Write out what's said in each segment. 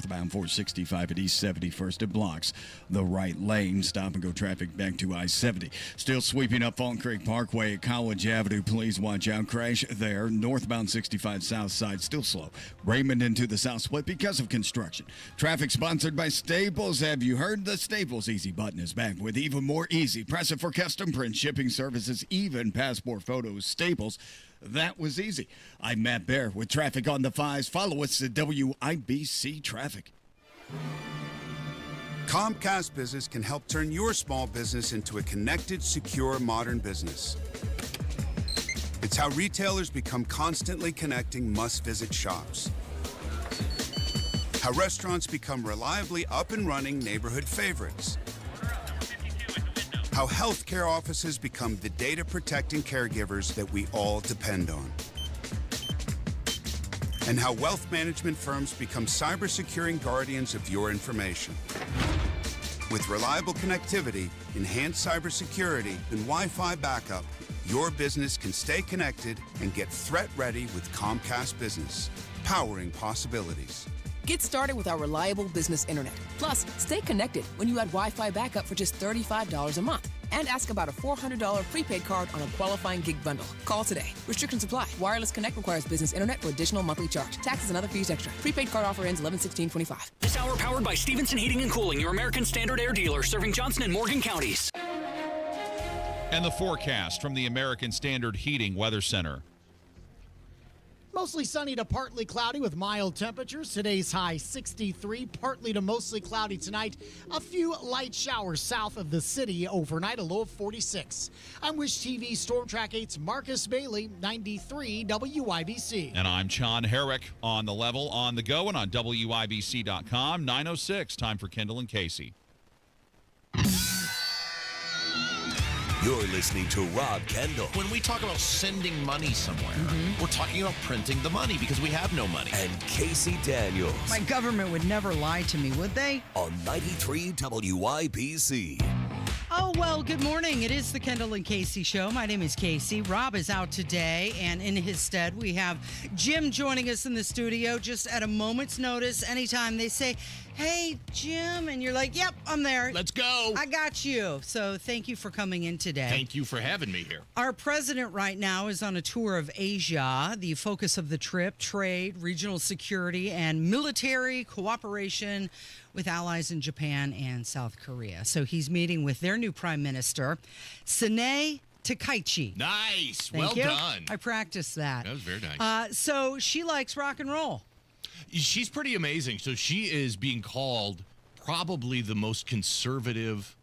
northbound 465 at East 71st. It blocks the right lane. Stop and go traffic back to I-70. Still sweeping up Fallen Creek Parkway at College Avenue. Please watch out. Crash there. Northbound 65 south side still slow. Raymond into the south split because of construction. Traffic sponsored by Staples. Have you heard? The Staples Easy button is back with even more easy. Press it for custom print shipping services, even passport photos. Staples. That was easy. I'm Matt Bear with traffic on the 5s. Follow us at WIBC Traffic. Comcast Business can help turn your small business into a connected, secure, modern business. It's how retailers become constantly connecting must-visit shops. How restaurants become reliably up and running neighborhood favorites. How healthcare offices become the data-protecting caregivers that we all depend on. And how wealth management firms become cyber-securing guardians of your information. With reliable connectivity, enhanced cybersecurity, and Wi-Fi backup, your business can stay connected and get threat-ready with Comcast Business, powering possibilities. Get started with our reliable business internet. Plus, stay connected when you add Wi-Fi backup for just $35 a month. And ask about a $400 prepaid card on a qualifying gig bundle. Call today. Restrictions apply. Wireless Connect requires business internet for additional monthly charge. Taxes and other fees extra. Prepaid card offer ends 11/16/25. This hour powered by Stevenson Heating and Cooling, your American Standard Air dealer, serving Johnson and Morgan counties. And the forecast from the American Standard Heating Weather Center. Mostly sunny to partly cloudy with mild temperatures. Today's high 63, partly to mostly cloudy tonight. A few light showers south of the city overnight, a low of 46. I'm Wish TV Storm Track 8's Marcus Bailey, 93 WIBC. And I'm John Herrick on the level, on the go, and on WIBC.com. 9:06, time for Kendall and Casey. You're listening to Rob Kendall. When we talk about sending money somewhere, we're talking about printing the money because we have no money. And Casey Daniels. My government would never lie to me, would they? On 93 WIBC. Oh, well, good morning. It is the Kendall and Casey Show. My name is Casey. Rob is out today, and in his stead, we have Jim joining us in the studio just at a moment's notice. Anytime they say, hey, Jim, and you're like, yep, I'm there. Let's go. I got you. So thank you for coming in today. Thank you for having me here. Our president right now is on a tour of Asia. The focus of the trip, trade, regional security, and military cooperation with allies in Japan and South Korea. So he's meeting with their new prime minister, Sine Takaichi. Nice. Thank well you. done. I practiced that. That was very nice. So she likes rock and roll. She's pretty amazing. So she is being called probably the most conservative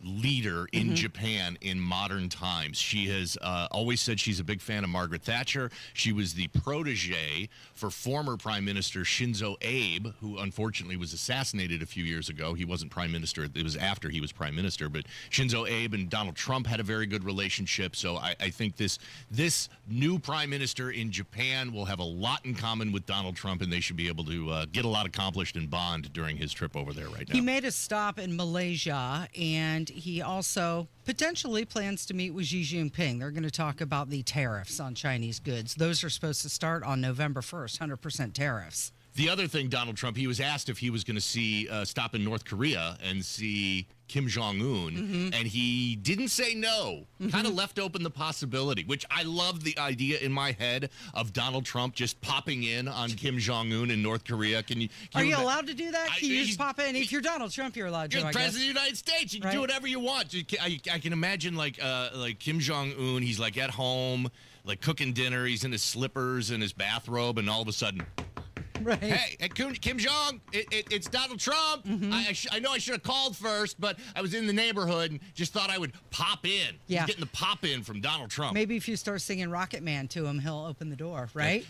leader in Japan in modern times. She has always said she's a big fan of Margaret Thatcher. She was the protege for former Prime Minister Shinzo Abe, who unfortunately was assassinated a few years ago. He wasn't Prime Minister. It was after he was Prime Minister. But Shinzo Abe and Donald Trump had a very good relationship. So I think this new Prime Minister in Japan will have a lot in common with Donald Trump, and they should be able to get a lot accomplished in bond during his trip over there right now. He made a stop in Malaysia, and he also potentially plans to meet with Xi Jinping. They're going to talk about the tariffs on Chinese goods. Those are supposed to start on November 1st, 100% tariffs. The other thing, Donald Trump, he was asked if he was going to stop in North Korea and see Kim Jong-un, and he didn't say no. Kind of left open the possibility, which I love the idea in my head of Donald Trump just popping in on Kim Jong-un in North Korea. Are you allowed to do that? Can you just pop in? If you're Donald Trump, you're allowed to. You're the president of the United States. You can do whatever you want. I can imagine like Kim Jong-un. He's like at home, like cooking dinner. He's in his slippers and his bathrobe, and all of a sudden, right. Hey, Kim Jong, it's Donald Trump. I know I should have called first, but I was in the neighborhood and just thought I would pop in. Yeah. He's getting the pop in from Donald Trump. Maybe if you start singing Rocket Man to him, he'll open the door, right?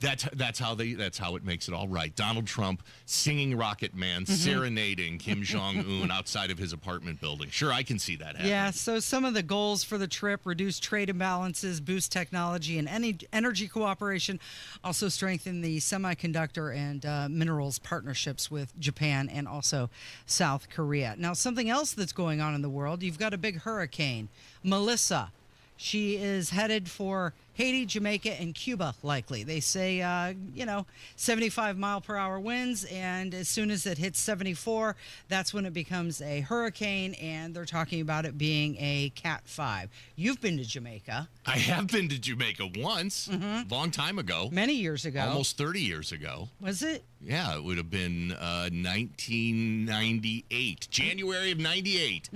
That's how it makes it all right. Donald Trump singing Rocket Man, serenading Kim Jong-un outside of his apartment building. Sure, I can see that happening. Yeah, so some of the goals for the trip: reduce trade imbalances, boost technology and energy cooperation, also strengthen the semiconductor and minerals partnerships with Japan and also South Korea. Now, something else that's going on in the world, you've got a big hurricane, Melissa. She is headed for Haiti, Jamaica, and Cuba likely. They say, 75-mile-per-hour winds, and as soon as it hits 74, that's when it becomes a hurricane, and they're talking about it being a Cat 5. You've been to Jamaica. I have been to Jamaica once, long time ago. Many years ago. Almost 30 years ago. Was it? Yeah, it would have been 1998, January of 98.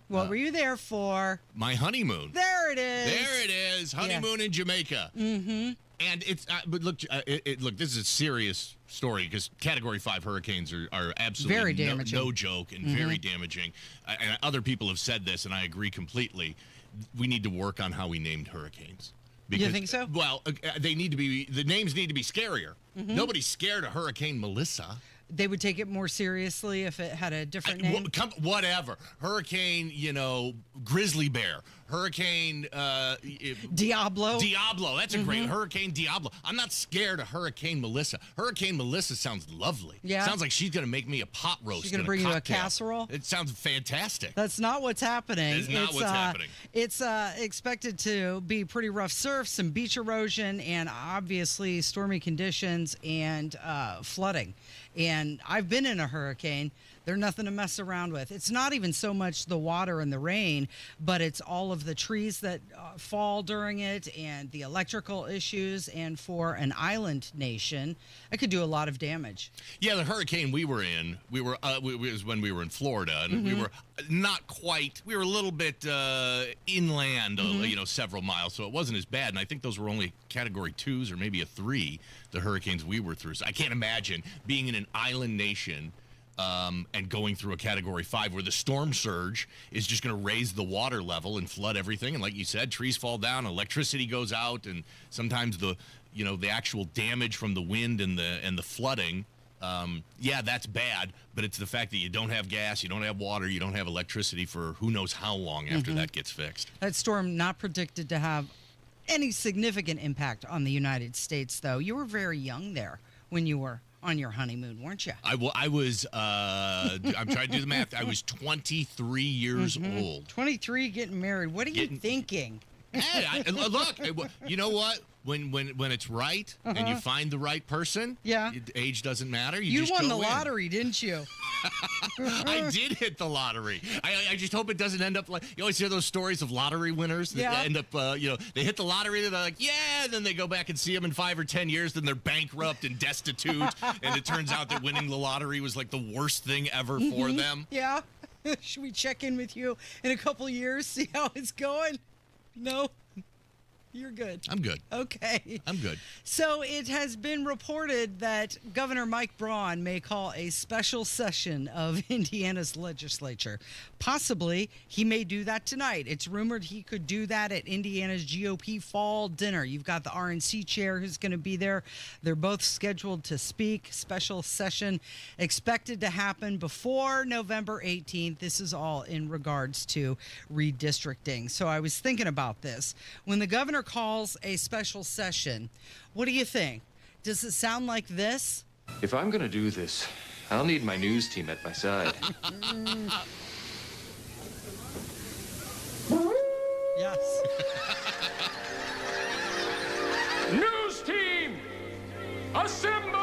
What were you there for? My honeymoon. There it is. There it is, honeymoon in Jamaica. And it's but look, look. This is a serious story because Category 5 hurricanes are absolutely Very damaging. no joke and very damaging. And other people have said this, and I agree completely. We need to work on how we named hurricanes. Because, you think so? Well, the names need to be scarier. Nobody's scared of Hurricane Melissa. They would take it more seriously if it had a different name. Whatever. Hurricane, Grizzly Bear. Hurricane Diablo. Diablo. That's a great Hurricane Diablo. I'm not scared of Hurricane Melissa. Hurricane Melissa sounds lovely. Yeah. Sounds like she's going to make me a pot roast. She's going to bring you a casserole. It sounds fantastic. That's not what's happening. It's not what's happening. It's expected to be pretty rough surf, some beach erosion, and obviously stormy conditions and flooding. And I've been in a hurricane. They're nothing to mess around with. It's not even so much the water and the rain, but it's all of the trees that fall during it and the electrical issues. And for an island nation, it could do a lot of damage. Yeah, the hurricane we were in, it was when we were in Florida, and we were not quite, we were a little bit inland, several miles, so it wasn't as bad. And I think those were only Category 2s or maybe a 3, the hurricanes we were through. So I can't imagine being in an island nation and going through a Category 5 where the storm surge is just going to raise the water level and flood everything. And like you said, trees fall down, electricity goes out, and sometimes the actual damage from the wind and the flooding. That's bad, but it's the fact that you don't have gas, you don't have water, you don't have electricity for who knows how long after that gets fixed. That storm not predicted to have any significant impact on the United States, though. You were very young there when you were on your honeymoon, weren't you? I was, I'm trying to do the math. I was 23 years old. 23, getting married. What are you thinking? Hey, look, you know what? When it's right and you find the right person, age doesn't matter. You just won go the in. lottery, didn't you? I did hit the lottery. I just hope it doesn't end up like you always hear those stories of lottery winners that end up, they hit the lottery and they're like, and then they go back and see them in 5 or 10 years, then they're bankrupt and destitute, and it turns out that winning the lottery was like the worst thing ever for them. Yeah. Should we check in with you in a couple years, see how it's going? No. You're good. I'm good. Okay. I'm good. So it has been reported that Governor Mike Braun may call a special session of Indiana's legislature. Possibly, he may do that tonight. It's rumored he could do that at Indiana's GOP fall dinner. You've got the RNC chair who's going to be there. They're both scheduled to speak. Special session expected to happen before November 18th. This is all in regards to redistricting. So I was thinking about this. When the governor calls a special session, what do you think? Does it sound like this? If I'm going to do this, I'll need my news team at my side. Yes. News team, assemble!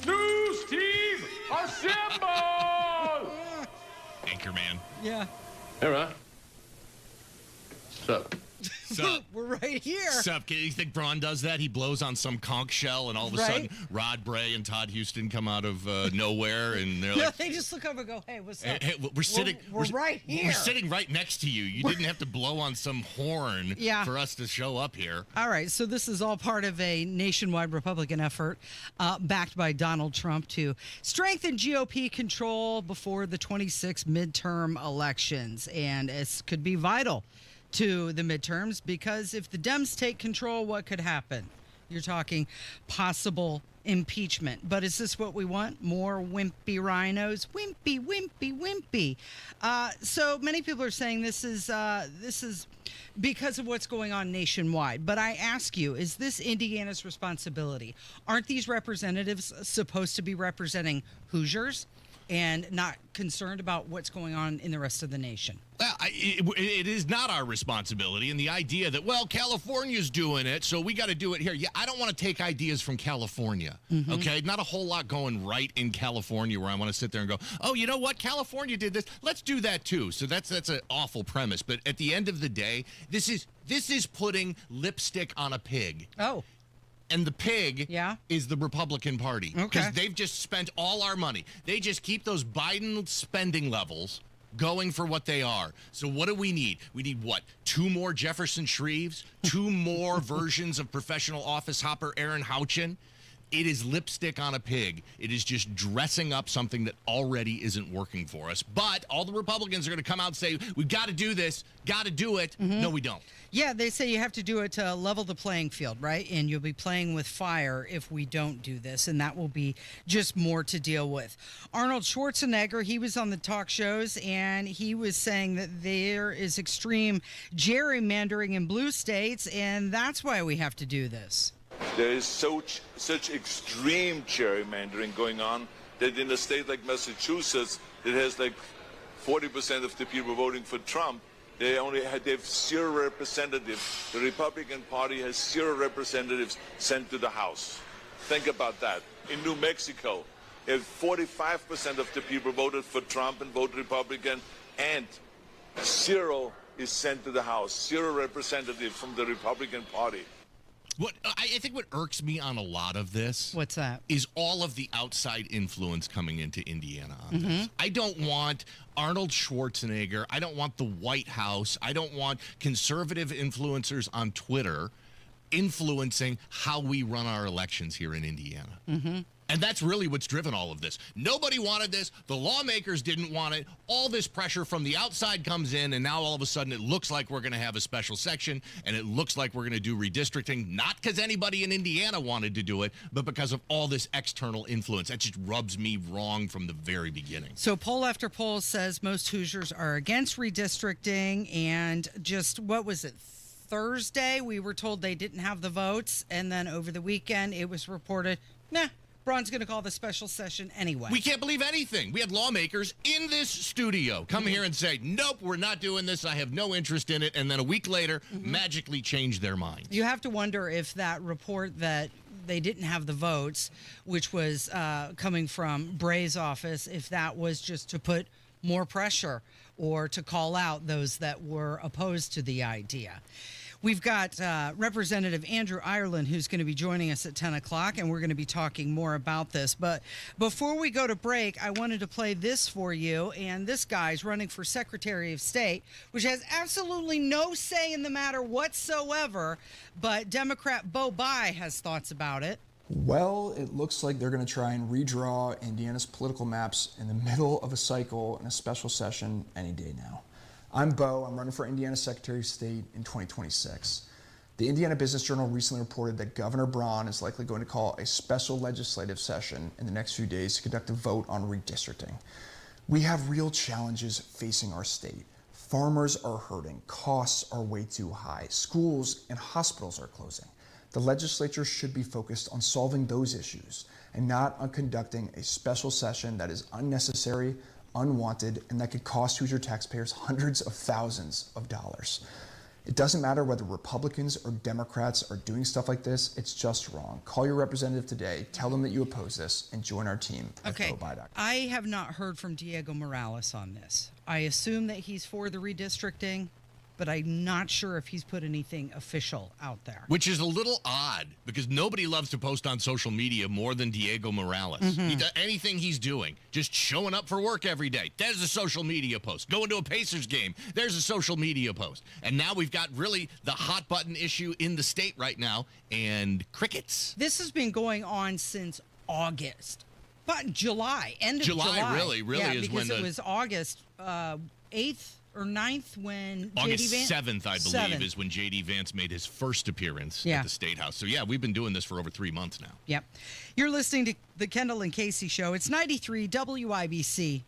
News team, assemble! Anchorman. Yeah. Hey, Ron. What's up? Sup? We're right here. Sup? You think Braun does that? He blows on some conch shell, and all of a sudden, Rod Bray and Todd Houston come out of nowhere, and they're like, they just look over and go, "Hey, what's up? Hey, we're sitting. We're right here. We're sitting right next to you. You didn't have to blow on some horn for us to show up here." All right, so this is all part of a nationwide Republican effort backed by Donald Trump to strengthen GOP control before the 26 midterm elections, and it could be vital to the midterms because if the Dems take control, what could happen? You're talking possible impeachment. But is this what we want? More wimpy rhinos? Wimpy, wimpy, wimpy. So many people are saying this is because of what's going on nationwide. But I ask you, is this Indiana's responsibility? Aren't these representatives supposed to be representing Hoosiers? and not concerned about what's going on in the rest of the nation. Well, it is not our responsibility, and the idea that, well, California's doing it, so we got to do it here. Yeah, I don't want to take ideas from California, okay? Not a whole lot going right in California where I want to sit there and go, oh, you know what? California did this. Let's do that too. So that's an awful premise. But at the end of the day, this is putting lipstick on a pig. Oh. And the pig is the Republican Party. Okay. Because they've just spent all our money. They just keep those Biden spending levels going for what they are. So what do we need? We need what? 2 more Jefferson Shreves? 2 more versions of professional office hopper Aaron Houchin? It is lipstick on a pig. It is just dressing up something that already isn't working for us. But all the Republicans are going to come out and say, we've got to do this, got to do it. No, we don't. Yeah, they say you have to do it to level the playing field, right? And you'll be playing with fire if we don't do this, and that will be just more to deal with. Arnold Schwarzenegger, he was on the talk shows, and he was saying that there is extreme gerrymandering in blue states, and that's why we have to do this. There is such extreme gerrymandering going on that in a state like Massachusetts, it has like 40% of the people voting for Trump. They have 0 representatives. The Republican Party has 0 representatives sent to the House. Think about that. In New Mexico, if 45% of the people voted for Trump and voted Republican, and 0 is sent to the House, 0 representatives from the Republican Party. I think what irks me on a lot of this, what's that, is all of the outside influence coming into Indiana on this. I don't want Arnold Schwarzenegger. I don't want the White House. I don't want conservative influencers on Twitter influencing how we run our elections here in Indiana. And that's really what's driven all of this. Nobody wanted this. The lawmakers didn't want it. All this pressure from the outside comes in, and now all of a sudden it looks like we're going to have a special section, and it looks like we're going to do redistricting, not because anybody in Indiana wanted to do it, but because of all this external influence. That just rubs me wrong from the very beginning. So poll after poll says most Hoosiers are against redistricting, and just, what was it, Thursday, we were told they didn't have the votes, and then over the weekend it was reported, Braun's going to call the special session anyway. We can't believe anything. We had lawmakers in this studio come here and say, nope, we're not doing this. I have no interest in it. And then a week later, magically change their minds. You have to wonder if that report that they didn't have the votes, which was coming from Bray's office, if that was just to put more pressure or to call out those that were opposed to the idea. We've got Representative Andrew Ireland, who's going to be joining us at 10 o'clock, and we're going to be talking more about this. But before we go to break, I wanted to play this for you. And this guy's running for Secretary of State, which has absolutely no say in the matter whatsoever. But Democrat Bo Bai has thoughts about it. Well, it looks like they're going to try and redraw Indiana's political maps in the middle of a cycle in a special session any day now. I'm Bo. I'm running for Indiana Secretary of State in 2026. The Indiana Business Journal recently reported that Governor Braun is likely going to call a special legislative session in the next few days to conduct a vote on redistricting. We have real challenges facing our state. Farmers are hurting. Costs are way too high. Schools and hospitals are closing. The legislature should be focused on solving those issues and not on conducting a special session that is unnecessary, unwanted, and that could cost Hoosier taxpayers hundreds of thousands of dollars. It doesn't matter whether Republicans or Democrats are doing stuff like this, it's just wrong. Call your representative today, tell them that you oppose this, and join our team at GoBuyDoc. I have not heard from Diego Morales on this. I assume that he's for the redistricting, but I'm not sure if he's put anything official out there. Which is a little odd, because nobody loves to post on social media more than Diego Morales. He does anything he's doing, just showing up for work every day. There's a social media post. Going to a Pacers game, there's a social media post. And now we've got really the hot button issue in the state right now, and crickets. This has been going on since August. But July, end of July. July really is when it was August 8th. Or 9th when August J.D. 7th, I believe, is when J.D. Vance made his first appearance at the State House. So, yeah, we've been doing this for over 3 months now. Yep. You're listening to the Kendall and Casey Show. It's 93 WIBC.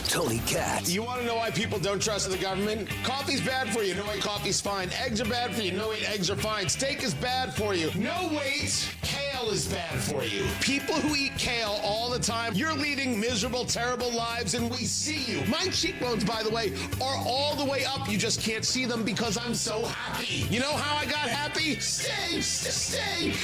Tony Katz. You want to know why people don't trust the government? Coffee's bad for you. No way coffee's fine. Eggs are bad for you. No way eggs are fine. Steak is bad for you. No wait. Kale kale is bad for you. People who eat kale all the time, you're leading miserable, terrible lives, and we see you. My cheekbones, by the way, are all the way up. You just can't see them because I'm so happy. You know how I got happy? Steak!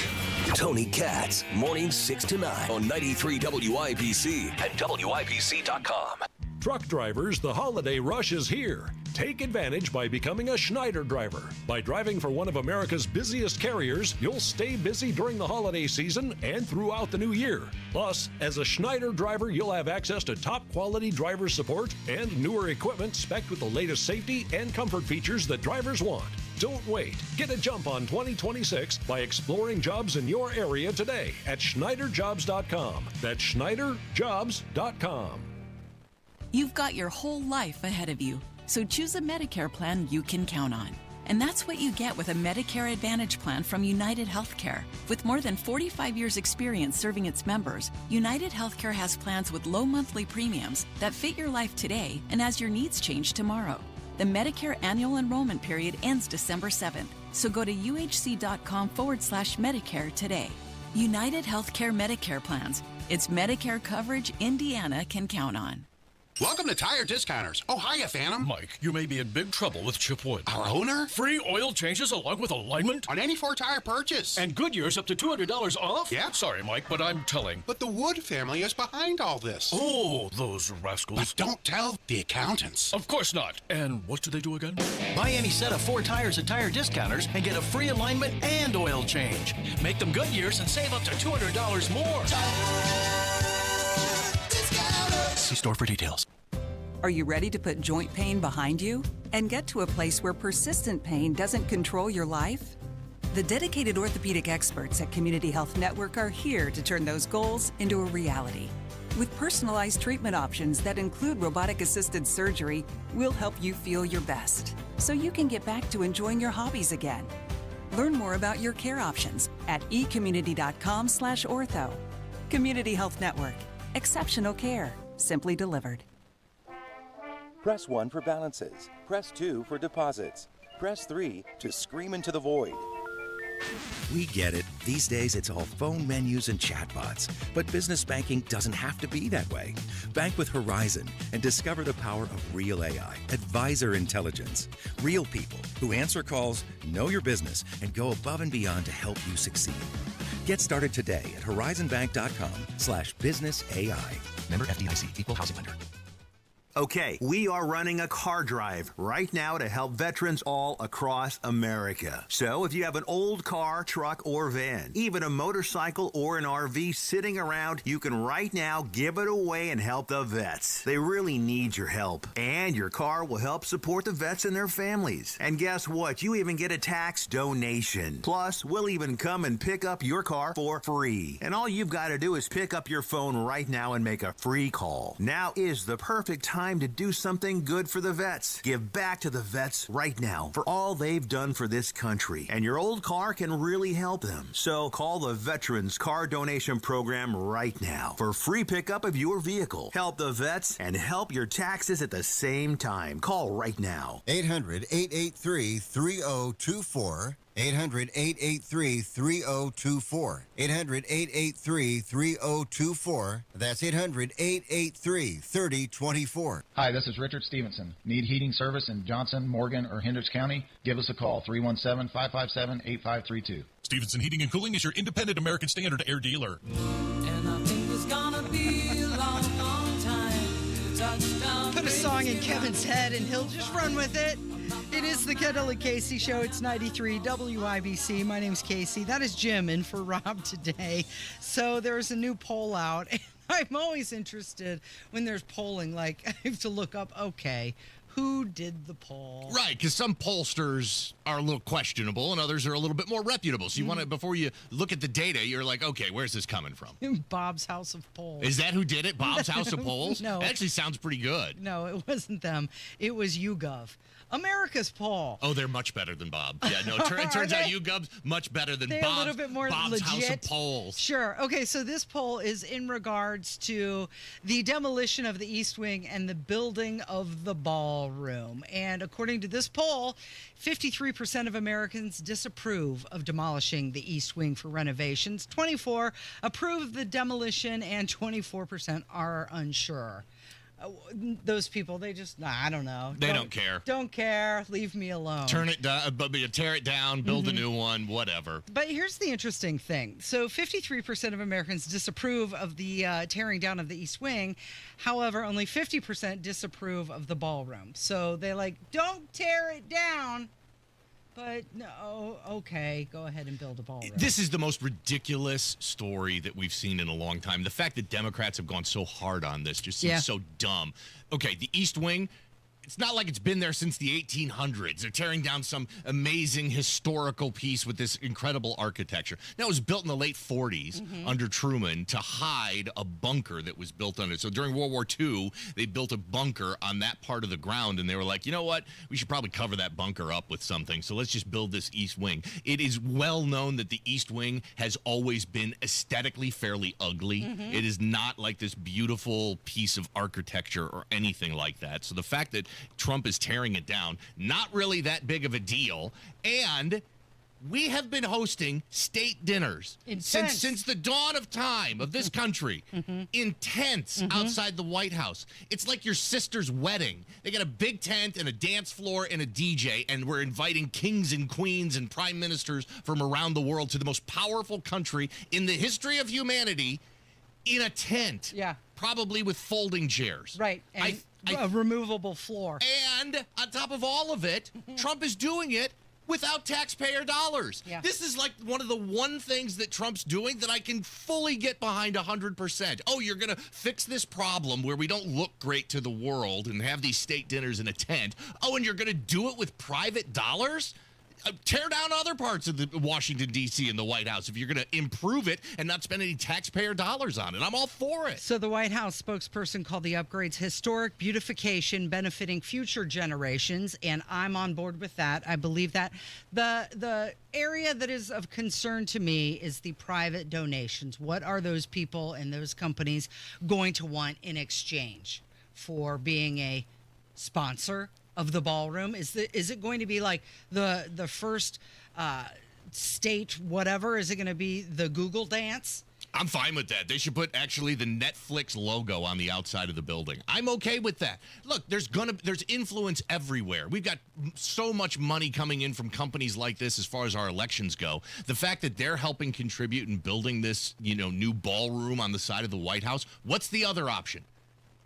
Tony Katz, mornings 6 to 9 on 93 WIBC and WIBC.com. Truck drivers, the holiday rush is here. Take advantage by becoming a Schneider driver. By driving for one of America's busiest carriers, you'll stay busy during the holiday season and throughout the new year. Plus, as a Schneider driver, you'll have access to top quality driver support and newer equipment spec'd with the latest safety and comfort features that drivers want. Don't wait. Get a jump on 2026 by exploring jobs in your area today at SchneiderJobs.com. That's SchneiderJobs.com. You've got your whole life ahead of you, so choose a Medicare plan you can count on. And that's what you get with a Medicare Advantage plan from United Healthcare. With more than 45 years' experience serving its members, United Healthcare has plans with low monthly premiums that fit your life today and as your needs change tomorrow. The Medicare annual enrollment period ends December 7th, so go to uhc.com/Medicare today. United Healthcare Medicare plans. It's Medicare coverage Indiana can count on. Welcome to Tire Discounters. Oh, hiya, Phantom. Mike, you may be in big trouble with Chip Wood. Our owner? Free oil changes along with alignment? On any Ford tire purchase. And Goodyear's up to $200 off? Yeah. Sorry, Mike, but I'm telling. But the Wood family is behind all this. Oh, those rascals. But don't tell the accountants. Of course not. And what do they do again? Buy any set of 4 tires at Tire Discounters and get a free alignment and oil change. Make them Goodyear's and save up to $200 more. See store for details. Are you ready to put joint pain behind you and get to a place where persistent pain doesn't control your life? The dedicated orthopedic experts at Community Health Network are here to turn those goals into a reality. With personalized treatment options that include robotic-assisted surgery, we'll help you feel your best so you can get back to enjoying your hobbies again. Learn more about your care options at ecommunity.com/ortho. Community Health Network. Exceptional care, simply delivered. Press 1 for balances. Press 2 for deposits. Press 3 to scream into the void. We get it. These days, it's all phone menus and chatbots. But business banking doesn't have to be that way. Bank with Horizon and discover the power of real AI, advisor intelligence. Real people who answer calls, know your business, and go above and beyond to help you succeed. Get started today at horizonbank.com/businessai. Member FDIC, Equal Housing Lender. Okay, we are running a car drive right now to help veterans all across America. So if you have an old car, truck, or van, even a motorcycle or an RV sitting around, you can right now give it away and help the vets. They really need your help. And your car will help support the vets and their families. And guess what? You even get a tax donation. Plus, we'll even come and pick up your car for free. And all you've got to do is pick up your phone right now and make a free call. Now is the perfect time to do something good for the vets. Give back to the vets right now for all they've done for this country. And your old car can really help them. So call the Veterans Car Donation Program right now for free pickup of your vehicle. Help the vets and help your taxes at the same time. Call right now. 800-883-3024. 800-883-3024. 800-883-3024. That's 800-883-3024. Hi, this is Richard Stevenson. Need heating service in Johnson, Morgan, or Hendricks County? Give us a call, 317-557-8532. Stevenson Heating and Cooling is your independent American Standard air dealer. And I think it's gonna be a long, long time. Touchdown. Put a song in Kevin's head and he'll just run with it. It is the Kendall Casey Show. It's 93 WIBC. My name's Casey. That is Jim in for Rob today. So there's a new poll out. And I'm always interested when there's polling. Like, I have to look up, okay, who did the poll? Right, because some pollsters are a little questionable and others are a little bit more reputable. So you want to, before you look at the data, you're like, okay, where's this coming from? Bob's House of Polls. Is that who did it? Bob's House of Polls? No. That actually sounds pretty good. No, it wasn't them. It was YouGov. America's poll. Oh, they're much better than Bob. Yeah, no, it turns out YouGov's much better than They're Bob's, a little bit more Bob's legit. House of Polls. Sure. Okay, so this poll is in regards to the demolition of the East Wing and the building of the ballroom. And according to this poll, 53% of Americans disapprove of demolishing the East Wing for renovations. 24% approve of the demolition, and 24% are unsure. Those people, they just, I don't know. They don't care. Don't care. Leave me alone. Turn it down, but tear it down, build a new one, whatever. But here's the interesting thing. So 53% of Americans disapprove of the tearing down of the East Wing. However, only 50% disapprove of the ballroom. So they don't tear it down. But no, okay, go ahead and build a ballroom. This is the most ridiculous story that we've seen in a long time. The fact that Democrats have gone so hard on this just seems so dumb. Okay, the East Wing, it's not like it's been there since the 1800s. They're tearing down some amazing historical piece with this incredible architecture. Now, it was built in the late 40s under Truman to hide a bunker that was built under it. So during World War II, they built a bunker on that part of the ground, and they were like, you know what? We should probably cover that bunker up with something, so let's just build this East Wing. It is well known that the East Wing has always been aesthetically fairly ugly. It is not like this beautiful piece of architecture or anything like that. So the fact that Trump is tearing it down, not really that big of a deal. And we have been hosting state dinners since the dawn of time of this country in tents outside the White House. It's like your sister's wedding. They got a big tent and a dance floor and a DJ, and we're inviting kings and queens and prime ministers from around the world to the most powerful country in the history of humanity in a tent. Yeah. Probably with folding chairs. Right. And a removable floor. And on top of all of it, Trump is doing it without taxpayer dollars. Yeah. This is like one of the one things that Trump's doing that I can fully get behind 100%. Oh, you're going to fix this problem where we don't look great to the world and have these state dinners in a tent. Oh, and you're going to do it with private dollars? Tear down other parts of the Washington, D.C. and the White House if you're going to improve it and not spend any taxpayer dollars on it. I'm all for it. So the White House spokesperson called the upgrades historic beautification benefiting future generations, and I'm on board with that. I believe that. The area that is of concern to me is the private donations. What are those people and those companies going to want in exchange for being a sponsor of the ballroom? Is it going to be like the first state whatever? Is it going to be the Google dance? I'm fine with that. They should put actually the Netflix logo on the outside of the building. I'm okay with that. Look, there's influence everywhere. We've got so much money coming in from companies like this as far as our elections go. The fact that they're helping contribute in building this, new ballroom on the side of the White House. What's the other option?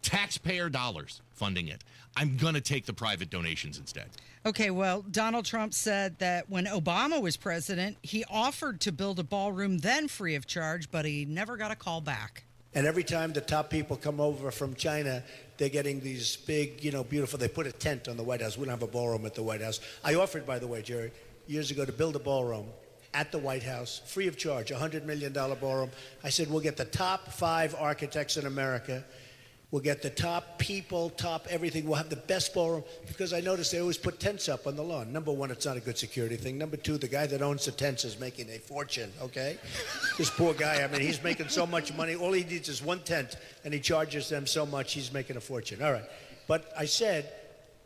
Taxpayer dollars funding it. I'm going to take the private donations instead. Okay, well, Donald Trump said that when Obama was president, he offered to build a ballroom then free of charge, but he never got a call back. And every time the top people come over from China, they're getting these big, beautiful, they put a tent on the White House. We don't have a ballroom at the White House. I offered, by the way, Jerry, years ago to build a ballroom at the White House, free of charge, $100 million ballroom. I said, we'll get the top 5 architects in America. We'll get the top people, top everything. We'll have the best ballroom, because I noticed they always put tents up on the lawn. Number one, it's not a good security thing. Number two, the guy that owns the tents is making a fortune, okay? This poor guy, he's making so much money. All he needs is one tent, and he charges them so much, he's making a fortune. All right. But I said,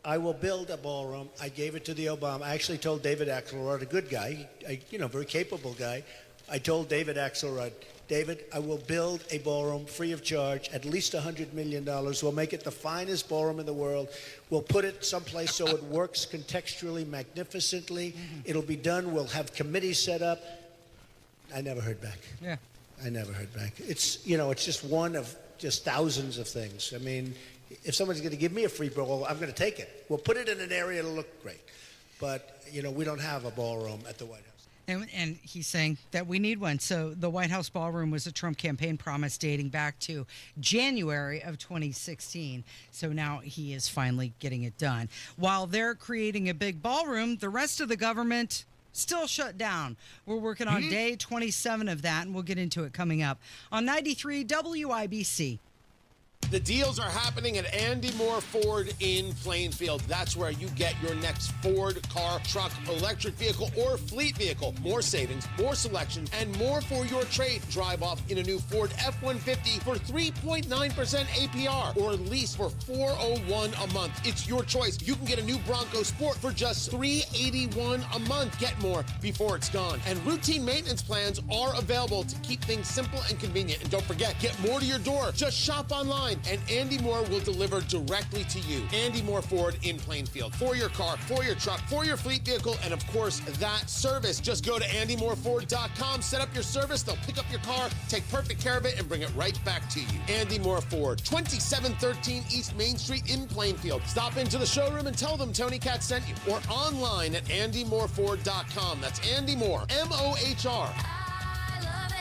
I will build a ballroom. I gave it to the Obama. I actually told David Axelrod, a good guy, very capable guy. I told David Axelrod, David, I will build a ballroom free of charge, at least $100 million. We'll make it the finest ballroom in the world. We'll put it someplace so it works contextually, magnificently. It'll be done. We'll have committees set up. I never heard back. Yeah. I never heard back. It's, it's just one of just thousands of things. If someone's going to give me a free ballroom, I'm going to take it. We'll put it in an area that'll look great. But, we don't have a ballroom at the White House. And he's saying that we need one. So the White House ballroom was a Trump campaign promise dating back to January of 2016. So now he is finally getting it done. While they're creating a big ballroom, the rest of the government still shut down. We're working on day 27 of that, and we'll get into it coming up on 93 WIBC. The deals are happening at Andy Moore Ford in Plainfield. That's where you get your next Ford car, truck, electric vehicle, or fleet vehicle. More savings, more selection, and more for your trade. Drive off in a new Ford F-150 for 3.9% APR or lease for $401 a month. It's your choice. You can get a new Bronco Sport for just $381 a month. Get more before it's gone. And routine maintenance plans are available to keep things simple and convenient. And don't forget, get more to your door. Just shop online, and Andy Moore will deliver directly to you. Andy Moore Ford in Plainfield. For your car, for your truck, for your fleet vehicle, and of course, that service. Just go to andymoreford.com, set up your service. They'll pick up your car, take perfect care of it, and bring it right back to you. Andy Moore Ford, 2713 East Main Street in Plainfield. Stop into the showroom and tell them Tony Katz sent you. Or online at andymoreford.com. That's Andy Moore, M-O-H-R. I love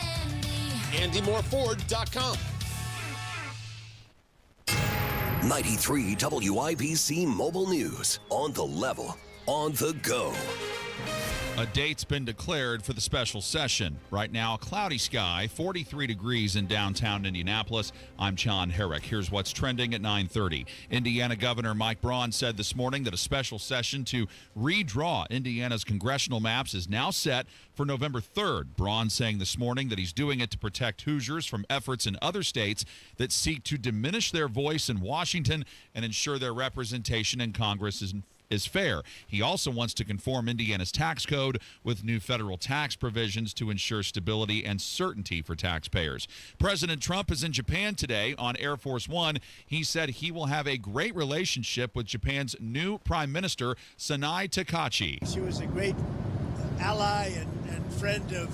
Andy. andymoreford.com. 93 WIBC Mobile News. On the level, on the go. A date's been declared for the special session. Right now, cloudy sky, 43 degrees in downtown Indianapolis. I'm John Herrick. Here's what's trending at 9:30. Indiana Governor Mike Braun said this morning that a special session to redraw Indiana's congressional maps is now set for November 3rd. Braun saying this morning that he's doing it to protect Hoosiers from efforts in other states that seek to diminish their voice in Washington and ensure their representation in Congress is fair. He also wants to conform Indiana's tax code with new federal tax provisions to ensure stability and certainty for taxpayers. President Trump is in Japan today on Air Force One. He said he will have a great relationship with Japan's new Prime Minister, Sanai Takachi. She was a great ally and friend of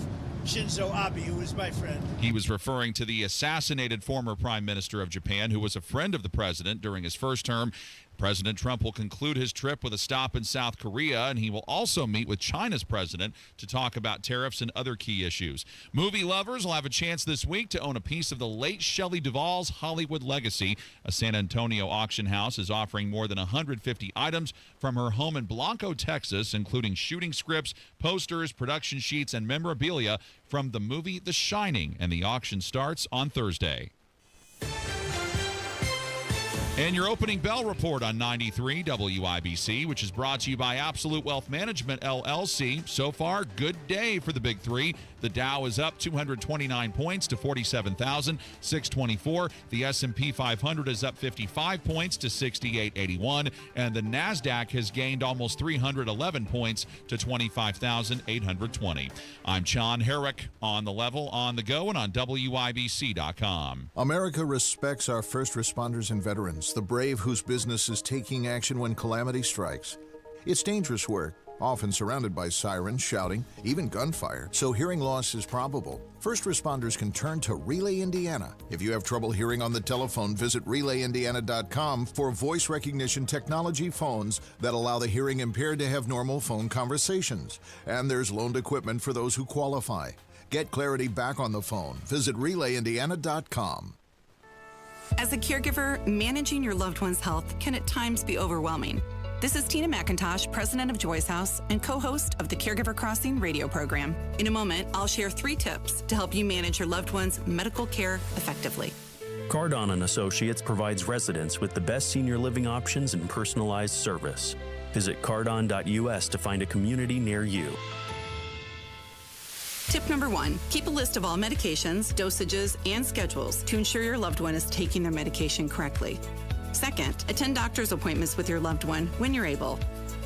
Shinzo Abe, who was my friend. He was referring to the assassinated former Prime Minister of Japan, who was a friend of the president during his first term. President Trump will conclude his trip with a stop in South Korea, and he will also meet with China's president to talk about tariffs and other key issues. Movie lovers will have a chance this week to own a piece of the late Shelley Duvall's Hollywood legacy. A San Antonio auction house is offering more than 150 items from her home in Blanco, Texas, including shooting scripts, posters, production sheets, and memorabilia from the movie The Shining, and the auction starts on Thursday. And your opening bell report on 93 WIBC, which is brought to you by Absolute Wealth Management, LLC. So far, good day for the big three. The Dow is up 229 points to 47,624. The S&P 500 is up 55 points to 6881. And the NASDAQ has gained almost 311 points to 25,820. I'm John Herrick, on the level, on the go, and on WIBC.com. America respects our first responders and veterans, the brave whose business is taking action when calamity strikes. It's dangerous work, often surrounded by sirens, shouting, even gunfire, so hearing loss is probable. First responders can turn to Relay Indiana. If you have trouble hearing on the telephone, visit RelayIndiana.com for voice recognition technology phones that allow the hearing impaired to have normal phone conversations. And there's loaned equipment for those who qualify. Get clarity back on the phone. Visit RelayIndiana.com. As a caregiver, managing your loved one's health can at times be overwhelming. This is Tina McIntosh, president of Joyce House and co-host of the Caregiver Crossing radio program. In a moment, I'll share 3 tips to help you manage your loved one's medical care effectively. Cardon & Associates provides residents with the best senior living options and personalized service. Visit cardon.us to find a community near you. Tip number 1, keep a list of all medications, dosages, and schedules to ensure your loved one is taking their medication correctly. Second, attend doctor's appointments with your loved one when you're able.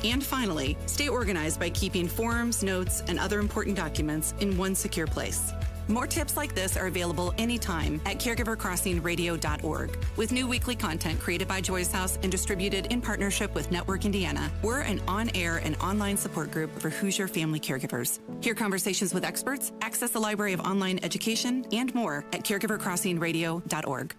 And finally, stay organized by keeping forms, notes, and other important documents in one secure place. More tips like this are available anytime at caregivercrossingradio.org. With new weekly content created by Joyce House and distributed in partnership with Network Indiana, we're an on-air and online support group for Hoosier family caregivers. Hear conversations with experts, access a library of online education, and more at caregivercrossingradio.org.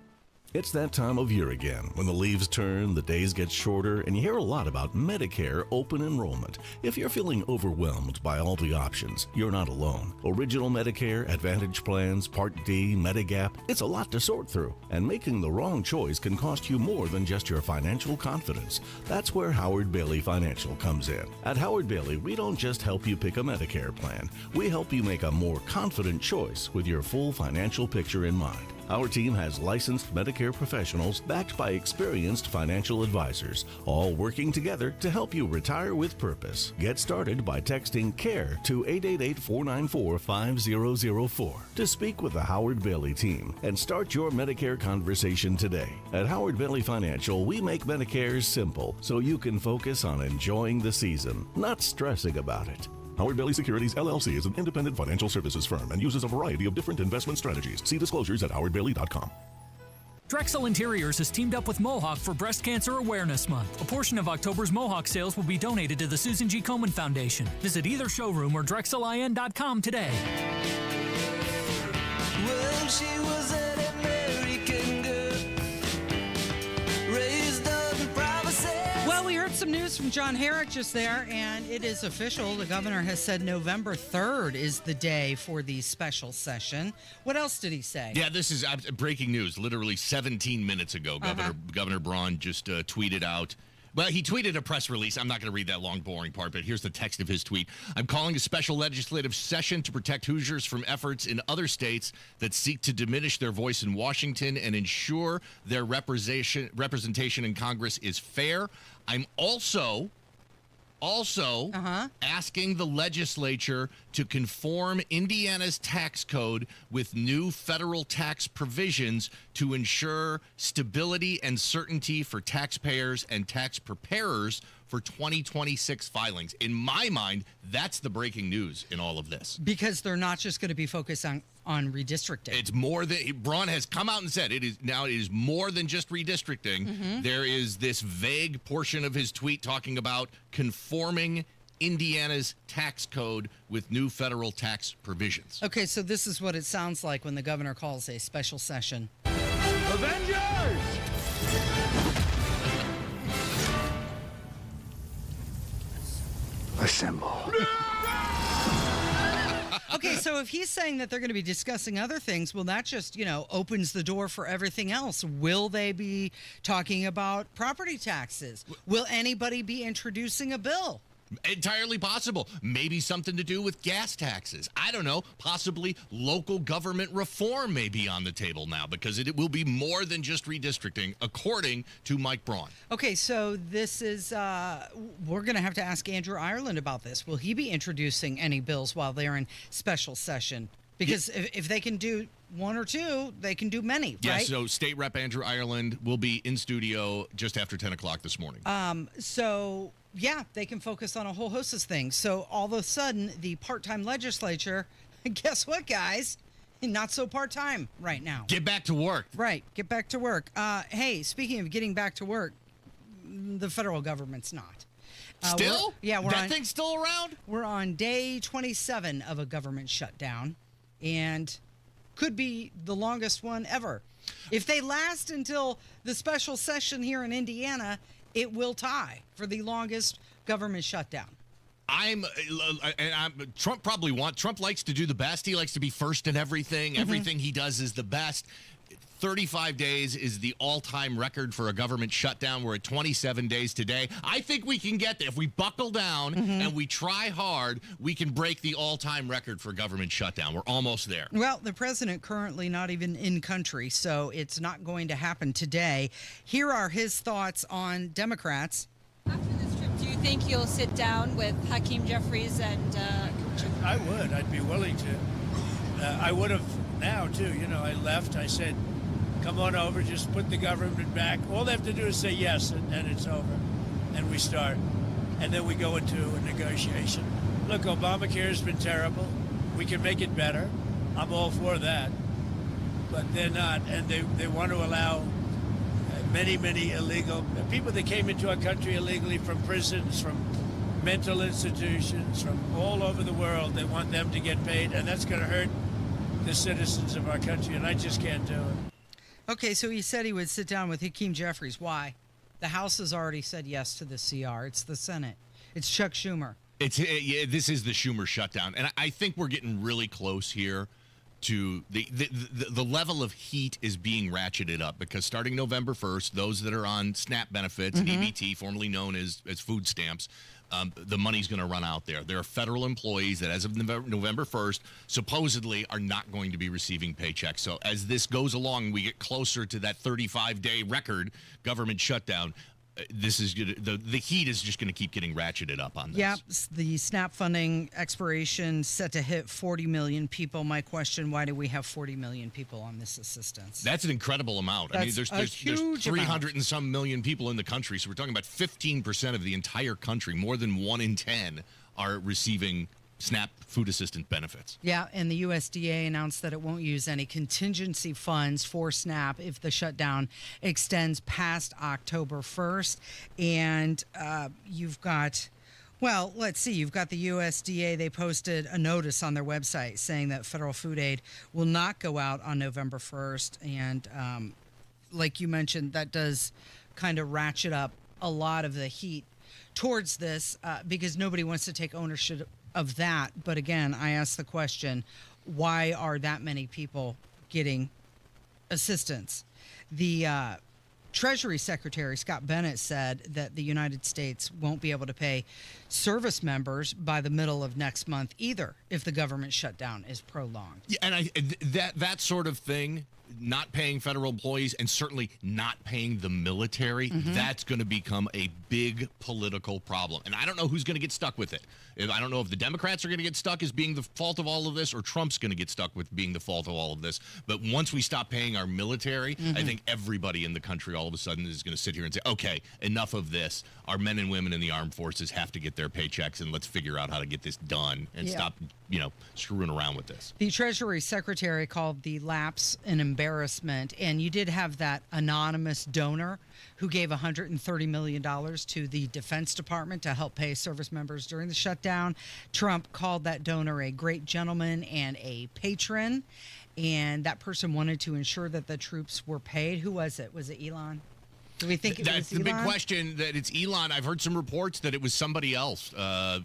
It's that time of year again when the leaves turn, the days get shorter, and you hear a lot about Medicare open enrollment. If you're feeling overwhelmed by all the options, you're not alone. Original Medicare, Advantage plans, Part D, Medigap, it's a lot to sort through. And making the wrong choice can cost you more than just your financial confidence. That's where Howard Bailey Financial comes in. At Howard Bailey, we don't just help you pick a Medicare plan. We help you make a more confident choice with your full financial picture in mind. Our team has licensed Medicare professionals backed by experienced financial advisors, all working together to help you retire with purpose. Get started by texting CARE to 888-494-5004 to speak with the Howard Bailey team and start your Medicare conversation today. At Howard Bailey Financial, we make Medicare simple so you can focus on enjoying the season, not stressing about it. Howard Bailey Securities, LLC is an independent financial services firm and uses a variety of different investment strategies. See disclosures at howardbailey.com. Drexel Interiors has teamed up with Mohawk for Breast Cancer Awareness Month. A portion of October's Mohawk sales will be donated to the Susan G. Komen Foundation. Visit either showroom or drexelin.com today. Well, she was an American girl, raised up in privacy. Well, we heard some news from John Herrick just there, and it is official. The governor has said November 3rd is the day for the special session. What else did he say? Yeah, this is breaking news. Literally 17 minutes ago, Governor Braun just tweeted out. Well, he tweeted a press release. I'm not going to read that long, boring part, but here's the text of his tweet. I'm calling a special legislative session to protect Hoosiers from efforts in other states that seek to diminish their voice in Washington and ensure their representation in Congress is fair. I'm also asking the legislature to conform Indiana's tax code with new federal tax provisions to ensure stability and certainty for taxpayers and tax preparers for 2026 filings. In my mind, that's the breaking news in all of this. Because they're not just going to be focused on redistricting. It's more than Braun has come out and said it is more than just redistricting. There is this vague portion of his tweet talking about conforming Indiana's tax code with new federal tax provisions. Okay, so this is what it sounds like when the governor calls a special session. Avengers! Assemble. Okay, so if he's saying that they're going to be discussing other things, well, that just, opens the door for everything else. Will they be talking about property taxes? Will anybody be introducing a bill? Entirely possible. Maybe something to do with gas taxes. I don't know. Possibly local government reform may be on the table now because it will be more than just redistricting, according to Mike Braun. Okay, so this is, we're going to have to ask Andrew Ireland about this. Will he be introducing any bills while they're in special session? Because if they can do one or two, they can do many, right? Yeah, so State Rep Andrew Ireland will be in studio just after 10 o'clock this morning. Yeah, they can focus on a whole host of things. So all of a sudden, the part-time legislature, guess what, guys? Not so part-time right now. Get back to work. Right, get back to work. Hey, speaking of getting back to work, the federal government's not. Still? We're that thing's still around? We're on day 27 of a government shutdown, and could be the longest one ever. If they last until the special session here in Indiana, it will tie for the longest government shutdown. Trump likes to do the best. He likes to be first in everything. Everything he does is the best. 35 days is the all-time record for a government shutdown. We're at 27 days today. I think we can get there. If we buckle down and we try hard, we can break the all-time record for government shutdown. We're almost there. Well, the president currently not even in country, so it's not going to happen today. Here are his thoughts on Democrats. After this trip, do you think you'll sit down with Hakeem Jeffries and... I would. I'd be willing to. I would have now, too. I left. I said, come on over, just put the government back. All they have to do is say yes, and it's over. And we start. And then we go into a negotiation. Look, Obamacare has been terrible. We can make it better. I'm all for that. But they're not. And they want to allow many illegal people that came into our country illegally from prisons, from mental institutions, from all over the world. They want them to get paid, and that's going to hurt the citizens of our country, and I just can't do it. Okay, so he said he would sit down with Hakeem Jeffries. Why? The House has already said yes to the CR. It's the Senate. It's Chuck Schumer. This is the Schumer shutdown, and I think we're getting really close here to the level of heat is being ratcheted up because starting November 1st, those that are on SNAP benefits, EBT, formerly known as food stamps, the money's going to run out there. There are federal employees that, as of November 1st, supposedly are not going to be receiving paychecks. So as this goes along, we get closer to that 35-day record government shutdown. This is the heat is just going to keep getting ratcheted up on this. Yep, the SNAP funding expiration set to hit 40 million people. My question, why do we have 40 million people on this assistance? That's an incredible amount. I mean, there's huge 300 and some million people in the country, so we're talking about 15% of the entire country. More than 1 in 10 are receiving SNAP food assistance benefits. Yeah, and the USDA announced that it won't use any contingency funds for SNAP if the shutdown extends past October 1st. And you've got, well, let's see, you've got the USDA. They posted a notice on their website saying that federal food aid will not go out on November 1st. And like you mentioned, that does kind of ratchet up a lot of the heat towards this because nobody wants to take ownership of that. But again, I ask the question, why are that many people getting assistance? The Treasury Secretary, Scott Bennett, said that the United States won't be able to pay service members by the middle of next month either if the government shutdown is prolonged. Yeah, and that sort of thing, not paying federal employees and certainly not paying the military, that's going to become a big political problem. And I don't know who's going to get stuck with it. I don't know if the Democrats are going to get stuck as being the fault of all of this or Trump's going to get stuck with being the fault of all of this. But once we stop paying our military, I think everybody in the country all of a sudden is going to sit here and say, okay, enough of this. Our men and women in the armed forces have to get their paychecks, and let's figure out how to get this done and stop, screwing around with this. The Treasury Secretary called the lapse an embarrassment, and you did have that anonymous donor who gave $130 million to the Defense Department to help pay service members during the shutdown. Trump called that donor a great gentleman and a patron, and that person wanted to ensure that the troops were paid. Who was it? Was it Elon? Do we think it was Elon? That's the big question, that it's Elon. I've heard some reports that it was somebody else, a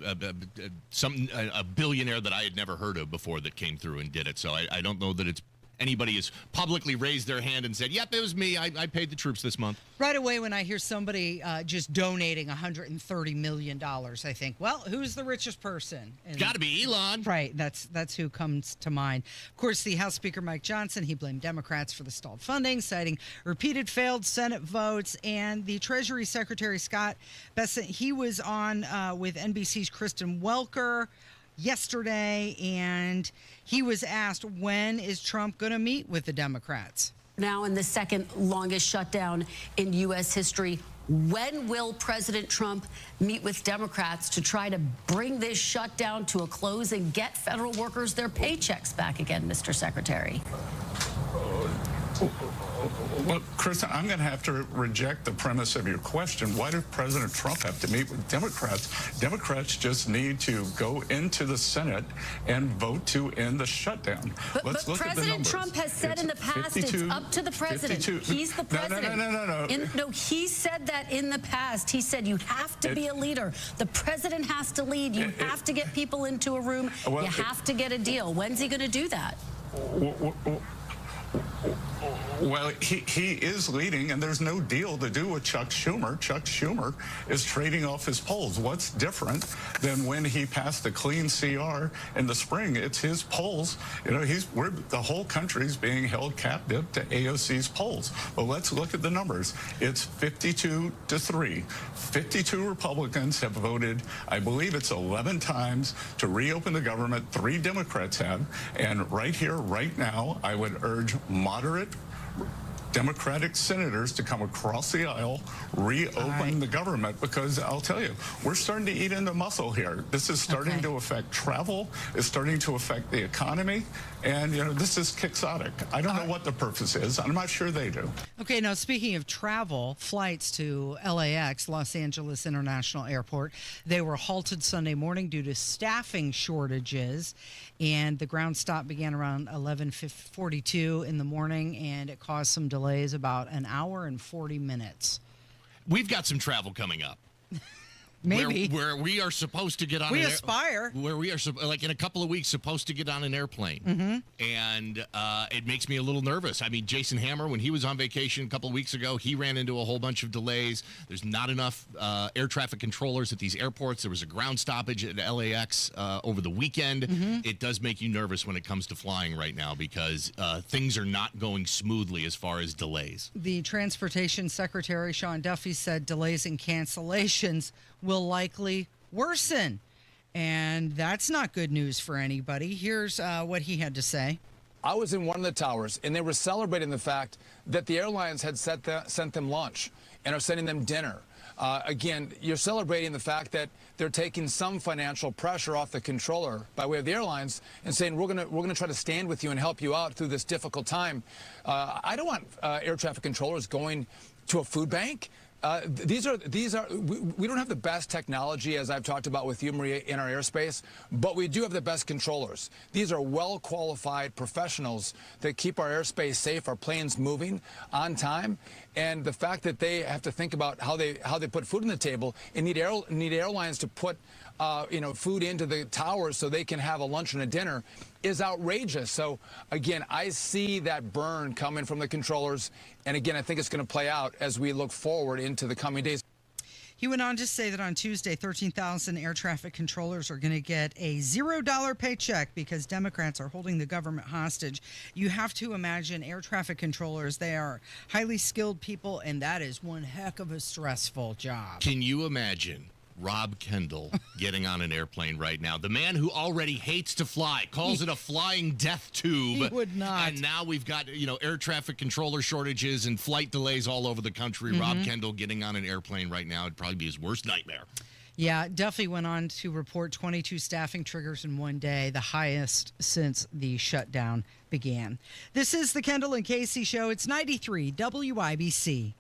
billionaire that I had never heard of before that came through and did it. So I don't know that it's anybody has publicly raised their hand and said, yep, it was me. I paid the troops this month. Right away when I hear somebody just donating $130 million, I think, well, who's the richest person? It's got to be Elon. Right. That's who comes to mind. Of course, the House Speaker, Mike Johnson, he blamed Democrats for the stalled funding, citing repeated failed Senate votes. And the Treasury Secretary, Scott Bessent, he was on with NBC's Kristen Welker yesterday, and he was asked, when is Trump going to meet with the Democrats? Now in the second longest shutdown in U.S. history, when will President Trump meet with Democrats to try to bring this shutdown to a close and get federal workers their paychecks back again, Mr. Secretary? Well, Kristen, I'm going to have to reject the premise of your question. Why does President Trump have to meet with Democrats? Democrats just need to go into the Senate and vote to end the shutdown. But President Trump has said in the past it's up to the president. He's the president. No, he said that in the past. He said you have to be a leader. The president has to lead. You have to get people into a room. You have to get a deal. When's he going to do that? Well, he is leading, and there's no deal to do with Chuck Schumer. Chuck Schumer is trading off his polls. What's different than when he passed the clean CR in the spring? It's his polls. The whole country's being held captive to AOC's polls. But let's look at the numbers. It's 52-3. 52 Republicans have voted, I believe it's 11 times, to reopen the government. 3 Democrats have. And right here, right now, I would urge moderate Democratic senators to come across the aisle, reopen the government, because I'll tell you, we're starting to eat into muscle here. This is starting to affect travel. It's starting to affect the economy. And, this is quixotic. I don't know what the purpose is. I'm not sure they do. Okay, now speaking of travel, flights to LAX, Los Angeles International Airport, they were halted Sunday morning due to staffing shortages. And the ground stop began around 11:42 in the morning, and it caused some delays, about an hour and 40 minutes. We've got some travel coming up. Maybe. Where we are supposed to get on We aspire. Where we are, like in a couple of weeks, supposed to get on an airplane. And it makes me a little nervous. I mean, Jason Hammer, when he was on vacation a couple of weeks ago, he ran into a whole bunch of delays. There's not enough air traffic controllers at these airports. There was a ground stoppage at LAX over the weekend. It does make you nervous when it comes to flying right now because things are not going smoothly as far as delays. The Transportation Secretary, Sean Duffy, said delays and cancellations will likely worsen. And that's not good news for anybody. Here's what he had to say. I was in one of the towers, and they were celebrating the fact that the airlines had sent them lunch and are sending them dinner. Again, you're celebrating the fact that they're taking some financial pressure off the controller by way of the airlines and saying, we're gonna try to stand with you and help you out through this difficult time. I don't want air traffic controllers going to a food bank. We don't have the best technology, as I've talked about with you, Maria, in our airspace, but we do have the best controllers. These are well-qualified professionals that keep our airspace safe, our planes moving on time, and the fact that they have to think about how they put food on the table and need airlines to put food into the towers so they can have a lunch and a dinner is outrageous. So again, I see that burn coming from the controllers, and again, I think it's going to play out as we look forward into the coming days. He went on to say that on Tuesday, 13,000 air traffic controllers are going to get a $0 paycheck because Democrats are holding the government hostage. You have to imagine air traffic controllers, they are highly skilled people, and that is one heck of a stressful job. Can you imagine Rob Kendall getting on an airplane right now? The man who already hates to fly, calls it a flying death tube. He would not. And now we've got, air traffic controller shortages and flight delays all over the country. Rob Kendall getting on an airplane right now would probably be his worst nightmare. Yeah, Duffy went on to report 22 staffing triggers in one day, the highest since the shutdown began. This is the Kendall and Casey Show. It's 93 WIBC.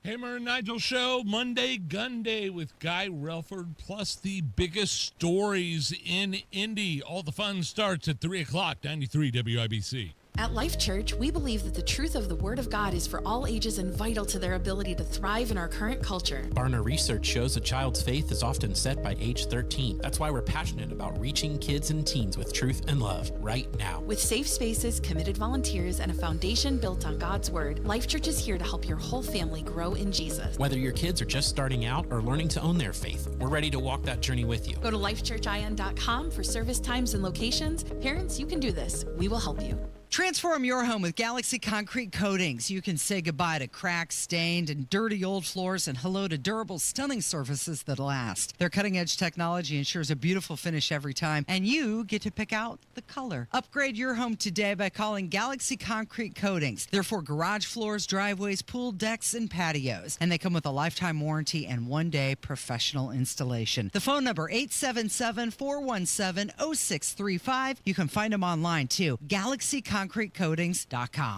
Hammer and Nigel Show, Monday Gun Day with Guy Relford, plus the biggest stories in Indy. All the fun starts at 3 o'clock, 93 WIBC. At Life Church, we believe that the truth of the Word of God is for all ages and vital to their ability to thrive in our current culture. Barna research shows a child's faith is often set by age 13. That's why we're passionate about reaching kids and teens with truth and love right now. With safe spaces, committed volunteers, and a foundation built on God's Word, Life Church is here to help your whole family grow in Jesus. Whether your kids are just starting out or learning to own their faith, we're ready to walk that journey with you. Go to lifechurchin.com for service times and locations. Parents, you can do this. We will help you. Transform your home with Galaxy Concrete Coatings. You can say goodbye to cracked, stained, and dirty old floors and hello to durable, stunning surfaces that last. Their cutting-edge technology ensures a beautiful finish every time, and you get to pick out the color. Upgrade your home today by calling Galaxy Concrete Coatings. They're for garage floors, driveways, pool decks, and patios, and they come with a lifetime warranty and one-day professional installation. The phone number, 877-417-0635. You can find them online, too. GalaxyConcreteCoatings.com.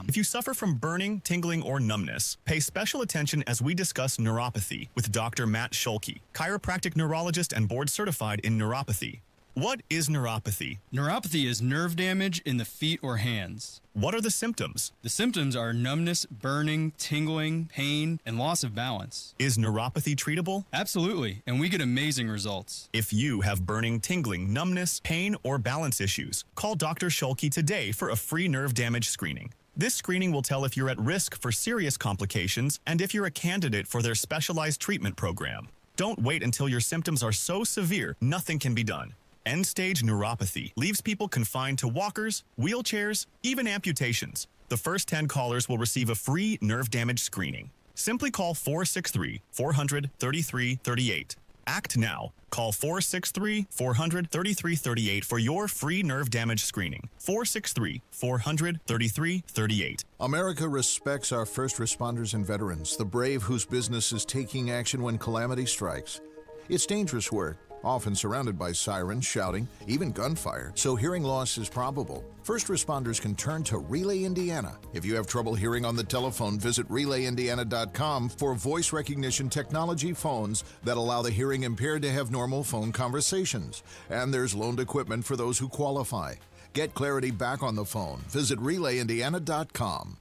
If you suffer from burning, tingling, or numbness, pay special attention as we discuss neuropathy with Dr. Matt Scholke, chiropractic neurologist and board certified in neuropathy. What is neuropathy? Neuropathy is nerve damage in the feet or hands. What are the symptoms? The symptoms are numbness, burning, tingling, pain, and loss of balance. Is neuropathy treatable? Absolutely, and we get amazing results. If you have burning, tingling, numbness, pain, or balance issues, call Dr. Scholke today for a free nerve damage screening. This screening will tell if you're at risk for serious complications and if you're a candidate for their specialized treatment program. Don't wait until your symptoms are so severe nothing can be done. End-stage neuropathy leaves people confined to walkers, wheelchairs, even amputations. The first 10 callers will receive a free nerve damage screening. Simply call 463-400-3338. Act now. Call 463-400-3338 for your free nerve damage screening. 463-400-3338. America respects our first responders and veterans, the brave whose business is taking action when calamity strikes. It's dangerous work, often surrounded by sirens, shouting, even gunfire, so hearing loss is probable. First responders can turn to Relay Indiana. If you have trouble hearing on the telephone, visit RelayIndiana.com for voice recognition technology phones that allow the hearing impaired to have normal phone conversations. And there's loaned equipment for those who qualify. Get clarity back on the phone. Visit RelayIndiana.com.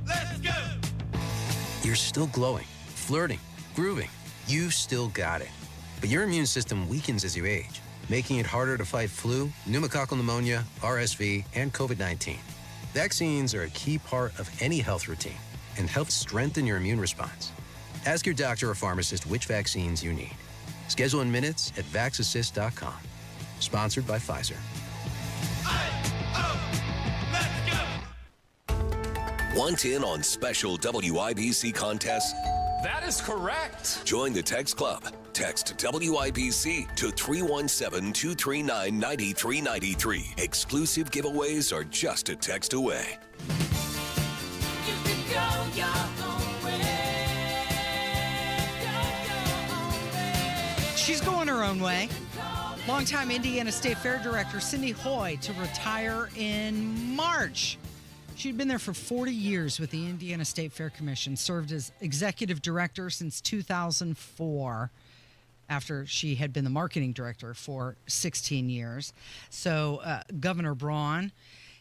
Let's go! You're still glowing, flirting, grooving. You've still got it, but your immune system weakens as you age, making it harder to fight flu, pneumococcal pneumonia, RSV, and COVID-19. Vaccines are a key part of any health routine and help strengthen your immune response. Ask your doctor or pharmacist which vaccines you need. Schedule in minutes at vaxassist.com. Sponsored by Pfizer. Want in on special WIBC contests? That is correct. Join the text club. Text WIBC to 317-239-9393. Exclusive giveaways are just a text away. You can go your own way. She's going her own way. Longtime Indiana State Fair Director Cindy Hoy to retire in March. She'd been there for 40 years with the Indiana State Fair Commission, served as executive director since 2004, after she had been the marketing director for 16 years. So Governor Braun,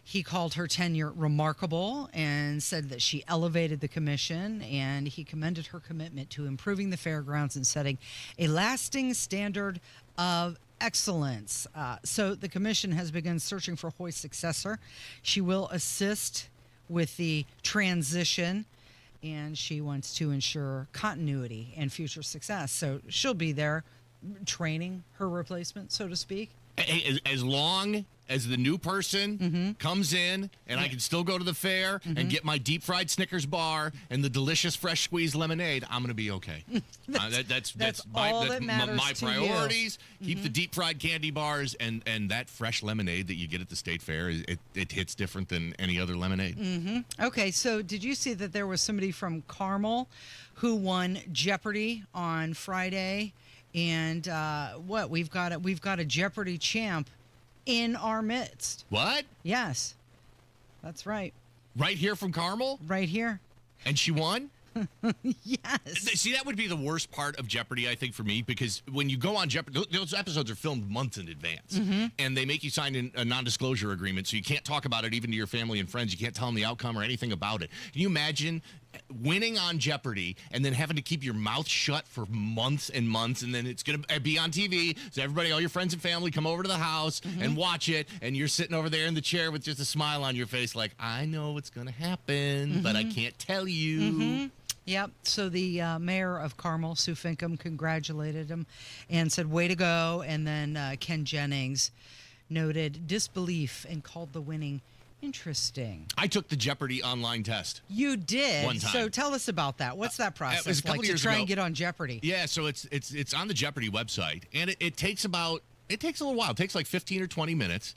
he called her tenure remarkable and said that she elevated the commission, and he commended her commitment to improving the fairgrounds and setting a lasting standard of excellence. So the commission has begun searching for Hoy's successor. She will assist with the transition, and she wants to ensure continuity and future success. So she'll be there training her replacement, so to speak. As long as the new person comes in and I can still go to the fair and get my deep fried Snickers bar and the delicious fresh squeezed lemonade, I'm going to be okay. That's my priorities. Keep the deep fried candy bars and that fresh lemonade that you get at the state fair. It hits different than any other lemonade. Okay, so did you see that there was somebody from Carmel who won Jeopardy on Friday? And we've got a Jeopardy champ in our midst. What? Yes, that's right. Right here from Carmel? Right here. And she won? Yes. See, that would be the worst part of Jeopardy, I think, for me, because when you go on Jeopardy, those episodes are filmed months in advance, and they make you sign a non-disclosure agreement, so you can't talk about it even to your family and friends. You can't tell them the outcome or anything about it. Can you imagine winning on Jeopardy and then having to keep your mouth shut for months and months, and then it's going to be on TV, so everybody, all your friends and family come over to the house and watch it, and you're sitting over there in the chair with just a smile on your face like, I know what's going to happen, but I can't tell you. Yep. So the mayor of Carmel, Sue Finkham, congratulated him and said, way to go. And then Ken Jennings noted disbelief and called the winning interesting. I took the Jeopardy online test. You did? One time. So tell us about that. What's that process it was a couple like years to try ago. and get on Jeopardy? Yeah, so it's on the Jeopardy website, and it takes a little while. It takes like 15 or 20 minutes.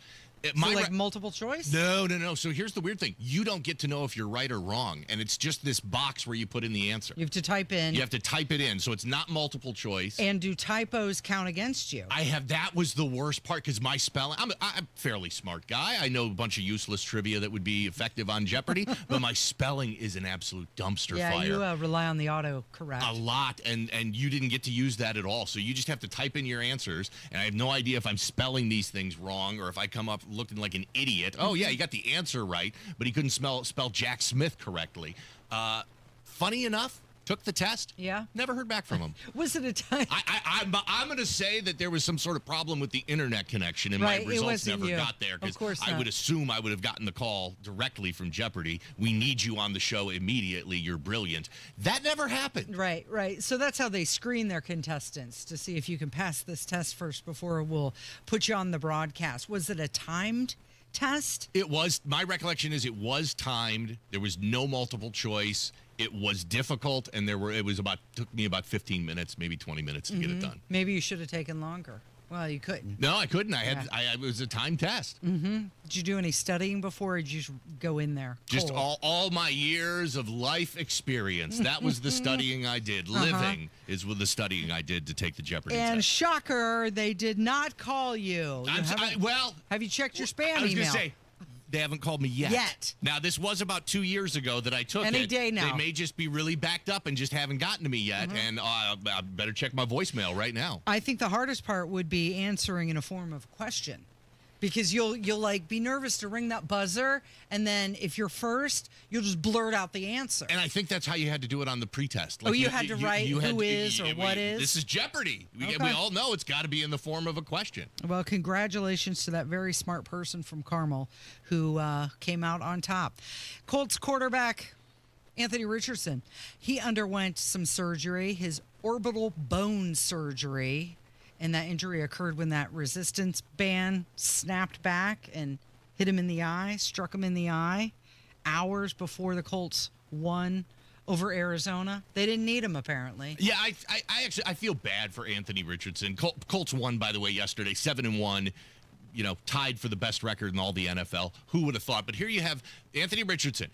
Multiple choice? No. So here's the weird thing. You don't get to know if you're right or wrong, and it's just this box where you put in the answer. You have to type in. You have to type it in, so it's not multiple choice. And do typos count against you? That was the worst part, because my spelling, I'm a fairly smart guy. I know a bunch of useless trivia that would be effective on Jeopardy, but my spelling is an absolute dumpster fire. Yeah, you rely on the autocorrect. A lot, and you didn't get to use that at all. So you just have to type in your answers, and I have no idea if I'm spelling these things wrong or if I come up looking like an idiot. Oh, yeah, you got the answer right, but he couldn't spell Jack Smith correctly. Funny enough, took the test. Yeah. Never heard back from him. Was it a time? I'm going to say that there was some sort of problem with the internet connection, and my results never got there. Of course I would assume I would have gotten the call directly from Jeopardy. We need you on the show immediately. You're brilliant. That never happened. Right. So that's how they screen their contestants, to see if you can pass this test first before we'll put you on the broadcast. Was it a timed test? It was. My recollection is it was timed. There was no multiple choice. It was difficult, and took me about 15 minutes, maybe 20 minutes to get it done. Maybe you should have taken longer. Well, you couldn't. No, I couldn't. It was a time test. Did you do any studying before, or did you just go in there Just cold? all my years of life experience. That was the studying I did. Living is with the studying I did to take the Jeopardy and test. shocker, they did not call you. Have you checked your spam email? I was going to say, they haven't called me yet. Now, this was about 2 years ago that I took it. Any day now. They may just be really backed up and just haven't gotten to me yet, and I better check my voicemail right now. I think the hardest part would be answering in a form of question, Because you'll like be nervous to ring that buzzer, and then if you're first, you'll just blurt out the answer. And I think that's how you had to do it on the pretest. You had to write who is or what is? This is Jeopardy. We all know it's got to be in the form of a question. Well, congratulations to that very smart person from Carmel who came out on top. Colts quarterback Anthony Richardson, he underwent some surgery, his orbital bone surgery. And that injury occurred when that resistance band snapped back and hit him in the eye, struck him in the eye, hours before the Colts won over Arizona. They didn't need him, apparently. Yeah, I actually feel bad for Anthony Richardson. Colts won, by the way, yesterday, 7-1. Tied for the best record in all the NFL. Who would have thought? But here you have Anthony Richardson,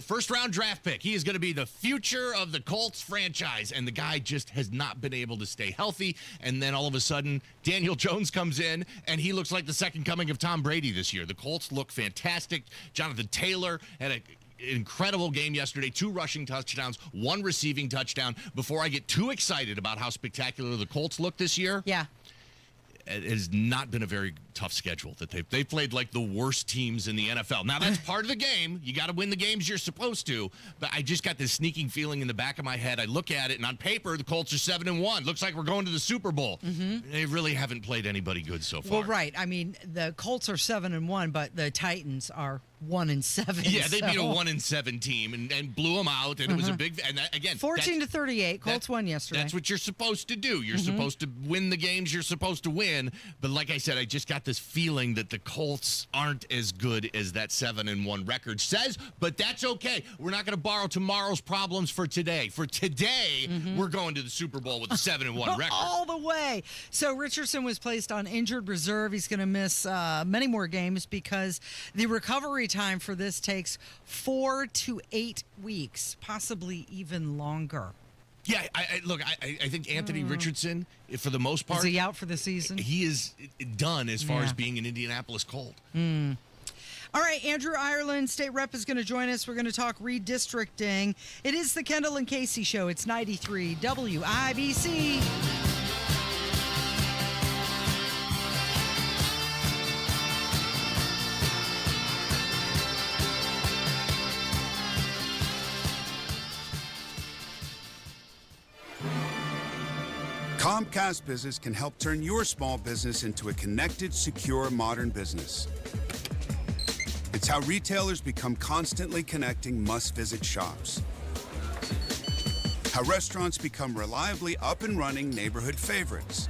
first-round draft pick. He is going to be the future of the Colts franchise, and the guy just has not been able to stay healthy. And then all of a sudden, Daniel Jones comes in, and he looks like the second coming of Tom Brady this year. The Colts look fantastic. Jonathan Taylor had an incredible game yesterday, 2 rushing touchdowns, 1 receiving touchdown. Before I get too excited about how spectacular the Colts look this year, it has not been a very tough schedule that they've played like the worst teams in the NFL. Now, that's part of the game. You got to win the games you're supposed to. But I just got this sneaking feeling in the back of my head. I look at it, and on paper, the Colts are 7-1. Looks like we're going to the Super Bowl. Mm-hmm. They really haven't played anybody good so far. Well, right. I mean, the Colts are 7-1, but the Titans are 1-7. Yeah, they beat a 1-7 team and blew them out, and it was a big. And that, again, 14-38. Colts won yesterday. That's what you're supposed to do. You're supposed to win the games you're supposed to win. But like I said, I just got this feeling that the Colts aren't as good as that 7-1 record says. But that's okay. We're not going to borrow tomorrow's problems for today. For today, we're going to the Super Bowl with a 7-1 record all the way. So Richardson was placed on injured reserve. He's going to miss many more games because the recovery time for this takes 4 to 8 weeks, possibly even longer. Yeah, I think Anthony Richardson, for the most part, is he out for the season? He is done as far as being an Indianapolis Colt. All right, Andrew Ireland, state rep, is going to join us. We're going to talk redistricting. It is the Kendall and Casey Show. It's 93 WIBC. Comcast Business can help turn your small business into a connected, secure, modern business. It's how retailers become constantly connecting must-visit shops. How restaurants become reliably up and running neighborhood favorites.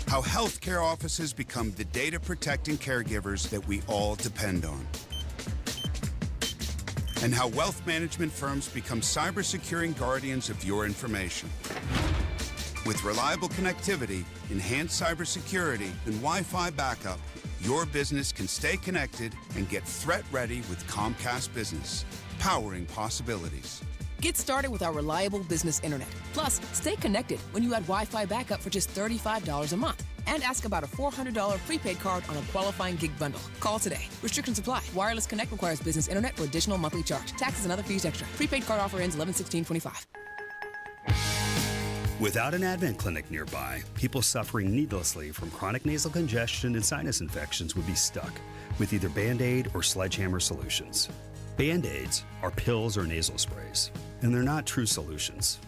How healthcare offices become the data-protecting caregivers that we all depend on. And how wealth management firms become cyber-securing guardians of your information. With reliable connectivity, enhanced cybersecurity, and Wi-Fi backup, your business can stay connected and get threat-ready with Comcast Business, powering possibilities. Get started with our reliable business internet. Plus, stay connected when you add Wi-Fi backup for just $35 a month. And ask about a $400 prepaid card on a qualifying gig bundle. Call today. Restrictions apply. Wireless Connect requires business internet for additional monthly charge. Taxes and other fees extra. Prepaid card offer ends 11/16/25. Without an Advent clinic nearby, people suffering needlessly from chronic nasal congestion and sinus infections would be stuck with either Band-Aid or sledgehammer solutions. Band-Aids are pills or nasal sprays, and they're not true solutions.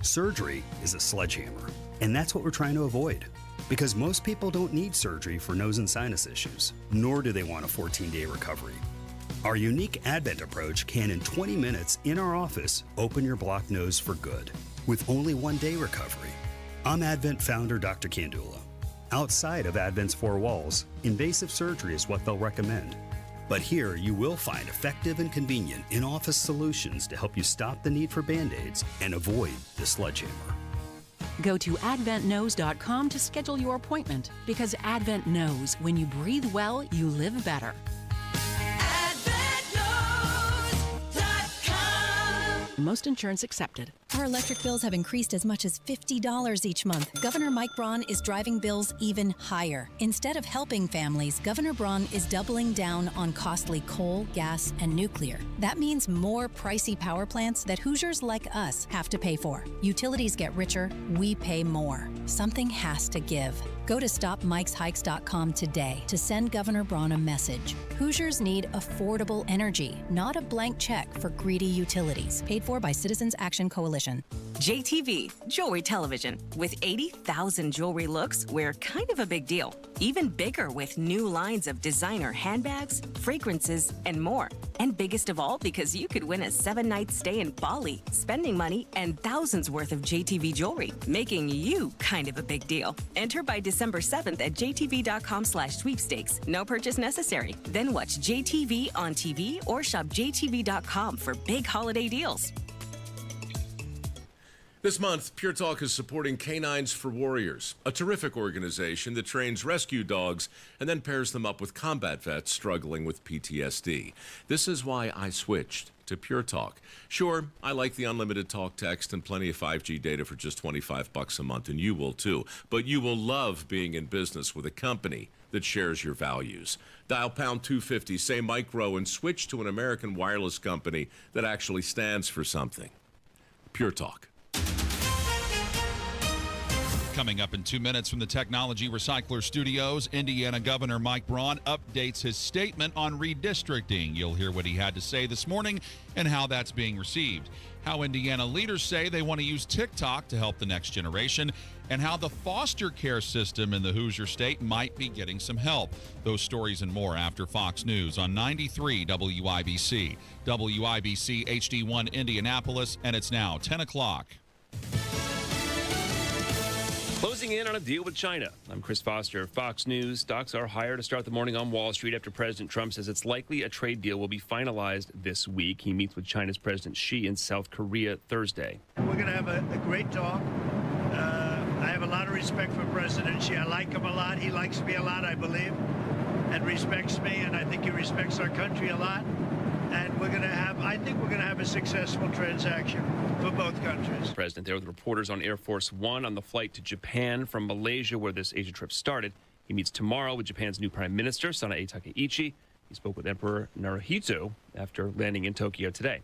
Surgery is a sledgehammer, and that's what we're trying to avoid. Because most people don't need surgery for nose and sinus issues, nor do they want a 14-day recovery. Our unique Advent approach can, in 20 minutes in our office, open your blocked nose for good, with only 1-day recovery. I'm Advent founder Dr. Kandula. Outside of Advent's 4 walls, invasive surgery is what they'll recommend. But here you will find effective and convenient in-office solutions to help you stop the need for Band-Aids and avoid the sledgehammer. Go to adventknows.com to schedule your appointment, because Advent knows when you breathe well, you live better. AdventKnows.com. Most insurance accepted. Our electric bills have increased as much as $50 each month. Governor Mike Braun is driving bills even higher. Instead of helping families, Governor Braun is doubling down on costly coal, gas, and nuclear. That means more pricey power plants that Hoosiers like us have to pay for. Utilities get richer, we pay more. Something has to give. Go to StopMikesHikes.com today to send Governor Braun a message. Hoosiers need affordable energy, not a blank check for greedy utilities. Paid for by Citizens Action Coalition. JTV, Jewelry Television. With 80,000 jewelry looks, we're kind of a big deal. Even bigger with new lines of designer handbags, fragrances, and more. And biggest of all, because you could win a 7-night stay in Bali, spending money and thousands worth of JTV jewelry, making you kind of a big deal. Enter by December 7th at jtv.com/sweepstakes. No purchase necessary. Then watch JTV on TV or shop jtv.com for big holiday deals. This month, Pure Talk is supporting Canines for Warriors, a terrific organization that trains rescue dogs and then pairs them up with combat vets struggling with PTSD. This is why I switched to Pure Talk. Sure, I like the unlimited talk, text, and plenty of 5G data for just $25 a month, and you will too. But you will love being in business with a company that shares your values. Dial pound 250, say micro, and switch to an American wireless company that actually stands for something. Pure Talk. Coming up in 2 minutes from the Technology Recycler Studios, Indiana Governor Mike Braun updates his statement on redistricting. You'll hear what he had to say this morning and how that's being received. How Indiana leaders say they want to use TikTok to help the next generation, and how the foster care system in the Hoosier State might be getting some help. Those stories and more after Fox News on 93 WIBC. WIBC HD1 Indianapolis, and it's now 10 o'clock. Closing in on a deal with China. I'm Chris Foster, Fox News. Stocks are higher to start the morning on Wall Street after President Trump says it's likely a trade deal will be finalized this week. He meets with China's President Xi in South Korea Thursday. We're going to have a great talk. I have a lot of respect for President Xi. I like him a lot. He likes me a lot, I believe, and respects me, and I think he respects our country a lot. And I think we're going to have a successful transaction for both countries. President there with reporters on Air Force One on the flight to Japan from Malaysia, where this Asia trip started. He meets tomorrow with Japan's new Prime Minister, Sanae Takaichi. He spoke with Emperor Naruhito after landing in Tokyo today.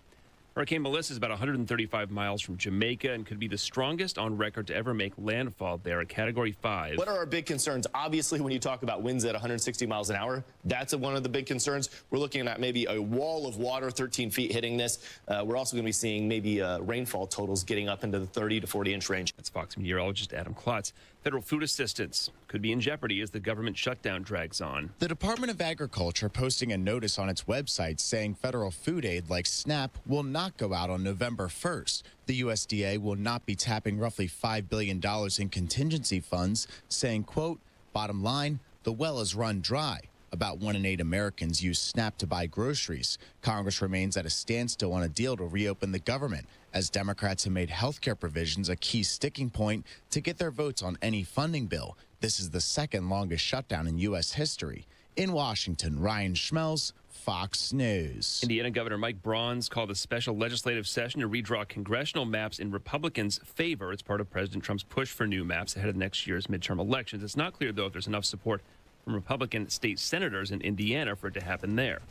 Hurricane Melissa is about 135 miles from Jamaica and could be the strongest on record to ever make landfall there, a Category 5. What are our big concerns? Obviously, when you talk about winds at 160 miles an hour, that's one of the big concerns. We're looking at maybe a wall of water 13 feet hitting this. We're also going to be seeing maybe rainfall totals getting up into the 30 to 40-inch range. That's Fox meteorologist Adam Klotz. Federal food assistance could be in jeopardy as the government shutdown drags on. The Department of Agriculture posting a notice on its website saying federal food aid like SNAP will not go out on November 1st. The USDA will not be tapping roughly $5 billion in contingency funds, saying, quote, bottom line, the well is run dry. About 1 in 8 Americans use SNAP to buy groceries. Congress remains at a standstill on a deal to reopen the government, as Democrats have made health care provisions a key sticking point to get their votes on any funding bill. This is the second longest shutdown in U.S. history. In Washington, Ryan Schmelz, Fox News. Indiana Governor Mike Braun's called a special legislative session to redraw congressional maps in Republicans' favor. It's part of President Trump's push for new maps ahead of next year's midterm elections. It's not clear, though, if there's enough support from Republican state senators in Indiana for it to happen there.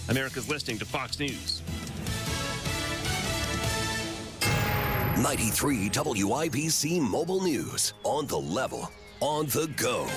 America's listening to Fox News. 93 WIBC Mobile News. On the level, on the go.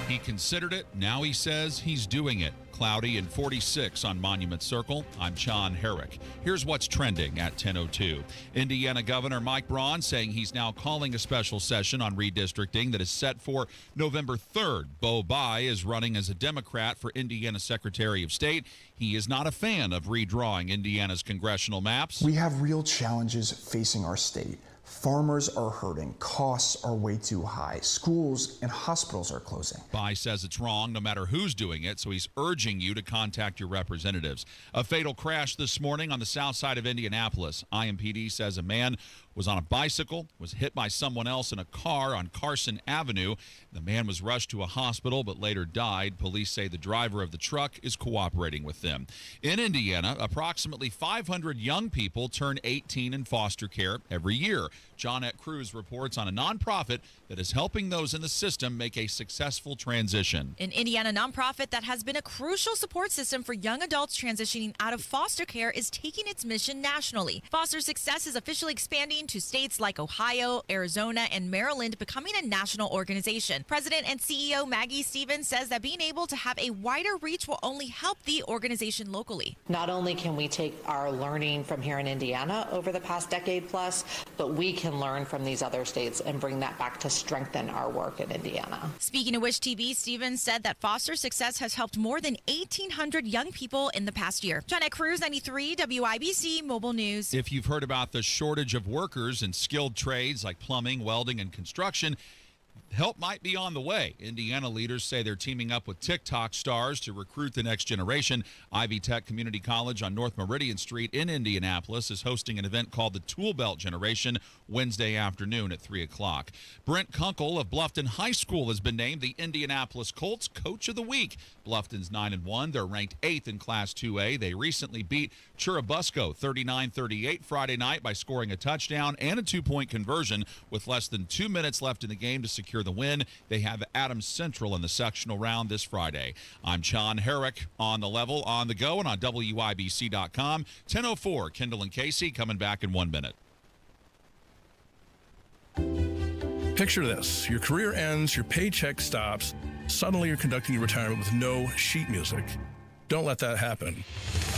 He considered it. Now he says he's doing it. Cloudy and 46 on Monument Circle. I'm John Herrick. Here's what's trending at 10:02. Indiana Governor Mike Braun saying he's now calling a special session on redistricting that is set for November 3rd. Bo Bai is running as a Democrat for Indiana Secretary of State. He is not a fan of redrawing Indiana's congressional maps. We have real challenges facing our state. Farmers are hurting. Costs are way too high. Schools and hospitals are closing. Bai says it's wrong no matter who's doing it, so he's urging you to contact your representatives. A fatal crash this morning on the south side of Indianapolis. IMPD says a man was on a bicycle, was hit by someone else in a car on Carson Avenue. The man was rushed to a hospital but later died. Police say the driver of the truck is cooperating with them. In Indiana, approximately 500 young people turn 18 in foster care every year. Johnette Cruz reports on a nonprofit that is helping those in the system make a successful transition. An Indiana nonprofit that has been a crucial support system for young adults transitioning out of foster care is taking its mission nationally. Foster Success is officially expanding to states like Ohio, Arizona, and Maryland, becoming a national organization. President and CEO Maggie Stevens says that being able to have a wider reach will only help the organization locally. Not only can we take our learning from here in Indiana over the past decade plus, but we can learn from these other states and bring that back to strengthen our work in Indiana. Speaking to Wish TV, Stevens said that Foster Success has helped more than 1,800 young people in the past year. Johnette Cruz, 93 WIBC Mobile News. If you've heard about the shortage of workers in skilled trades like plumbing, welding, and construction, help might be on the way. Indiana leaders say they're teaming up with TikTok stars to recruit the next generation. Ivy Tech Community College on North Meridian Street in Indianapolis is hosting an event called the Tool Belt Generation Wednesday afternoon at 3 o'clock. Brent Kunkel of Bluffton High School has been named the Indianapolis Colts Coach of the Week. Bluffton's 9-1. They're ranked 8th in Class 2A. They recently beat Churubusco 39-38 Friday night by scoring a touchdown and a 2-point conversion with less than 2 minutes left in the game to secure the win. They have Adams Central in the sectional round this Friday. I'm John Herrick on the level, on the go, and on WIBC.com. 10:04, Kendall and Casey coming back in 1 minute. Picture this. Your career ends, your paycheck stops. Suddenly you're conducting your retirement with no sheet music. Don't let that happen.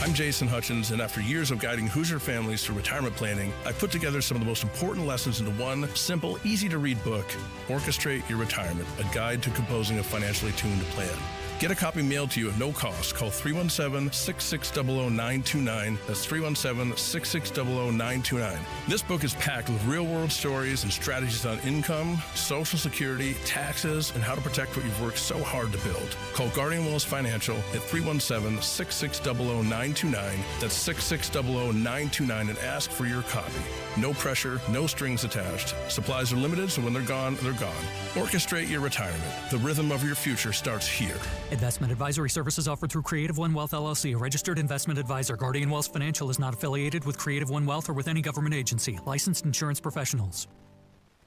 I'm Jason Hutchins, and after years of guiding Hoosier families through retirement planning, I put together some of the most important lessons into one simple, easy-to-read book, Orchestrate Your Retirement, a guide to composing a financially tuned plan. Get a copy mailed to you at no cost. Call 317-660-929. That's 317-660-929. This book is packed with real-world stories and strategies on income, Social Security, taxes, and how to protect what you've worked so hard to build. Call Guardian Wells Financial at 317-660-929. That's 660-929 and ask for your copy. No pressure, no strings attached. Supplies are limited, so when they're gone, they're gone. Orchestrate your retirement. The rhythm of your future starts here. Investment advisory services offered through Creative One Wealth LLC, a registered investment advisor. Guardian Wells Financial is not affiliated with Creative One Wealth or with any government agency. Licensed insurance professionals.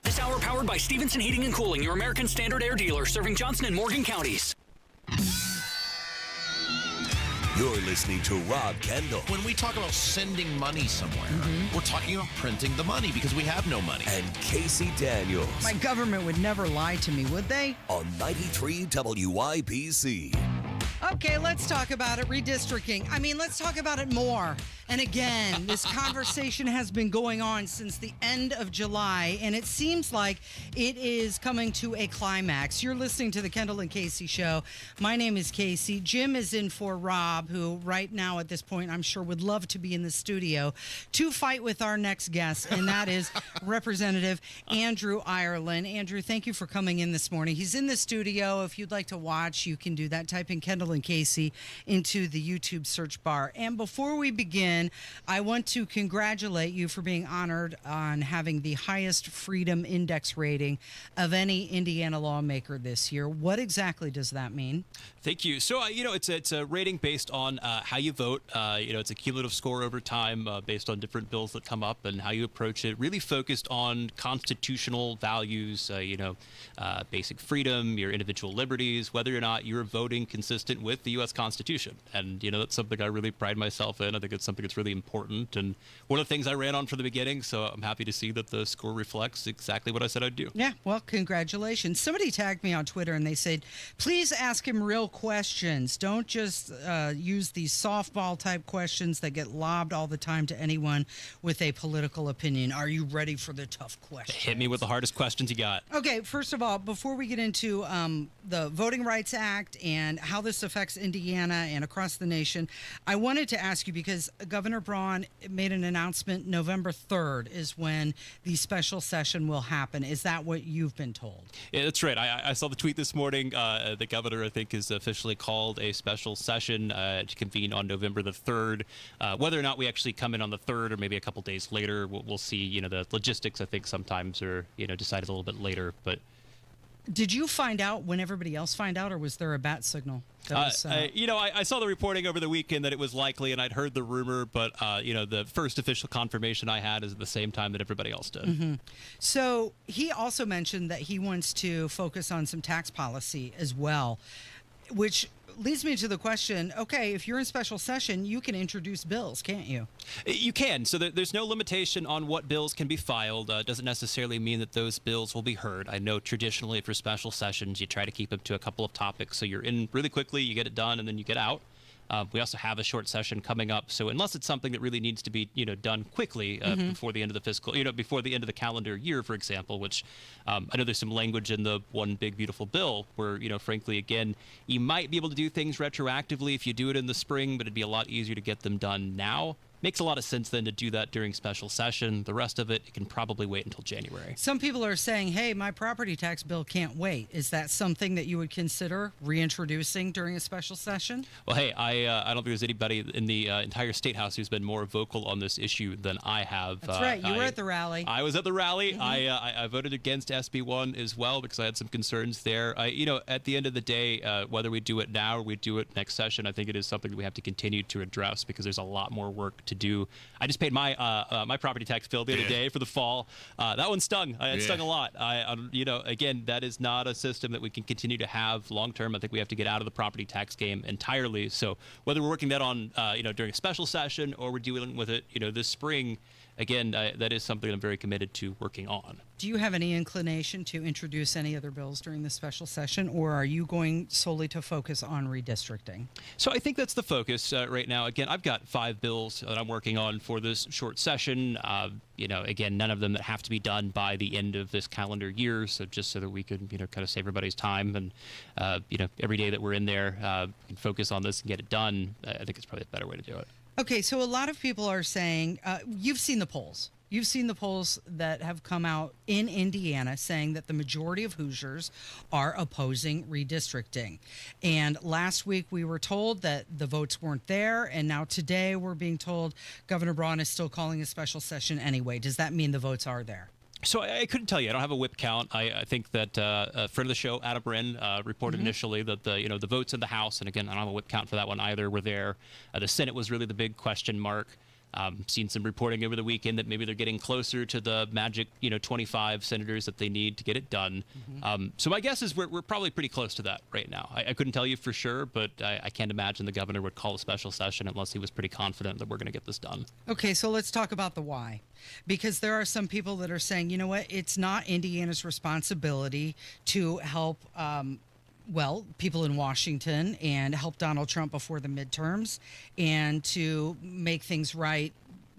This hour powered by Stevenson Heating and Cooling, your American Standard Air dealer, serving Johnson and Morgan counties. You're listening to Rob Kendall. When we talk about sending money somewhere, we're talking about printing the money because we have no money. And Casey Daniels. My government would never lie to me, would they? On 93 WIBC. Okay, let's talk about it. Redistricting. I mean, let's talk about it more. And again, this conversation has been going on since the end of July, and it seems like it is coming to a climax. You're listening to the Kendall and Casey Show. My name is Casey. Jim is in for Rob, who right now at this point I'm sure would love to be in the studio to fight with our next guest, and that is Representative Andrew Ireland. Andrew, thank you for coming in this morning. He's in the studio. If you'd like to watch, you can do that. Type in Kendall and Casey into the YouTube search bar. And before we begin, I want to congratulate you for being honored on having the highest Freedom Index rating of any Indiana lawmaker this year. What exactly does that mean? Thank you. So, it's a rating based on how you vote. It's a cumulative score over time based on different bills that come up and how you approach it. Really focused on constitutional values, basic freedom, your individual liberties, whether or not you're voting consistent with the U.S. Constitution. And, that's something I really pride myself in. I think it's something that's really important and one of the things I ran on from the beginning. So I'm happy to see that the score reflects exactly what I said I'd do. Yeah, well, congratulations. Somebody tagged me on Twitter and they said, please ask him real questions. Don't just use these softball type questions that get lobbed all the time to anyone with a political opinion. Are you ready for the tough questions? Hit me with the hardest questions you got. Okay, first of all, before we get into the Voting Rights Act and how this affects Indiana and across the nation. I wanted to ask you because Governor Braun made an announcement November 3rd is when the special session will happen. Is that what you've been told? Yeah, that's right. I saw the tweet this morning. The governor, I think, has officially called a special session to convene on November the 3rd. Whether or not we actually come in on the 3rd or maybe a couple days later, we'll see. The logistics, I think, sometimes are, decided a little bit later. But did you find out when everybody else find out, or was there a bat signal? I saw the reporting over the weekend that it was likely, and I'd heard the rumor, but, the first official confirmation I had is at the same time that everybody else did. Mm-hmm. So he also mentioned that he wants to focus on some tax policy as well, which leads me to the question, okay, if you're in special session, you can introduce bills, can't you? You can. So there's no limitation on what bills can be filed. Doesn't necessarily mean that those bills will be heard. I know traditionally for special sessions, you try to keep them to a couple of topics. So you're in really quickly, you get it done, and then you get out. We also have a short session coming up, so unless it's something that really needs to be, done quickly before the end of the fiscal, before the end of the calendar year, for example, which I know there's some language in the One Big Beautiful Bill where, frankly, again, you might be able to do things retroactively if you do it in the spring, but it'd be a lot easier to get them done now. Makes a lot of sense then to do that during special session. The rest of it can probably wait until January. Some people are saying, hey, my property tax bill can't wait. Is that something that you would consider reintroducing during a special session? Well, hey, I don't think there's anybody in the entire State House who's been more vocal on this issue than I have. That's right. You were at the rally. I was at the rally. Mm-hmm. I voted against SB1 as well because I had some concerns there. At the end of the day, whether we do it now or we do it next session, I think it is something that we have to continue to address because there's a lot more work to do. I just paid my my property tax bill the other day for the fall. That one stung. It stung a lot. Again, that is not a system that we can continue to have long term. I think we have to get out of the property tax game entirely. So whether we're working that on during a special session or we're dealing with it this spring, again, that is something I'm very committed to working on. Do you have any inclination to introduce any other bills during the special session, or are you going solely to focus on redistricting? So I think that's the focus right now. Again, I've got 5 bills that I'm working on for this short session. Again, none of them that have to be done by the end of this calendar year. So just so that we could, kind of save everybody's time and, every day that we're in there, can focus on this and get it done. I think it's probably a better way to do it. Okay, so a lot of people are saying, you've seen the polls. You've seen the polls that have come out in Indiana saying that the majority of Hoosiers are opposing redistricting. And last week we were told that the votes weren't there, and now today we're being told Governor Braun is still calling a special session anyway. Does that mean the votes are there? So I couldn't tell you. I don't have a whip count. I think that a friend of the show, Adam Brin, reported initially that the votes in the House, and again, I don't have a whip count for that one either, were there. The Senate was really the big question mark. Seen some reporting over the weekend that maybe they're getting closer to the magic, 25 senators that they need to get it done. So my guess is we're probably pretty close to that right now. I couldn't tell you for sure, but I can't imagine the governor would call a special session unless he was pretty confident that we're going to get this done. Okay, so let's talk about the why. Because there are some people that are saying, you know what, it's not Indiana's responsibility to help people in Washington and help Donald Trump before the midterms and to make things right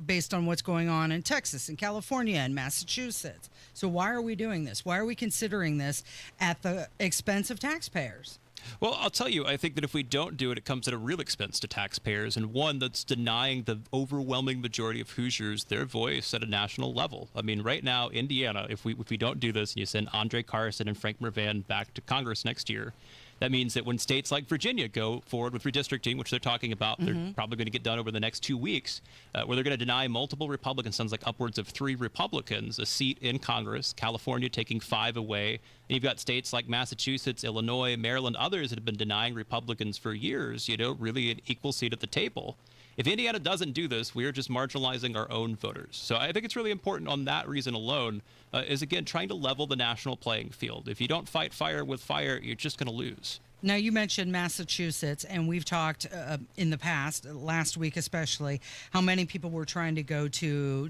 based on what's going on in Texas and California and Massachusetts. So why are we doing this? Why are we considering this at the expense of taxpayers? Well, I'll tell you, I think that if we don't do it, it comes at a real expense to taxpayers, and one that's denying the overwhelming majority of Hoosiers their voice at a national level. I mean, right now, Indiana, if we don't do this and you send Andre Carson and Frank Mervan back to Congress next year, that means that when states like Virginia go forward with redistricting, which they're talking about, they're probably going to get done over the next 2 weeks, where they're going to deny multiple Republicans, sounds like upwards of 3 Republicans, a seat in Congress, California taking 5 away. And you've got states like Massachusetts, Illinois, Maryland, others that have been denying Republicans for years, really an equal seat at the table. If Indiana doesn't do this, we are just marginalizing our own voters. So I think it's really important on that reason alone, is again, trying to level the national playing field. If you don't fight fire with fire, you're just going to lose. Now, you mentioned Massachusetts, and we've talked in the past, last week especially, how many people were trying to go to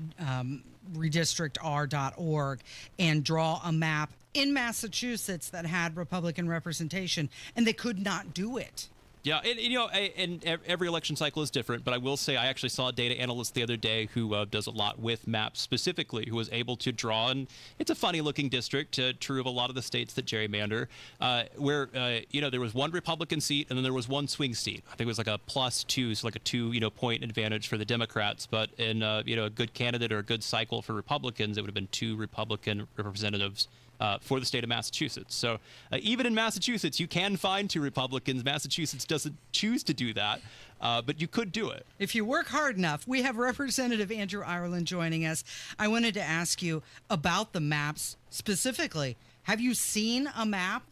redistrictr.org and draw a map in Massachusetts that had Republican representation, and they could not do it. Yeah, and every election cycle is different, but I will say I actually saw a data analyst the other day who does a lot with maps specifically, who was able to draw, and it's a funny-looking district, true of a lot of the states that gerrymander, where, there was one Republican seat and then there was one swing seat. I think it was like a +2, so like a 2-point advantage for the Democrats, but in, a good candidate or a good cycle for Republicans, it would have been 2 Republican representatives for the state of Massachusetts. So even in Massachusetts, you can find 2 Republicans. Massachusetts doesn't choose to do that, but you could do it. If you work hard enough. We have Representative Andrew Ireland joining us. I wanted to ask you about the maps specifically. Have you seen a map?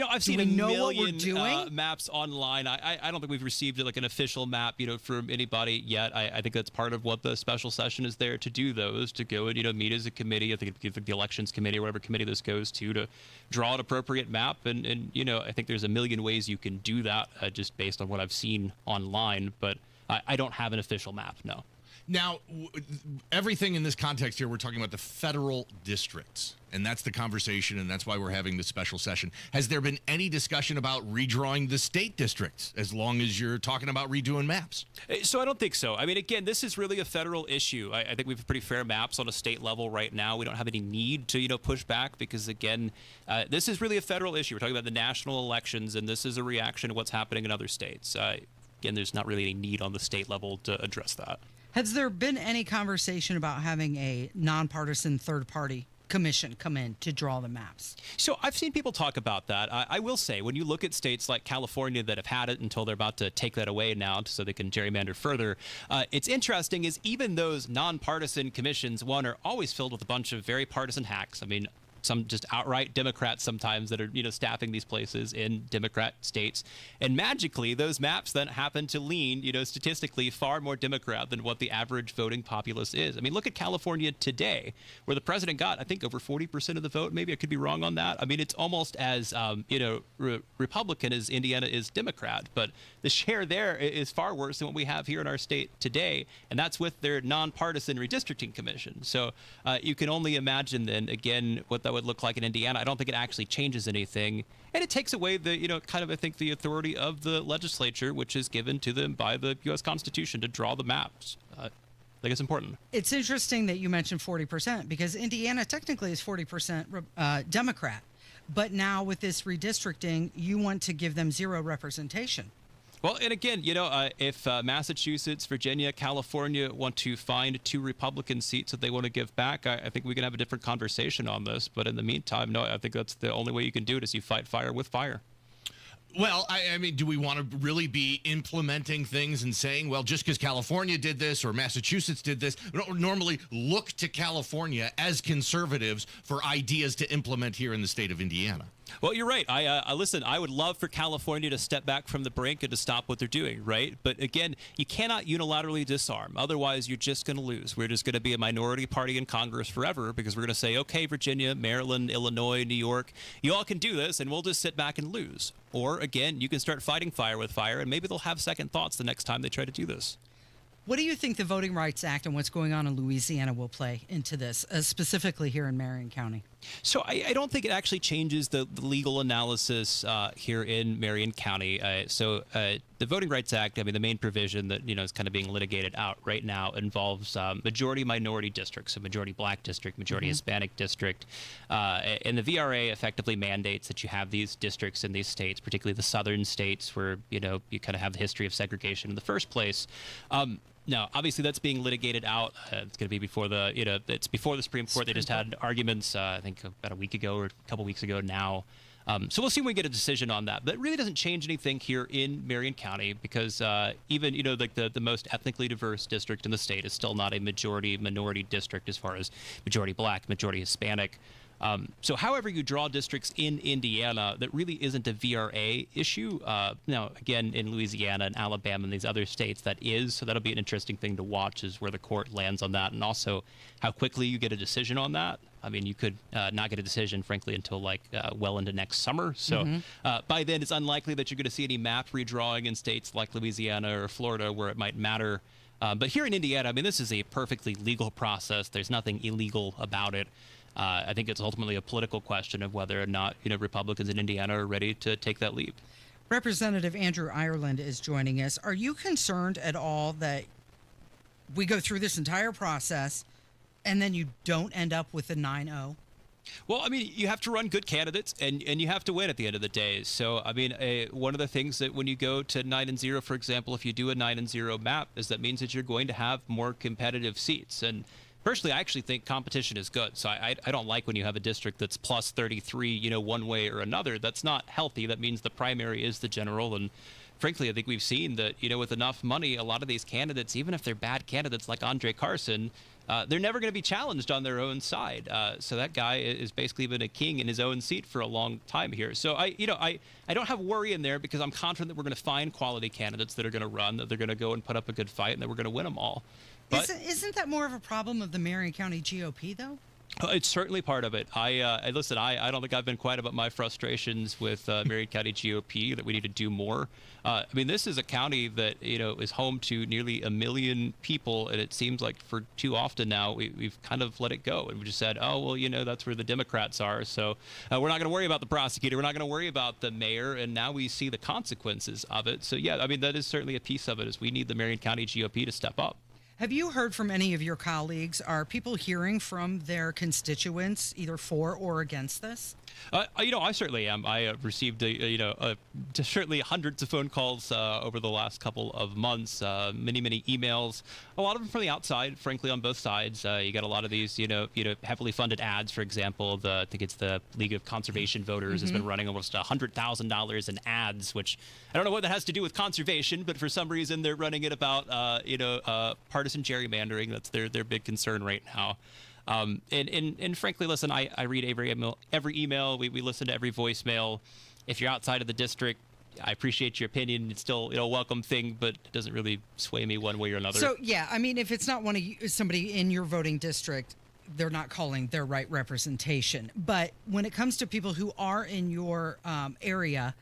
I've seen a million maps online. I don't think we've received like an official map, from anybody yet. I think that's part of what the special session is there to do, though, is to go and, meet as a committee. I think the elections committee or whatever committee this goes to draw an appropriate map. And I think there's a million ways you can do that just based on what I've seen online. But I don't have an official map, no. Now, everything in this context here, we're talking about the federal districts, and that's the conversation, and that's why we're having this special session. Has there been any discussion about redrawing the state districts, as long as you're talking about redoing maps? So I don't think so. I mean, again, this is really a federal issue. I think we have pretty fair maps on a state level right now. We don't have any need to, push back because, again, this is really a federal issue. We're talking about the national elections, and this is a reaction to what's happening in other states. Again, there's not really any need on the state level to address that. Has there been any conversation about having a nonpartisan third-party commission come in to draw the maps? So I've seen people talk about that. I will say, when you look at states like California that have had it until they're about to take that away now so they can gerrymander further, it's interesting is even those nonpartisan commissions, one, are always filled with a bunch of very partisan hacks. I mean, some just outright Democrats sometimes that are, staffing these places in Democrat states. And magically, those maps then happen to lean, statistically far more Democrat than what the average voting populace is. I mean, look at California today, where the president got, I think, over 40% of the vote. Maybe I could be wrong on that. I mean, it's almost as, Republican as Indiana is Democrat. But the share there is far worse than what we have here in our state today. And that's with their nonpartisan redistricting commission. So you can only imagine then, again, what that would look like in Indiana. I don't think it actually changes anything. And it takes away the, I think the authority of the legislature, which is given to them by the U.S. Constitution to draw the maps. I think it's important. It's interesting that you mentioned 40% because Indiana technically is 40% Democrat. But now with this redistricting, you want to give them 0 representation. Well, and again, if Massachusetts, Virginia, California want to find 2 Republican seats that they want to give back, I think we can have a different conversation on this. But in the meantime, no, I think that's the only way you can do it is you fight fire with fire. Well, I mean, do we want to really be implementing things and saying, well, just because California did this or Massachusetts did this, we don't normally look to California as conservatives for ideas to implement here in the state of Indiana? Well, you're right. Listen, I would love for California to step back from the brink and to stop what they're doing, right? But again, you cannot unilaterally disarm. Otherwise, you're just going to lose. We're just going to be a minority party in Congress forever because we're going to say, okay, Virginia, Maryland, Illinois, New York, you all can do this, and we'll just sit back and lose. Or, again, you can start fighting fire with fire, and maybe they'll have second thoughts the next time they try to do this. What do you think the Voting Rights Act and what's going on in Louisiana will play into this, specifically here in Marion County? So I don't think it actually changes the legal analysis here in Marion County. The Voting Rights Act, I mean, the main provision that, is kind of being litigated out right now involves majority minority districts, so majority black district, majority Hispanic district. And the VRA effectively mandates that you have these districts in these states, particularly the southern states where, you kind of have the history of segregation in the first place. Now, obviously, that's being litigated out. It's going to be before it's before the Supreme Court. They just had arguments, I think, about a week ago or a couple weeks ago now. So we'll see when we get a decision on that. But it really doesn't change anything here in Marion County because even, like the most ethnically diverse district in the state is still not a majority minority district as far as majority black, majority Hispanic. So however you draw districts in Indiana, that really isn't a VRA issue. Now, again, in Louisiana and Alabama and these other states, that is. So that'll be an interesting thing to watch is where the court lands on that and also how quickly you get a decision on that. I mean, you could not get a decision, frankly, until well into next summer. So by then, it's unlikely that you're going to see any map redrawing in states like Louisiana or Florida where it might matter. But here in Indiana, I mean, this is a perfectly legal process. There's nothing illegal about it. I think it's ultimately a political question of whether or not Republicans in Indiana are ready to take that leap. Representative Andrew Ireland is joining us. Are you concerned at all that we go through this entire process and then you don't end up with a 9-0? Well, I mean, you have to run good candidates, and you have to win at the end of the day. So, I mean, one of the things that when you go to 9-0, for example, if you do a 9-0 map, is that means that you're going to have more competitive seats. And personally, I actually think competition is good. So I don't like when you have a district that's plus 33, one way or another. That's not healthy. That means the primary is the general. And frankly, I think we've seen that, with enough money, a lot of these candidates, even if they're bad candidates like Andre Carson, they're never going to be challenged on their own side. So that guy is basically been a king in his own seat for a long time here. So I don't have worry in there because I'm confident that we're going to find quality candidates that are going to run, that they're going to go and put up a good fight, and that we're going to win them all. But Isn't that more of a problem of the Marion County GOP, though? It's certainly part of it. I don't think I've been quiet about my frustrations with Marion County GOP, that we need to do more. I mean, this is a county that, is home to nearly 1 million people, and it seems like for too often now we've kind of let it go. And we just said, oh, well, that's where the Democrats are. So we're not going to worry about the prosecutor. We're not going to worry about the mayor. And now we see the consequences of it. So, yeah, I mean, that is certainly a piece of it, is we need the Marion County GOP to step up. Have you heard from any of your colleagues? Are people hearing from their constituents either for or against this? I certainly am. I received certainly hundreds of phone calls over the last couple of months, many emails, a lot of them from the outside, frankly, on both sides. You got a lot of these, heavily funded ads, for example. I think it's the League of Conservation Voters has been running almost $100,000 in ads, which I don't know what that has to do with conservation, but for some reason they're running it about, partisan gerrymandering. That's their big concern right now. And frankly, listen, I read every email. We listen to every voicemail. If you're outside of the district, I appreciate your opinion. It's still a welcome thing, but it doesn't really sway me one way or another. So, yeah, I mean, if it's not somebody in your voting district, they're not calling their right representation. But when it comes to people who are in your area,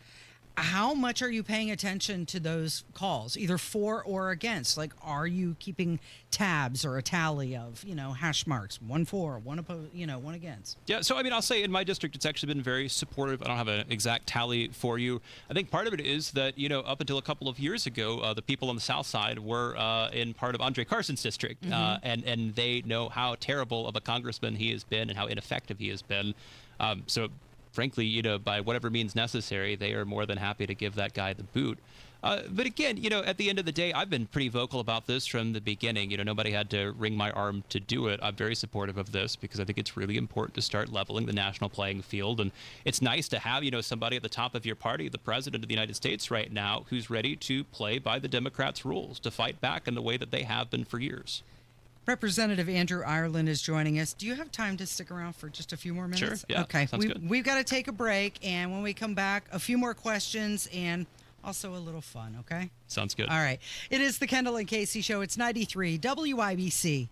how much are you paying attention to those calls, either for or against? Like, are you keeping tabs or a tally of, hash marks, 1 for, 1 opposed, 1 against? Yeah, so I mean, I'll say in my district, it's actually been very supportive. I don't have an exact tally for you. I think part of it is that, up until a couple of years ago, the people on the south side were in part of Andre Carson's district, and they know how terrible of a congressman he has been and how ineffective he has been. So frankly, by whatever means necessary, they are more than happy to give that guy the boot. But again, at the end of the day, I've been pretty vocal about this from the beginning. Nobody had to wring my arm to do it. I'm very supportive of this because I think it's really important to start leveling the national playing field. And it's nice to have, somebody at the top of your party, the president of the United States right now, who's ready to play by the Democrats' rules, to fight back in the way that they have been for years. Representative Andrew Ireland is joining us. Do you have time to stick around for just a few more minutes? Sure. Yeah. Okay. Sounds good. We've got to take a break, and when we come back, a few more questions and also a little fun, okay? Sounds good. All right. It is the Kendall and Casey Show. It's 93 WIBC.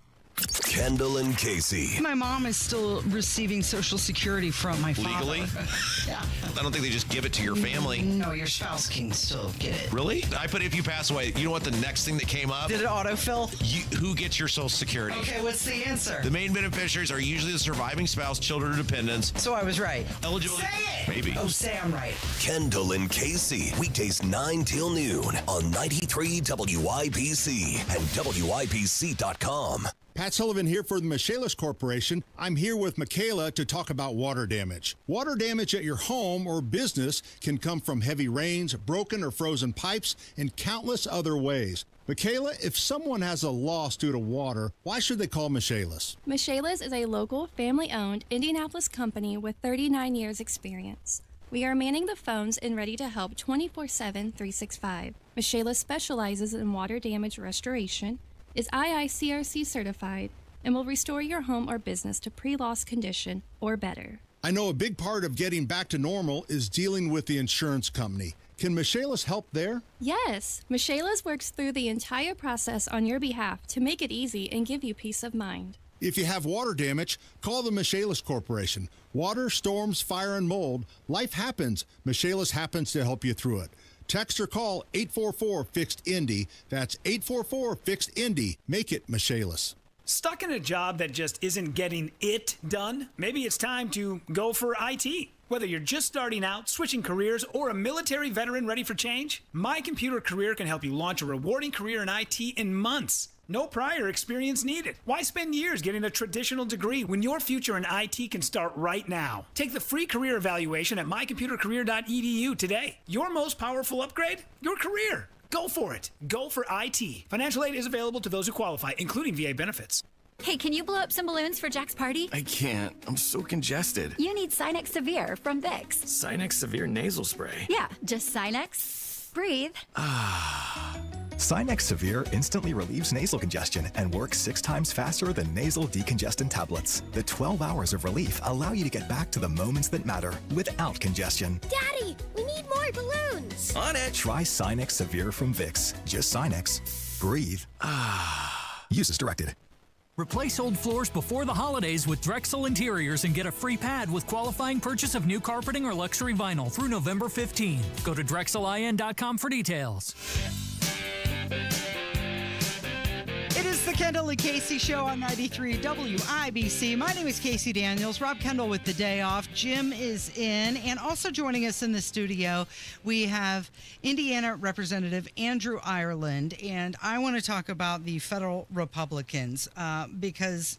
Kendall and Casey. My mom is still receiving Social Security from my father. Legally? Yeah. I don't think they just give it to your family. No, your spouse can still get it. Really? I put if you pass away, you know what the next thing that came up? Did it autofill? Who gets your Social Security? Okay, what's the answer? The main beneficiaries are usually the surviving spouse, children, or dependents. So I was right. Eligibility? Say it! Maybe. Oh, say I'm right. Kendall and Casey. Weekdays 9 till noon on 93 WIBC and WIBC.com. Pat Sullivan here for the Michaelis Corporation. I'm here with Michaela to talk about water damage. Water damage at your home or business can come from heavy rains, broken or frozen pipes, and countless other ways. Michaela, if someone has a loss due to water, why should they call Michaelis? Michaelis is a local, family-owned Indianapolis company with 39 years experience. We are manning the phones and ready to help 24/7, 365. Michaelis specializes in water damage restoration, is IICRC certified, and will restore your home or business to pre-loss condition or better. I know a big part of getting back to normal is dealing with the insurance company. Can Michaelis help there? Yes, Michaelis works through the entire process on your behalf to make it easy and give you peace of mind. If you have water damage, call the Michaelis Corporation. Water, storms, fire, and mold, life happens. Michaelis happens to help you through it. Text or call 844-FIXED-INDY. That's 844-FIXED-INDY. Make it Michaelis. Stuck in a job that just isn't getting it done? Maybe it's time to go for IT. Whether you're just starting out, switching careers, or a military veteran ready for change, My Computer Career can help you launch a rewarding career in IT in months. No prior experience needed. Why spend years getting a traditional degree when your future in IT can start right now? Take the free career evaluation at mycomputercareer.edu today. Your most powerful upgrade? Your career. Go for it. Go for IT. Financial aid is available to those who qualify, including VA benefits. Hey, can you blow up some balloons for Jack's party? I can't. I'm so congested. You need Sinex Severe from Vicks. Sinex Severe nasal spray. Yeah, just Sinex. Breathe. Sinex Severe instantly relieves nasal congestion and works 6 times faster than nasal decongestant tablets. The 12 hours of relief allow you to get back to the moments that matter without congestion. Daddy, we need more balloons. On it! Try Sinex Severe from Vicks. Just Sinex. Breathe. Use as directed. Replace old floors before the holidays with Drexel Interiors and get a free pad with qualifying purchase of new carpeting or luxury vinyl through November 15. Go to DrexelIN.com for details. It is the Kendall Casey Show on 93 WIBC. My name is Casey Daniels. Rob Kendall with the day off. Jim is in. And also joining us in the studio, we have Indiana Representative Andrew Ireland. And I want to talk about the federal Republicans because,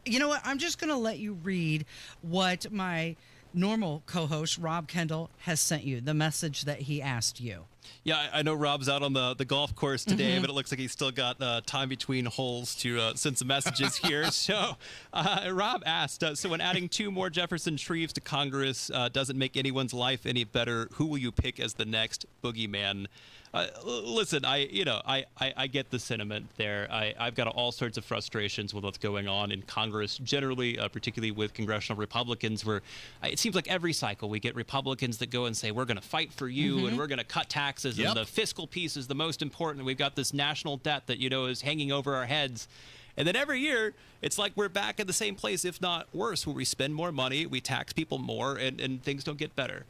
you know what? I'm just going to let you read what my normal co-host, Rob Kendall, has sent you, the message that he asked you. Yeah, I know Rob's out on the golf course today, but it looks like he's still got time between holes to send some messages here. So Rob asked, so when adding 2 more Jefferson Shreves to Congress doesn't make anyone's life any better, who will you pick as the next boogeyman? Listen, I get the sentiment there. I've got all sorts of frustrations with what's going on in Congress generally, particularly with congressional Republicans, where it seems like every cycle we get Republicans that go and say, we're going to fight for you and we're going to cut taxes and the fiscal piece is the most important. We've got this national debt that, is hanging over our heads. And then every year, it's like we're back in the same place, if not worse, where we spend more money, we tax people more, and things don't get better.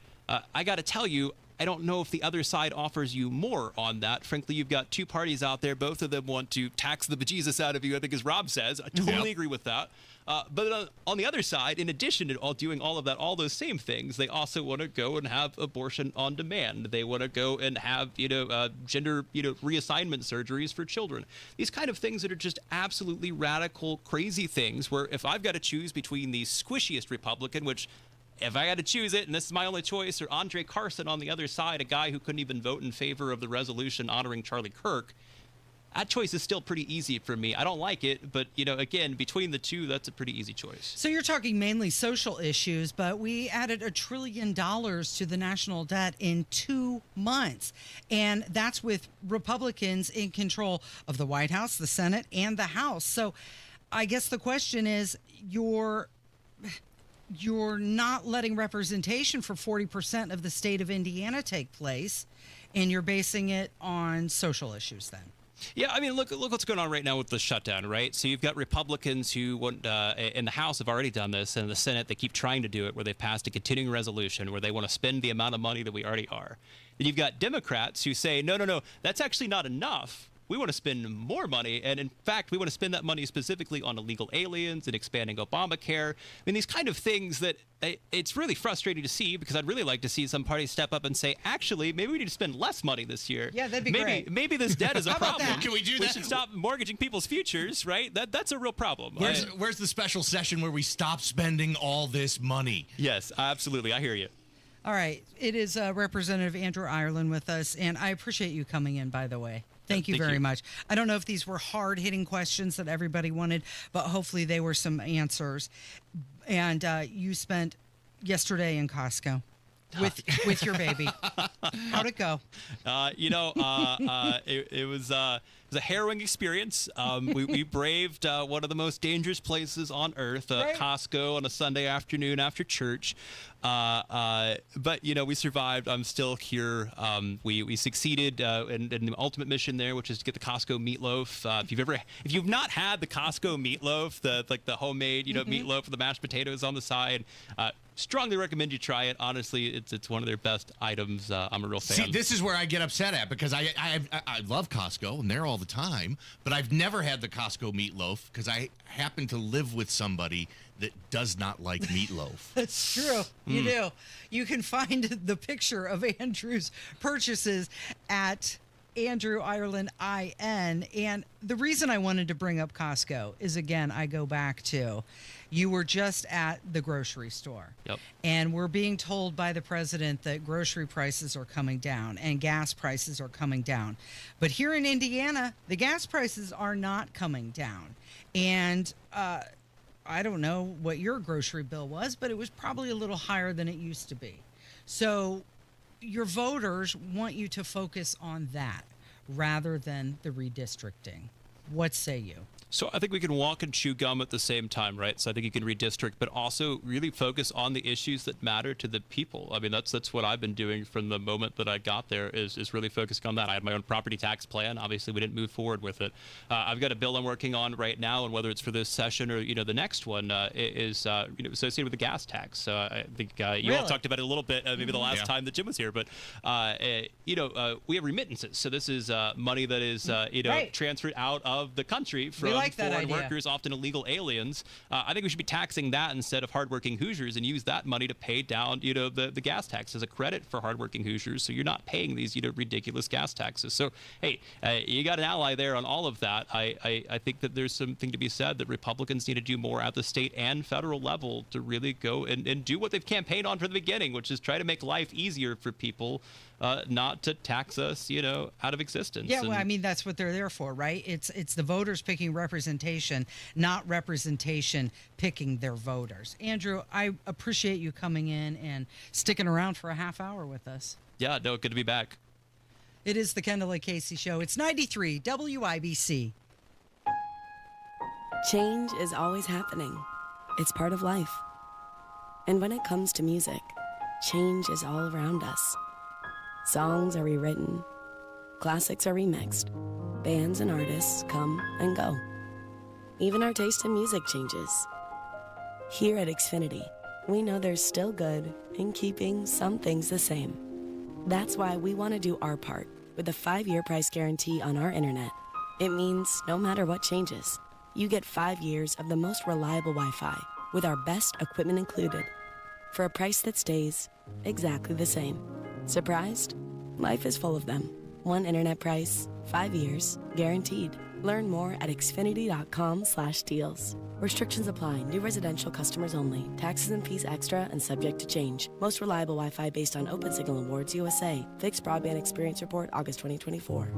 I got to tell you, I don't know if the other side offers you more on that. Frankly, you've got 2 parties out there. Both of them want to tax the bejesus out of you, I think, as Rob says. I totally agree with that. But on the other side, in addition to doing all of that, all those same things, they also want to go and have abortion on demand. They want to go and have, gender, reassignment surgeries for children. These kind of things that are just absolutely radical, crazy things where if I've got to choose between the squishiest Republican, which if I had to choose it, and this is my only choice, or Andre Carson on the other side, a guy who couldn't even vote in favor of the resolution honoring Charlie Kirk, that choice is still pretty easy for me. I don't like it, but, again, between the two, that's a pretty easy choice. So you're talking mainly social issues, but we added $1 trillion to the national debt in 2 months. And that's with Republicans in control of the White House, the Senate, and the House. So I guess the question is, you're not letting representation for 40% of the state of Indiana take place, and you're basing it on social issues then. Yeah, I mean, look what's going on right now with the shutdown, right? So you've got Republicans who want, in the House have already done this, and in the Senate they keep trying to do it, where they passed a continuing resolution where they want to spend the amount of money that we already are. Then you've got Democrats who say, no, that's actually not enough. We want to spend more money, and in fact, we want to spend that money specifically on illegal aliens and expanding Obamacare. I mean, these kind of things that it's really frustrating to see, because I'd really like to see some parties step up and say, actually, maybe we need to spend less money this year. Yeah, that'd be great. Maybe this debt is a problem. Can we do that? We should stop mortgaging people's futures, right? That's a real problem. Where's the special session where we stop spending all this money? Yes, absolutely. I hear you. All right. It is Representative Andrew Ireland with us, and I appreciate you coming in, by the way. Thank you very much. I don't know if these were hard-hitting questions that everybody wanted, but hopefully they were some answers. And you spent yesterday in Costco with your baby. How'd it go? It was a harrowing experience. We braved one of the most dangerous places on earth, Costco, on a Sunday afternoon after church. But we survived. I'm still here. We succeeded in the ultimate mission there, which is to get the Costco meatloaf. If you've not had the Costco meatloaf, the homemade meatloaf with the mashed potatoes on the side, strongly recommend you try it. Honestly, it's one of their best items. I'm a real fan. See, this is where I get upset at, because I love Costco and they're all the time, but I've never had the Costco meatloaf because I happen to live with somebody that does not like meatloaf. That's true. You do. You can find the picture of Andrew's purchases at Andrew Ireland IN. And the reason I wanted to bring up Costco is, again, I go back to you were just at the grocery store. Yep. And we're being told by the president that grocery prices are coming down and gas prices are coming down. But here in Indiana, the gas prices are not coming down. And I don't know what your grocery bill was, but it was probably a little higher than it used to be. So your voters want you to focus on that rather than the redistricting. What say you? So I think we can walk and chew gum at the same time, right? So I think you can redistrict, but also really focus on the issues that matter to the people. I mean, that's what I've been doing from the moment that I got there is really focusing on that. I had my own property tax plan. Obviously, we didn't move forward with it. I've got a bill I'm working on right now, and whether it's for this session or the next one is associated with the gas tax. So I think you all talked about it a little bit maybe the last time that Jim was here, but we have remittances. So this is money that is transferred out of the country from foreign workers, often illegal aliens. I think we should be taxing that instead of hardworking Hoosiers and use that money to pay down, the gas tax as a credit for hardworking Hoosiers. So you're not paying these, ridiculous gas taxes. So, hey, you got an ally there on all of that. I think that there's something to be said that Republicans need to do more at the state and federal level to really go and do what they've campaigned on from the beginning, which is try to make life easier for people, not to tax us, out of existence. Yeah, well, I mean, that's what they're there for, right? It's the voters picking representation, not representation picking their voters. Andrew, I appreciate you coming in and sticking around for a half hour with us. Yeah, no, good to be back. It is the Kendall Casey Show. It's 93 WIBC. Change is always happening. It's part of life. And when it comes to music, change is all around us. Songs are rewritten, classics are remixed, bands and artists come and go. Even our taste in music changes. Here at Xfinity, we know there's still good in keeping some things the same. That's why we want to do our part with a 5-year price guarantee on our internet. It means no matter what changes, you get 5 years of the most reliable Wi-Fi with our best equipment included for a price that stays exactly the same. Surprised? Life is full of them. One internet price, 5 years, guaranteed. Learn more at xfinity.com/deals. Restrictions apply. New residential customers only. Taxes and fees extra and subject to change. Most reliable Wi-Fi based on Open Signal Awards USA. Fixed Broadband Experience Report, August 2024.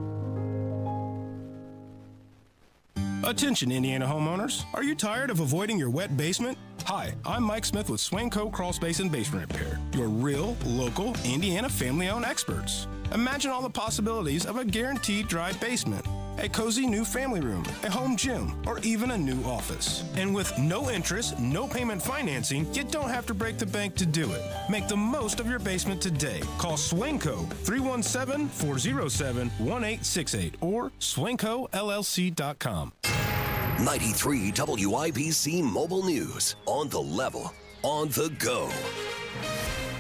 Attention, Indiana homeowners. Are you tired of avoiding your wet basement? Hi, I'm Mike Smith with Swainco Crawl Space and Basement Repair, your real, local, Indiana family-owned experts. Imagine all the possibilities of a guaranteed dry basement, a cozy new family room, a home gym, or even a new office. And with no interest, no payment financing, you don't have to break the bank to do it. Make the most of your basement today. Call Swainco 317-407-1868 or swaincollc.com. 93 WIBC Mobile News. On the level, on the go.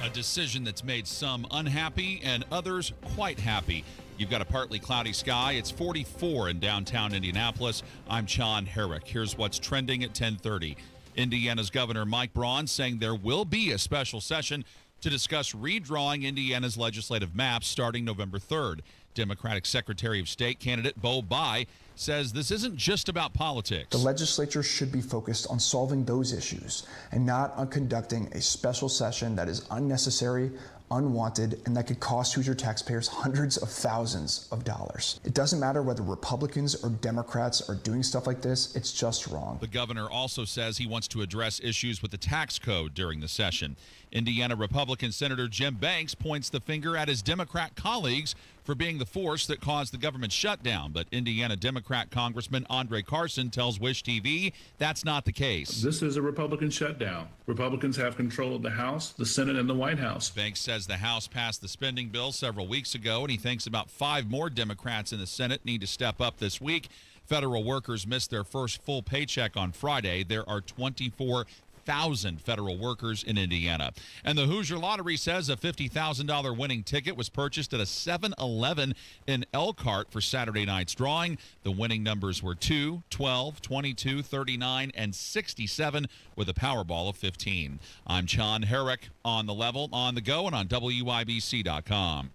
A decision that's made some unhappy and others quite happy. You've got a partly cloudy sky. It's 44 in downtown Indianapolis. I'm John Herrick. Here's what's trending at 10:30. Indiana's Governor Mike Braun saying there will be a special session to discuss redrawing Indiana's legislative maps starting November 3rd. Democratic Secretary of State candidate Bo Bai says this isn't just about politics. The legislature should be focused on solving those issues and not on conducting a special session that is unnecessary, unwanted, and that could cost Hoosier taxpayers hundreds of thousands of dollars. It doesn't matter whether Republicans or Democrats are doing stuff like this, it's just wrong. The governor also says he wants to address issues with the tax code during the session. Indiana Republican Senator Jim Banks points the finger at his Democrat colleagues for being the force that caused the government shutdown. But Indiana Democrat Congressman Andre Carson tells Wish TV that's not the case. This is a Republican shutdown. Republicans have control of the House, the Senate, and the White House. Banks says the House passed the spending bill several weeks ago, and he thinks about 5 more Democrats in the Senate need to step up this week. Federal workers missed their first full paycheck on Friday. There are 24 1,000 federal workers in Indiana. And the Hoosier Lottery says a $50,000 winning ticket was purchased at a 7-Eleven in Elkhart for Saturday night's drawing. The winning numbers were 2, 12, 22, 39, and 67 with a Powerball of 15. I'm John Herrick on The Level, on the go, and on WIBC.com.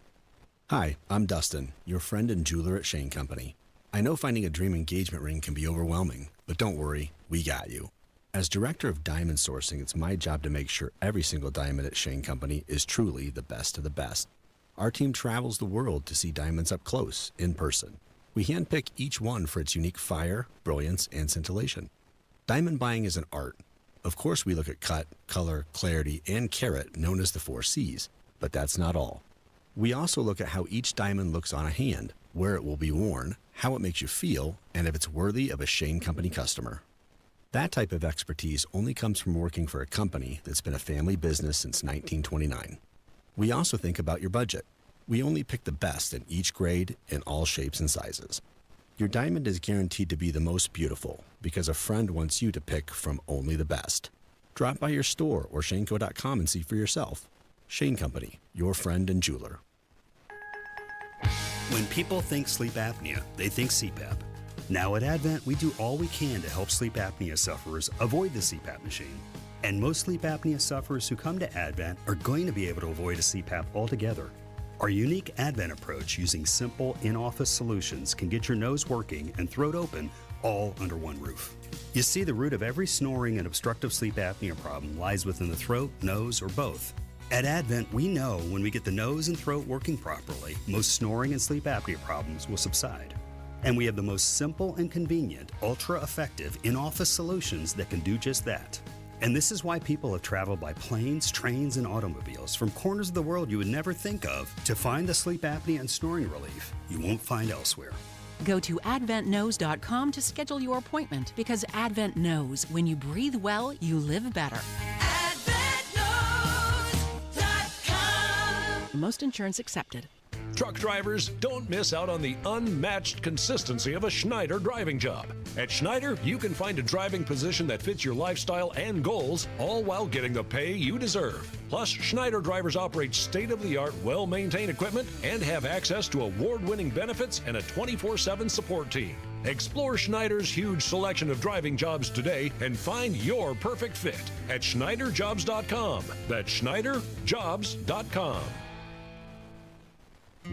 Hi, I'm Dustin, your friend and jeweler at Shane Company. I know finding a dream engagement ring can be overwhelming, but don't worry, we got you. As director of diamond sourcing, it's my job to make sure every single diamond at Shane Company is truly the best of the best. Our team travels the world to see diamonds up close, in person. We handpick each one for its unique fire, brilliance, and scintillation. Diamond buying is an art. Of course, we look at cut, color, clarity, and carat, known as the 4 C's, but that's not all. We also look at how each diamond looks on a hand, where it will be worn, how it makes you feel, and if it's worthy of a Shane Company customer. That type of expertise only comes from working for a company that's been a family business since 1929. We also think about your budget. We only pick the best in each grade in all shapes and sizes. Your diamond is guaranteed to be the most beautiful because a friend wants you to pick from only the best. Drop by your store or shaneco.com and see for yourself. Shane Company, your friend and jeweler. When people think sleep apnea, they think CPAP. Now at Advent, we do all we can to help sleep apnea sufferers avoid the CPAP machine. And most sleep apnea sufferers who come to Advent are going to be able to avoid a CPAP altogether. Our unique Advent approach using simple in-office solutions can get your nose working and throat open all under one roof. You see, the root of every snoring and obstructive sleep apnea problem lies within the throat, nose, or both. At Advent, we know when we get the nose and throat working properly, most snoring and sleep apnea problems will subside. And we have the most simple and convenient, ultra-effective in-office solutions that can do just that. And this is why people have traveled by planes, trains, and automobiles from corners of the world you would never think of to find the sleep apnea and snoring relief you won't find elsewhere. Go to adventknows.com to schedule your appointment because Advent knows when you breathe well, you live better. Most insurance accepted. Truck drivers, don't miss out on the unmatched consistency of a Schneider driving job. At Schneider, you can find a driving position that fits your lifestyle and goals, all while getting the pay you deserve. Plus, Schneider drivers operate state-of-the-art, well-maintained equipment and have access to award-winning benefits and a 24/7 support team. Explore Schneider's huge selection of driving jobs today and find your perfect fit at SchneiderJobs.com. That's SchneiderJobs.com.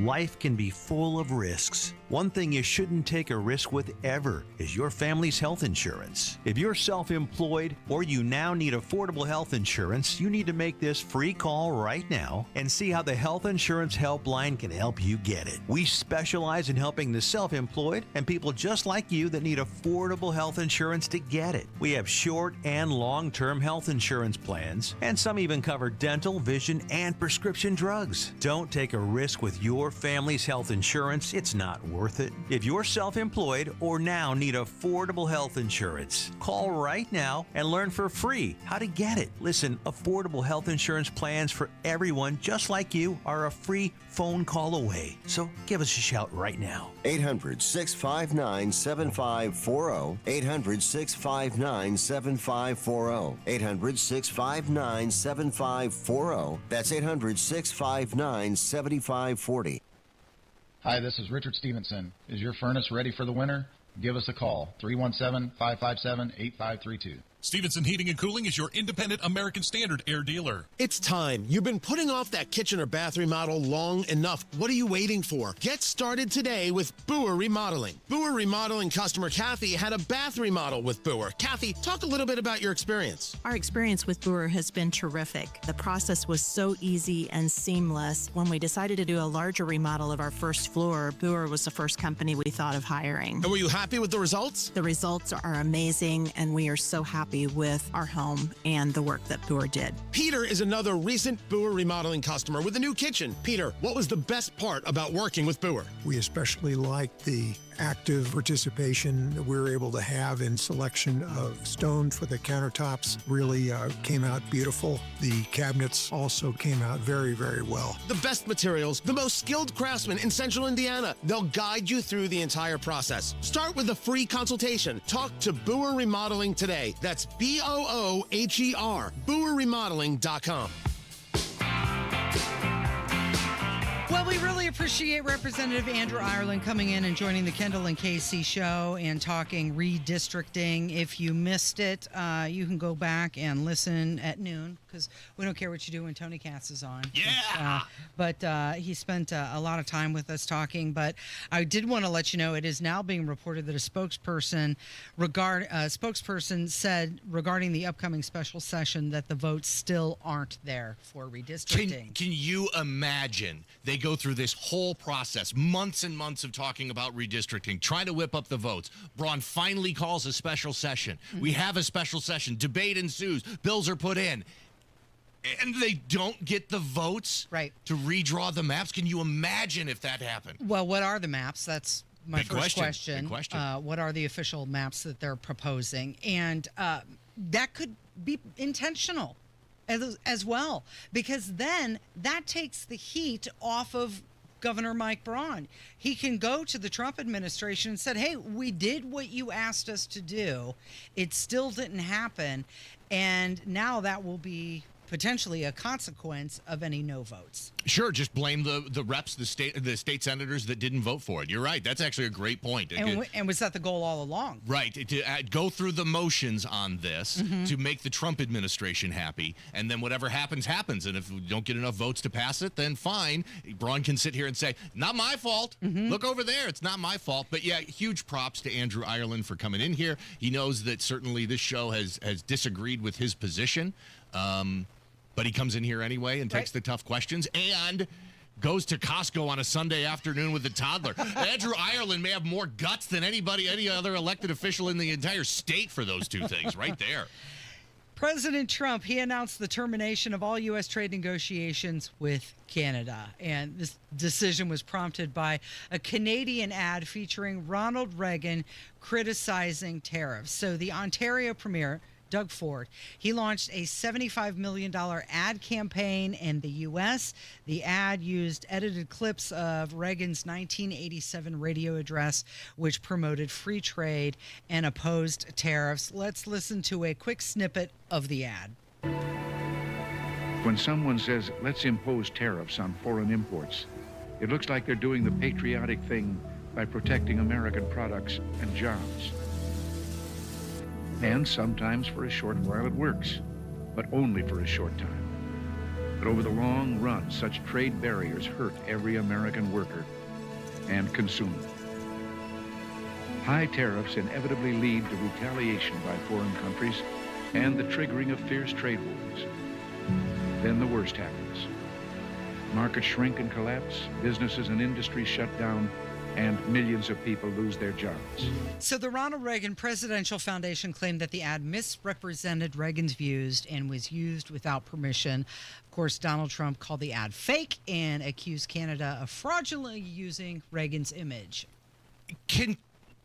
Life can be full of risks. One thing you shouldn't take a risk with ever is your family's health insurance. If you're self-employed or you now need affordable health insurance, you need to make this free call right now and see how the Health Insurance Helpline can help you get it. We specialize in helping the self-employed and people just like you that need affordable health insurance to get it. We have short and long-term health insurance plans, and some even cover dental, vision, and prescription drugs. Don't take a risk with your family's health insurance. It's not worth it. If you're self-employed or now need affordable health insurance, call right now and learn for free how to get it. Listen, affordable health insurance plans for everyone just like you are a free phone call away. So give us a shout right now. 800-659-7540. 800-659-7540. 800-659-7540. That's 800-659-7540. Hi, this is Richard Stevenson. Is your furnace ready for the winter? Give us a call, 317-557-8532. Stevenson Heating and Cooling is your independent American Standard air dealer. It's time. You've been putting off that kitchen or bath remodel long enough. What are you waiting for? Get started today with Boer Remodeling. Boer Remodeling customer Kathy had a bath remodel with Boer. Kathy, talk a little bit about your experience. Our experience with Boer has been terrific. The process was so easy and seamless. When we decided to do a larger remodel of our first floor, Boer was the first company we thought of hiring. And were you happy with the results? The results are amazing, and we are so happy with our home and the work that Boer did. Peter is another recent Boer Remodeling customer with a new kitchen. Peter, what was the best part about working with Boer? We especially liked the active participation that we were able to have in selection of stone for the countertops really came out beautiful. The cabinets also came out very, very well. The best materials, the most skilled craftsmen in Central Indiana. They'll guide you through the entire process. Start with a free consultation. Talk to Boer Remodeling today. That's BOOHER, BoerRemodeling.com. Well, we really appreciate Representative Andrew Ireland coming in and joining the Kendall and Casey show and talking redistricting. If you missed it, you can go back and listen at noon, because we don't care what you do when Tony Katz is on. Yeah! But he spent a lot of time with us talking. But I did want to let you know it is now being reported that a spokesperson said regarding the upcoming special session that the votes still aren't there for redistricting. Can you imagine? They go through this whole process, months and months of talking about redistricting, trying to whip up the votes. Braun finally calls a special session. We have a special session. Debate ensues. Bills are put in. And they don't get the votes to redraw the maps. Can you imagine if that happened? Well, what are the maps? That's my first question. Big question. What are the official maps that they're proposing? And that could be intentional as well, because then that takes the heat off of Governor Mike Braun. He can go to the Trump administration and said, hey, we did what you asked us to do. It still didn't happen. And now that will be potentially a consequence of any no votes. Sure, just blame the reps, the state senators that didn't vote for it. You're right. That's actually a great point. And was that the goal all along? Right, to go through the motions on this to make the Trump administration happy, and then whatever happens, happens. And if we don't get enough votes to pass it, then fine. Braun can sit here and say, not my fault. Look over there. It's not my fault. But yeah, huge props to Andrew Ireland for coming in here. He knows that certainly this show has disagreed with his position. But he comes in here anyway and takes the tough questions and goes to Costco on a Sunday afternoon with a toddler. Andrew Ireland may have more guts than any other elected official in the entire state for those two things right there. President Trump, he announced the termination of all U.S. trade negotiations with Canada. And this decision was prompted by a Canadian ad featuring Ronald Reagan criticizing tariffs. So the Ontario Premier, Doug Ford, he launched a $75 million ad campaign in the U.S. The ad used edited clips of Reagan's 1987 radio address, which promoted free trade and opposed tariffs. Let's listen to a quick snippet of the ad. When someone says, let's impose tariffs on foreign imports, it looks like they're doing the patriotic thing by protecting American products and jobs. And sometimes for a short while it works, but only for a short time. But over the long run, such trade barriers hurt every American worker and consumer. High tariffs inevitably lead to retaliation by foreign countries and the triggering of fierce trade wars. Then the worst happens. Markets shrink and collapse, businesses and industries shut down, and millions of people lose their jobs. So the Ronald Reagan Presidential Foundation claimed that the ad misrepresented Reagan's views and was used without permission. Of course, Donald Trump called the ad fake and accused Canada of fraudulently using Reagan's image.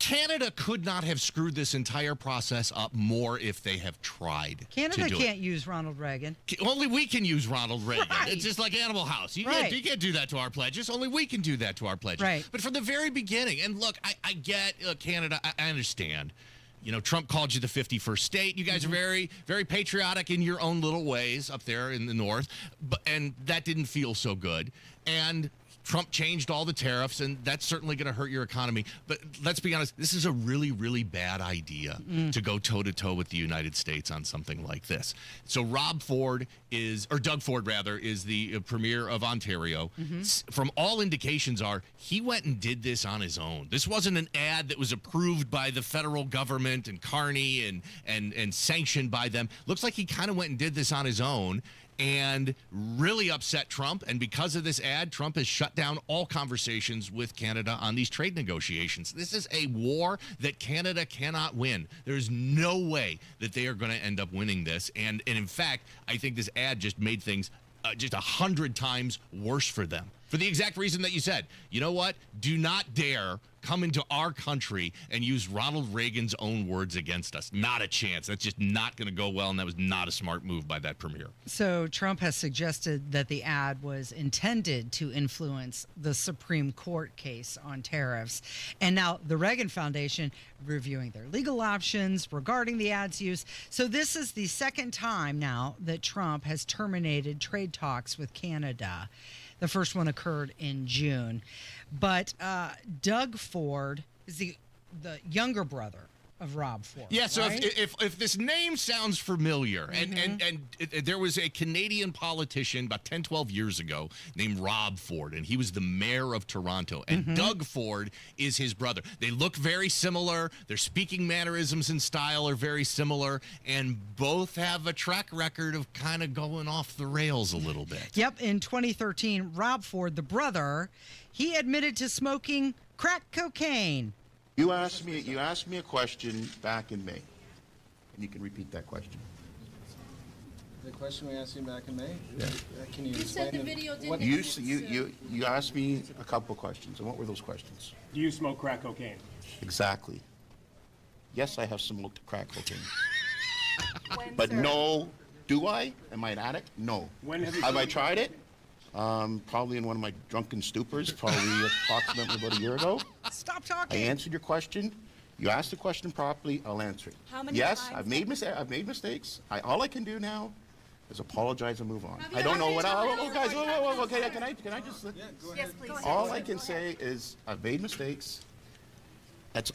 Canada could not have screwed this entire process up more if they have tried. Canada can't use Ronald Reagan. Only we can use Ronald Reagan. Right. It's just like Animal House. You Right. can't do that to our pledges. Only we can do that to our pledges. Right. But from the very beginning, and look, I get Canada. I understand. You know, Trump called you the 51st state. You guys are very, very patriotic in your own little ways up there in the north. And that didn't feel so good. And Trump changed all the tariffs, and that's certainly going to hurt your economy. But let's be honest, this is a really, really bad idea to go toe-to-toe with the United States on something like this. So Doug Ford is the premier of Ontario. From all indications he went and did this on his own. This wasn't an ad that was approved by the federal government and Carney and sanctioned by them. Looks like he kind of went and did this on his own and really upset Trump. And because of this ad, Trump has shut down all conversations with Canada on these trade negotiations. This is a war that Canada cannot win. There's no way that they are going to end up winning this. And in fact, I think this ad just made things just 100 times worse for them. For the exact reason that you said. You know what? Do not dare come into our country and use Ronald Reagan's own words against us. Not a chance. That's just not going to go well, and that was not a smart move by that premier. So Trump has suggested that the ad was intended to influence the Supreme Court case on tariffs. And now the Reagan Foundation reviewing their legal options regarding the ad's use. So this is the second time now that Trump has terminated trade talks with Canada. The first one occurred in June. But Doug Ford is the younger brother of Rob Ford. Yeah, so right? if this name sounds familiar, and there was a Canadian politician about 10, 12 years ago named Rob Ford, and he was the mayor of Toronto, and Doug Ford is his brother. They look very similar. Their speaking mannerisms and style are very similar, and both have a track record of kind of going off the rails a little bit. Yep, in 2013, Rob Ford, the brother, he admitted to smoking crack cocaine. You asked me a question back in May, and you can repeat that question. The question we asked you back in May? Yeah. Can you You explain said the video What you asked me a couple questions, and what were those questions? Do you smoke crack cocaine? Exactly. Yes, I have smoked crack cocaine. But no, do I? Am I an addict? No. When have you I smoked- tried it? Probably in one of my drunken stupors, probably approximately about a year ago. Stop I talking. answered your question. You asked the question properly, I'll answer it. How many yes, times I've made mistakes. All I can do now is apologize and move on. Have you I don't know what. ever- Oh, guys, whoa, okay, can I just? Yes, please. All I can say is I've made mistakes.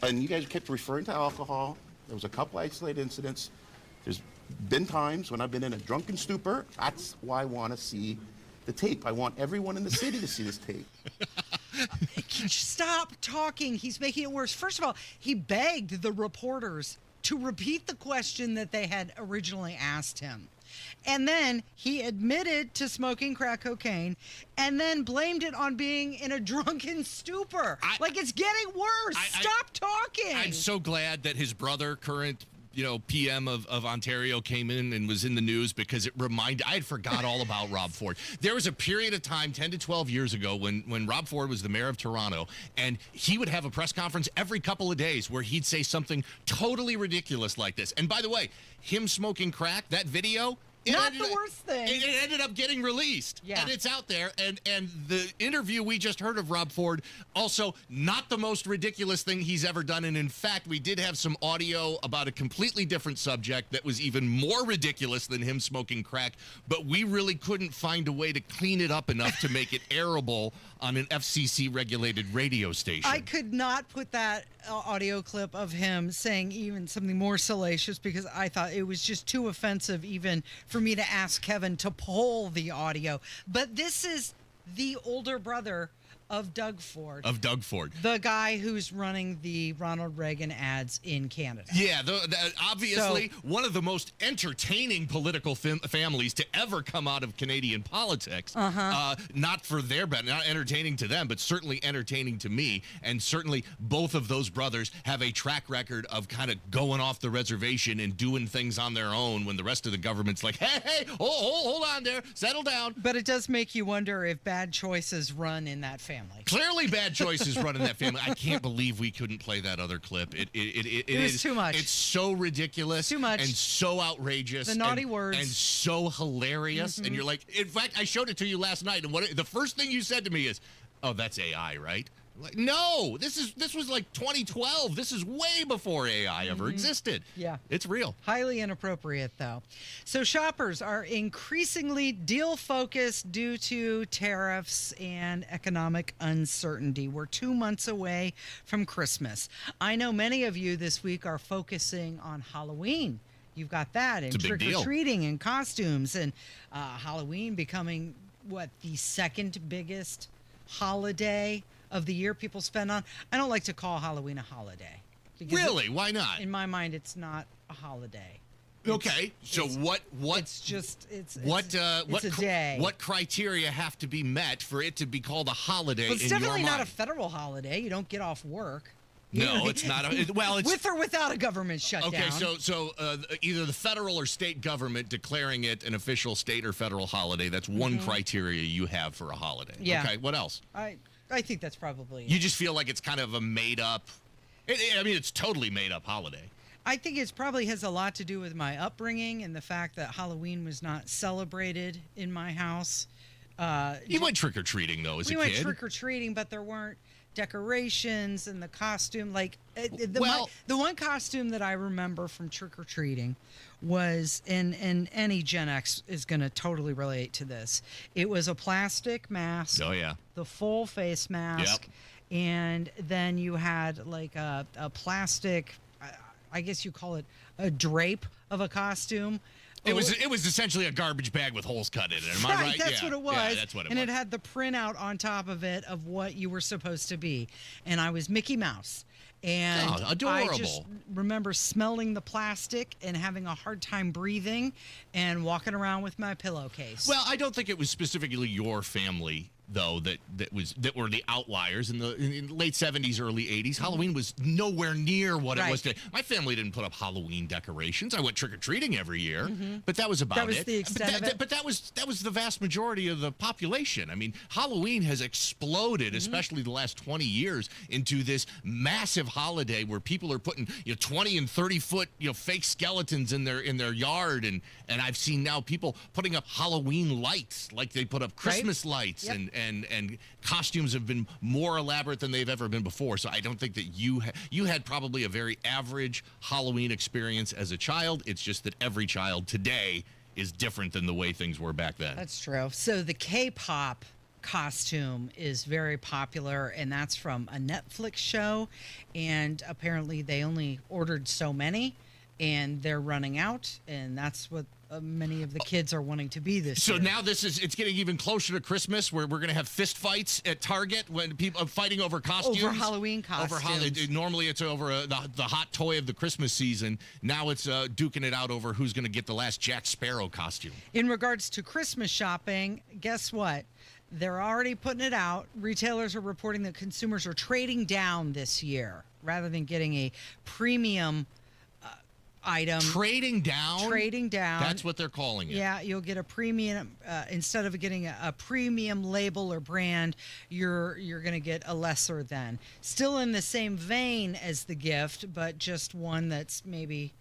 And you guys kept referring to alcohol. There was a couple isolated incidents. There's been times when I've been in a drunken stupor. That's why I want to see the tape. I want everyone in the city to see this tape. Stop talking. He's making it worse. First of all, he begged the reporters to repeat the question that they had originally asked him. And then he admitted to smoking crack cocaine and then blamed it on being in a drunken stupor. It's getting worse. Stop talking. I'm so glad that his brother, current PM of Ontario, came in and was in the news, because it reminded, I had forgot all about Rob Ford. There was a period of time 10 to 12 years ago when Rob Ford was the mayor of Toronto, and he would have a press conference every couple of days where he'd say something totally ridiculous like this. And by the way, him smoking crack, that video, Not the worst thing. It ended up getting released. Yeah. And it's out there. And the interview we just heard of Rob Ford, also not the most ridiculous thing he's ever done. And in fact, we did have some audio about a completely different subject that was even more ridiculous than him smoking crack. But we really couldn't find a way to clean it up enough to make it airable on an FCC-regulated radio station. I could not put that audio clip of him saying even something more salacious, because I thought it was just too offensive even for me to ask Kevin to pull the audio. But this is the older brother of Doug Ford. The guy who's running the Ronald Reagan ads in Canada. Yeah, obviously one of the most entertaining political families to ever come out of Canadian politics. Not for their benefit, not entertaining to them, but certainly entertaining to me. And certainly both of those brothers have a track record of kind of going off the reservation and doing things on their own when the rest of the government's like, hey, hold on there, settle down. But it does make you wonder if bad choices run in that family. Clearly bad choices run in that family. I can't believe we couldn't play that other clip. It was too much. It's so ridiculous. Too much. And so outrageous. The naughty words. And so hilarious. And you're like, in fact, I showed it to you last night, and the first thing you said to me is, oh, that's AI, right? Like, no, this was like 2012. This is way before AI ever existed. Yeah. It's real. Highly inappropriate, though. So shoppers are increasingly deal-focused due to tariffs and economic uncertainty. We're 2 months away from Christmas. I know many of you this week are focusing on Halloween. You've got that, and trick-or-treating and costumes, and Halloween becoming, the second biggest holiday of the year people spend on. I don't like to call Halloween a holiday. Really? Why not? In my mind, it's not a holiday. Okay, so what? It's a day. What criteria have to be met for it to be called a holiday? But it's in definitely your not a mind? federal holiday. You don't get off work. No, it's not. It's with or without a government shutdown. Okay, so either the federal or state government declaring it an official state or federal holiday. That's one criteria you have for a holiday. Yeah. Okay, what else? I think that's probably You just feel like it's kind of a made up. It's totally made up holiday. I think it probably has a lot to do with my upbringing and the fact that Halloween was not celebrated in my house. You went trick or treating though as a kid. We went trick or treating, but there weren't decorations and the costume. Like the one costume that I remember from trick or treating was, and any Gen X is going to totally relate to this. It was a plastic mask. Oh yeah. The full face mask. Yep. And then you had like a plastic, I guess you call it a drape of a costume. It was essentially a garbage bag with holes cut in it. Am I right? That's what it was. Yeah, that's what it was. And it had the printout on top of it of what you were supposed to be. And I was Mickey Mouse. And adorable. I just remember smelling the plastic and having a hard time breathing and walking around with my pillowcase. Well, I don't think it was specifically your family though that were the outliers in the late 70s, early 80s. Halloween was nowhere near what it was today. My family didn't put up Halloween decorations. I went trick-or-treating every year, but that was about it. That was the extent of it. But that was the vast majority of the population. I mean, Halloween has exploded, especially the last 20 years, into this massive holiday where people are putting 20 and 30 foot fake skeletons in their yard, and I've seen now people putting up Halloween lights, like they put up Christmas lights, and costumes have been more elaborate than they've ever been before. So I don't think that you had probably a very average Halloween experience as a child. It's just that every child today is different than the way things were back then. That's true. So the K-pop costume is very popular, and that's from a Netflix show, and apparently they only ordered so many and they're running out, and that's what many of the kids are wanting to be this year. So now it's getting even closer to Christmas, where we're going to have fist fights at Target when people are fighting over costumes. Over Halloween costumes. Normally it's over the hot toy of the Christmas season. Now it's duking it out over who's going to get the last Jack Sparrow costume. In regards to Christmas shopping, guess what? They're already putting it out. Retailers are reporting that consumers are trading down this year rather than getting a premium item. Trading down? Trading down. That's what they're calling it. Yeah, you'll get a premium instead of getting a premium label or brand, you're going to get a lesser than. Still in the same vein as the gift, but just one that's maybe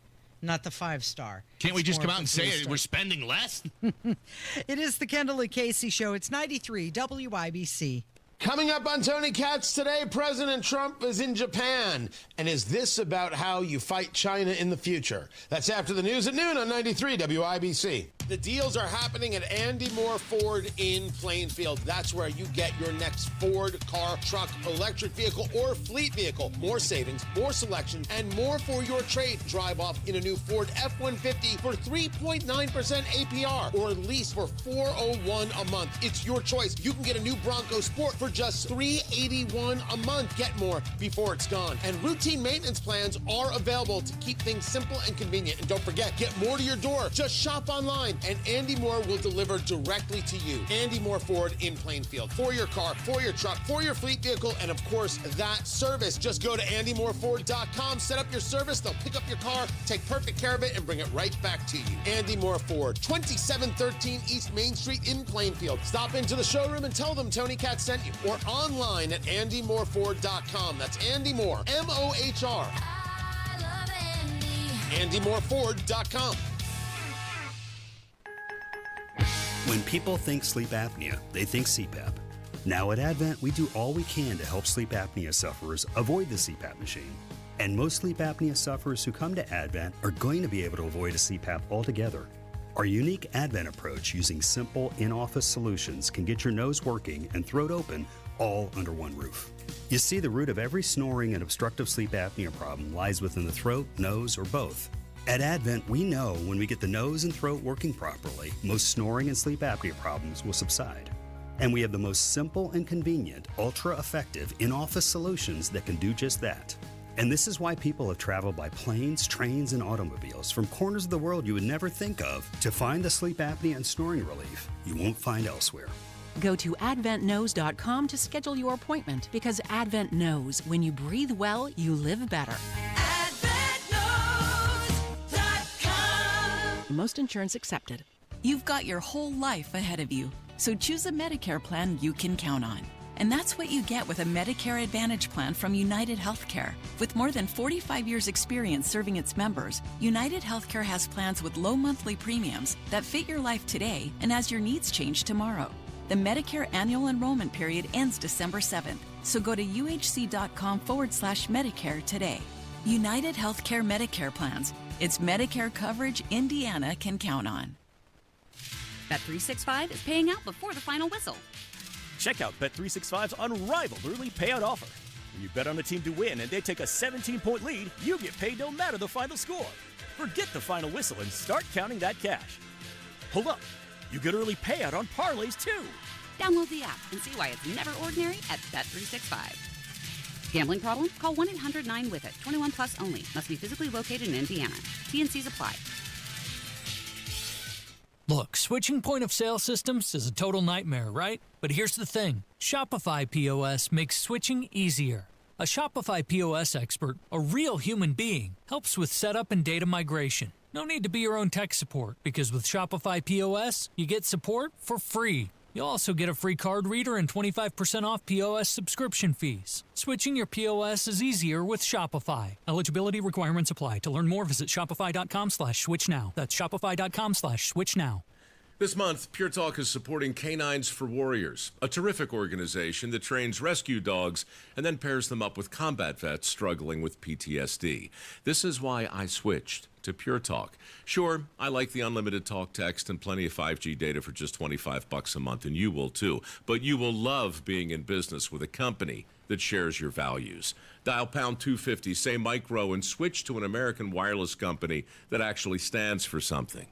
not the 5-star. Can't we just come out and say it? We're spending less? It is the Kendall Casey Show. It's 93 WIBC. Coming up on Tony Katz today, President Trump is in Japan. And is this about how you fight China in the future? That's after the news at noon on 93 WIBC. The deals are happening at Andy Moore Ford in Plainfield. That's where you get your next Ford car, truck, electric vehicle, or fleet vehicle. More savings, more selection, and more for your trade. Drive off in a new Ford F-150 for 3.9% APR or lease for $401 a month. It's your choice. You can get a new Bronco Sport for just $381 a month. Get more before it's gone. And routine maintenance plans are available to keep things simple and convenient. And don't forget, get more to your door. Just shop online and Andy Moore will deliver directly to you. Andy Moore Ford in Plainfield. For your car, for your truck, for your fleet vehicle, and of course, that service. Just go to andymoreford.com, set up your service. They'll pick up your car, take perfect care of it, and bring it right back to you. Andy Moore Ford, 2713 East Main Street in Plainfield. Stop into the showroom and tell them Tony Katz sent you. Or online at andymoreford.com. That's Andy Moore, M-O-H-R. I love Andy. andymoreford.com. When people think sleep apnea, they think CPAP. Now at Advent, we do all we can to help sleep apnea sufferers avoid the CPAP machine. And most sleep apnea sufferers who come to Advent are going to be able to avoid a CPAP altogether. Our unique Advent approach using simple in-office solutions can get your nose working and throat open all under one roof. You see, the root of every snoring and obstructive sleep apnea problem lies within the throat, nose, or both. At Advent, we know when we get the nose and throat working properly, most snoring and sleep apnea problems will subside. And we have the most simple and convenient, ultra-effective in-office solutions that can do just that. And this is why people have traveled by planes, trains, and automobiles from corners of the world you would never think of to find the sleep apnea and snoring relief you won't find elsewhere. Go to adventknows.com to schedule your appointment because Advent knows when you breathe well, you live better. Most insurance accepted. You've got your whole life ahead of you, so choose a Medicare plan you can count on. And that's what you get with a Medicare Advantage plan from United Healthcare. With more than 45 years' experience serving its members, United Healthcare has plans with low monthly premiums that fit your life today and as your needs change tomorrow. The Medicare annual enrollment period ends December 7th, so go to uhc.com/Medicare today. United Healthcare Medicare plans. It's Medicare coverage Indiana can count on. Bet365 is paying out before the final whistle. Check out Bet365's unrivaled early payout offer. When you bet on a team to win and they take a 17-point lead, you get paid no matter the final score. Forget the final whistle and start counting that cash. Hold up. You get early payout on parlays, too. Download the app and see why it's never ordinary at Bet365. Gambling problem? Call 1-800-9-WITH-IT. 21 plus only. Must be physically located in Indiana. T&Cs apply. Look, switching point of sale systems is a total nightmare, right? But here's the thing. Shopify POS makes switching easier. A Shopify POS expert, a real human being, helps with setup and data migration. No need to be your own tech support, because with Shopify POS, you get support for free. You'll also get a free card reader and 25% off POS subscription fees. Switching your POS is easier with Shopify. Eligibility requirements apply. To learn more, visit shopify.com/switch now. That's shopify.com/switch now. This month, Pure Talk is supporting Canines for Warriors, a terrific organization that trains rescue dogs and then pairs them up with combat vets struggling with PTSD. This is why I switched to Pure Talk. Sure, I like the unlimited talk, text, and plenty of 5G data for just $25 a month, and you will too. But you will love being in business with a company that shares your values. Dial pound 250, say Micro, and switch to an American wireless company that actually stands for something.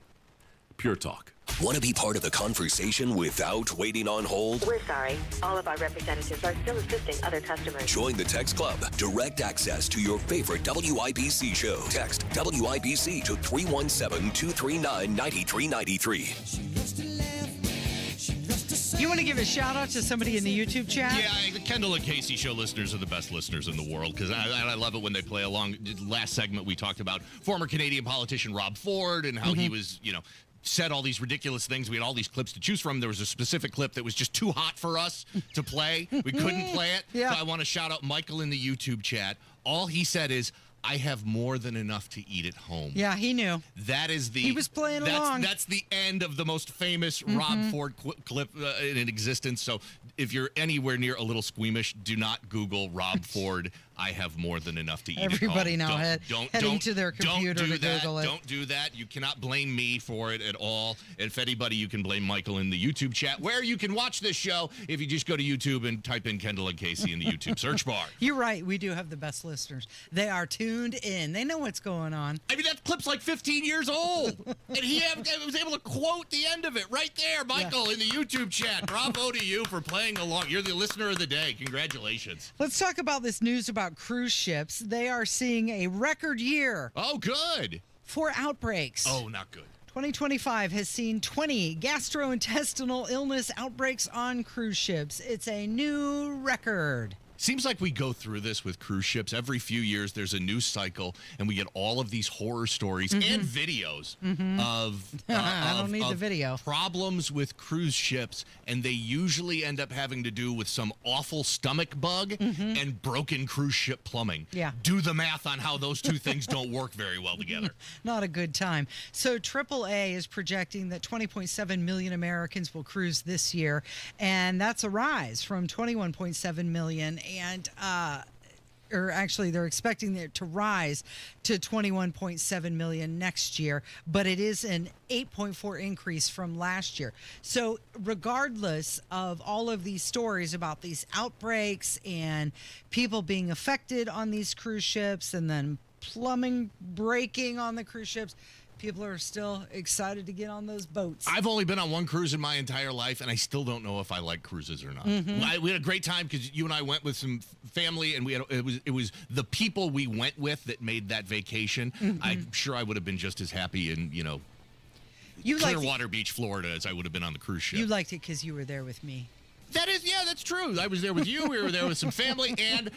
Pure Talk. Want to be part of the conversation without waiting on hold? We're sorry. All of our representatives are still assisting other customers. Join the Text Club. Direct access to your favorite WIBC show. Text WIBC to 317-239-9393. You want to give a shout out to somebody in the YouTube chat? Yeah, the Kendall and Casey show listeners are the best listeners in the world because I love it when they play along. Last segment, we talked about former Canadian politician Rob Ford and how he was, said all these ridiculous things. We had all these clips to choose from. There was a specific clip that was just too hot for us to play. We couldn't play it. Yeah. So I want to shout out Michael in the YouTube chat. All he said is, I have more than enough to eat at home. Yeah, he knew. That is he was playing along. That's the end of the most famous Rob Ford clip in existence. So if you're anywhere near a little squeamish, do not Google Rob Ford. I have more than enough to eat Everybody at home. now heading to their computer to Google it. Don't do that. You cannot blame me for it at all. If anybody, you can blame Michael in the YouTube chat, where you can watch this show if you just go to YouTube and type in Kendall and Casey in the YouTube search bar. You're right. We do have the best listeners. They are tuned in. They know what's going on. I mean, that clip's like 15 years old. And he was able to quote the end of it right there. Michael in the YouTube chat. Bravo to you for playing along. You're the listener of the day. Congratulations. Let's talk about this news about cruise ships. They are seeing a record year. Oh, good. For outbreaks. Oh, not good. 2025 has seen 20 gastrointestinal illness outbreaks on cruise ships. It's a new record. Seems like we go through this with cruise ships. Every few years, there's a news cycle, and we get all of these horror stories and videos of I don't need the video. Problems with cruise ships, and they usually end up having to do with some awful stomach bug and broken cruise ship plumbing. Yeah. Do the math on how those two things don't work very well together. Not a good time. So AAA is projecting that 20.7 million Americans will cruise this year, and that's a rise from 21.7 million. And or actually they're expecting it to rise to 21.7 million next year, but it is an 8.4 increase from last year. So regardless of all of these stories about these outbreaks and people being affected on these cruise ships and then plumbing breaking on the cruise ships, people are still excited to get on those boats. I've only been on one cruise in my entire life, and I still don't know if I like cruises or not. We had a great time because you and I went with some family, and it was the people we went with that made that vacation. I'm sure I would have been just as happy in Clearwater Beach, Florida, as I would have been on the cruise ship. You liked it because you were there with me. That's true. I was there with you. We were there with some family, and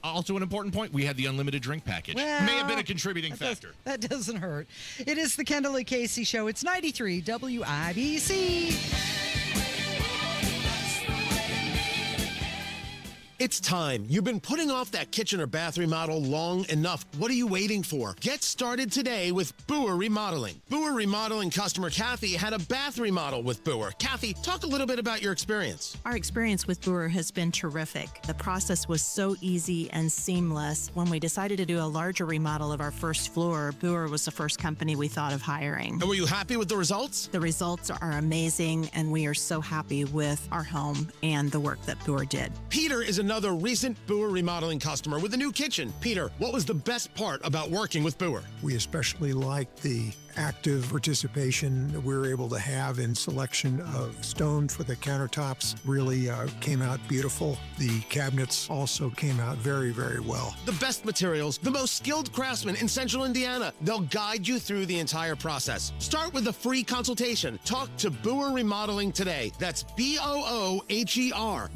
also an important point, we had the unlimited drink package. Well, may have been a contributing factor. That doesn't hurt. It is the Kendall Casey Show. It's 93 WIBC. It's time. You've been putting off that kitchen or bath remodel long enough. What are you waiting for? Get started today with Boer Remodeling. Boer Remodeling customer Kathy had a bath remodel with Boer. Kathy, talk a little bit about your experience. Our experience with Boer has been terrific. The process was so easy and seamless. When we decided to do a larger remodel of our first floor, Boer was the first company we thought of hiring. And were you happy with the results? The results are amazing, and we are so happy with our home and the work that Boer did. Peter is another recent Boer Remodeling customer with a new kitchen. Peter, what was the best part about working with Boer? We especially liked the active participation that we were able to have in selection of stone for the countertops. Really came out beautiful. The cabinets also came out very, very well. The best materials, the most skilled craftsmen in Central Indiana. They'll guide you through the entire process. Start with a free consultation. Talk to Boer Remodeling today. That's BOOHER,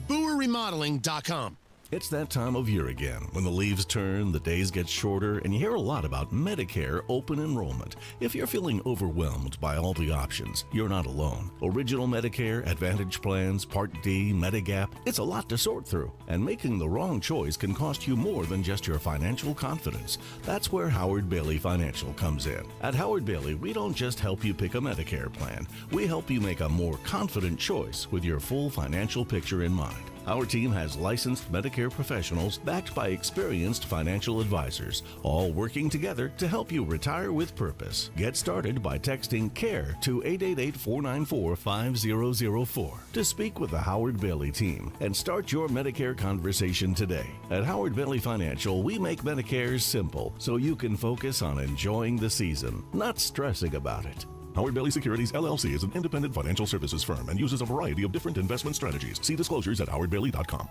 BoerRemodeling.com. It's that time of year again when the leaves turn, the days get shorter, and you hear a lot about Medicare open enrollment. If you're feeling overwhelmed by all the options, you're not alone. Original Medicare, Advantage plans, Part D, Medigap, it's a lot to sort through. And making the wrong choice can cost you more than just your financial confidence. That's where Howard Bailey Financial comes in. At Howard Bailey, we don't just help you pick a Medicare plan. We help you make a more confident choice with your full financial picture in mind. Our team has licensed Medicare professionals backed by experienced financial advisors, all working together to help you retire with purpose. Get started by texting CARE to 888-494-5004 to speak with the Howard Bailey team and start your Medicare conversation today. At Howard Bailey Financial, we make Medicare simple so you can focus on enjoying the season, not stressing about it. Howard Bailey Securities, LLC is an independent financial services firm and uses a variety of different investment strategies. See disclosures at howardbailey.com.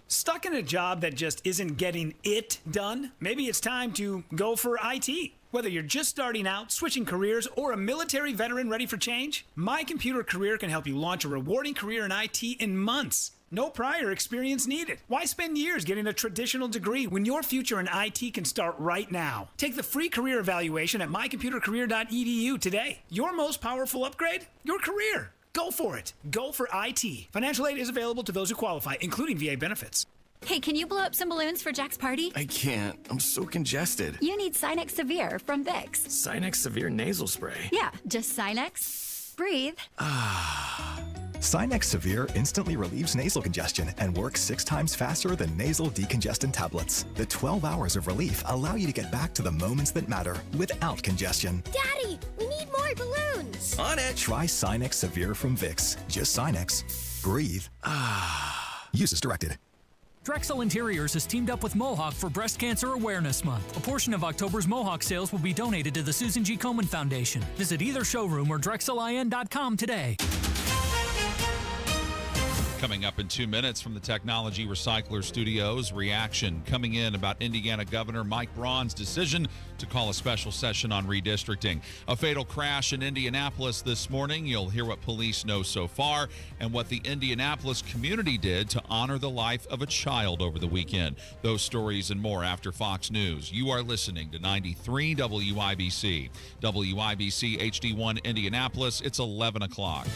Stuck in a job that just isn't getting it done? Maybe it's time to go for IT. Whether you're just starting out, switching careers, or a military veteran ready for change, My Computer Career can help you launch a rewarding career in IT in months. No prior experience needed. Why spend years getting a traditional degree when your future in IT can start right now? Take the free career evaluation at mycomputercareer.edu today. Your most powerful upgrade? Your career. Go for it. Go for IT. Financial aid is available to those who qualify, including VA benefits. Hey, can you blow up some balloons for Jack's party? I can't. I'm so congested. You need Sinex Severe from Vicks. Sinex Severe nasal spray. Yeah, just Sinex. Breathe. Sinex Severe instantly relieves nasal congestion and works 6 times faster than nasal decongestant tablets. The 12 hours of relief allow you to get back to the moments that matter without congestion. Daddy, we need more balloons. On it! Try Sinex Severe from Vicks. Just Sinex. Breathe. Use as directed. Drexel Interiors has teamed up with Mohawk for Breast Cancer Awareness Month. A portion of October's Mohawk sales will be donated to the Susan G. Komen Foundation. Visit either showroom or drexelin.com today. Coming up in 2 minutes from the Technology Recycler Studios, reaction coming in about Indiana Governor Mike Braun's decision to call a special session on redistricting. A fatal crash in Indianapolis this morning. You'll hear what police know so far and what the Indianapolis community did to honor the life of a child over the weekend. Those stories and more after Fox News. You are listening to 93 WIBC. WIBC HD1 Indianapolis. It's 11 o'clock.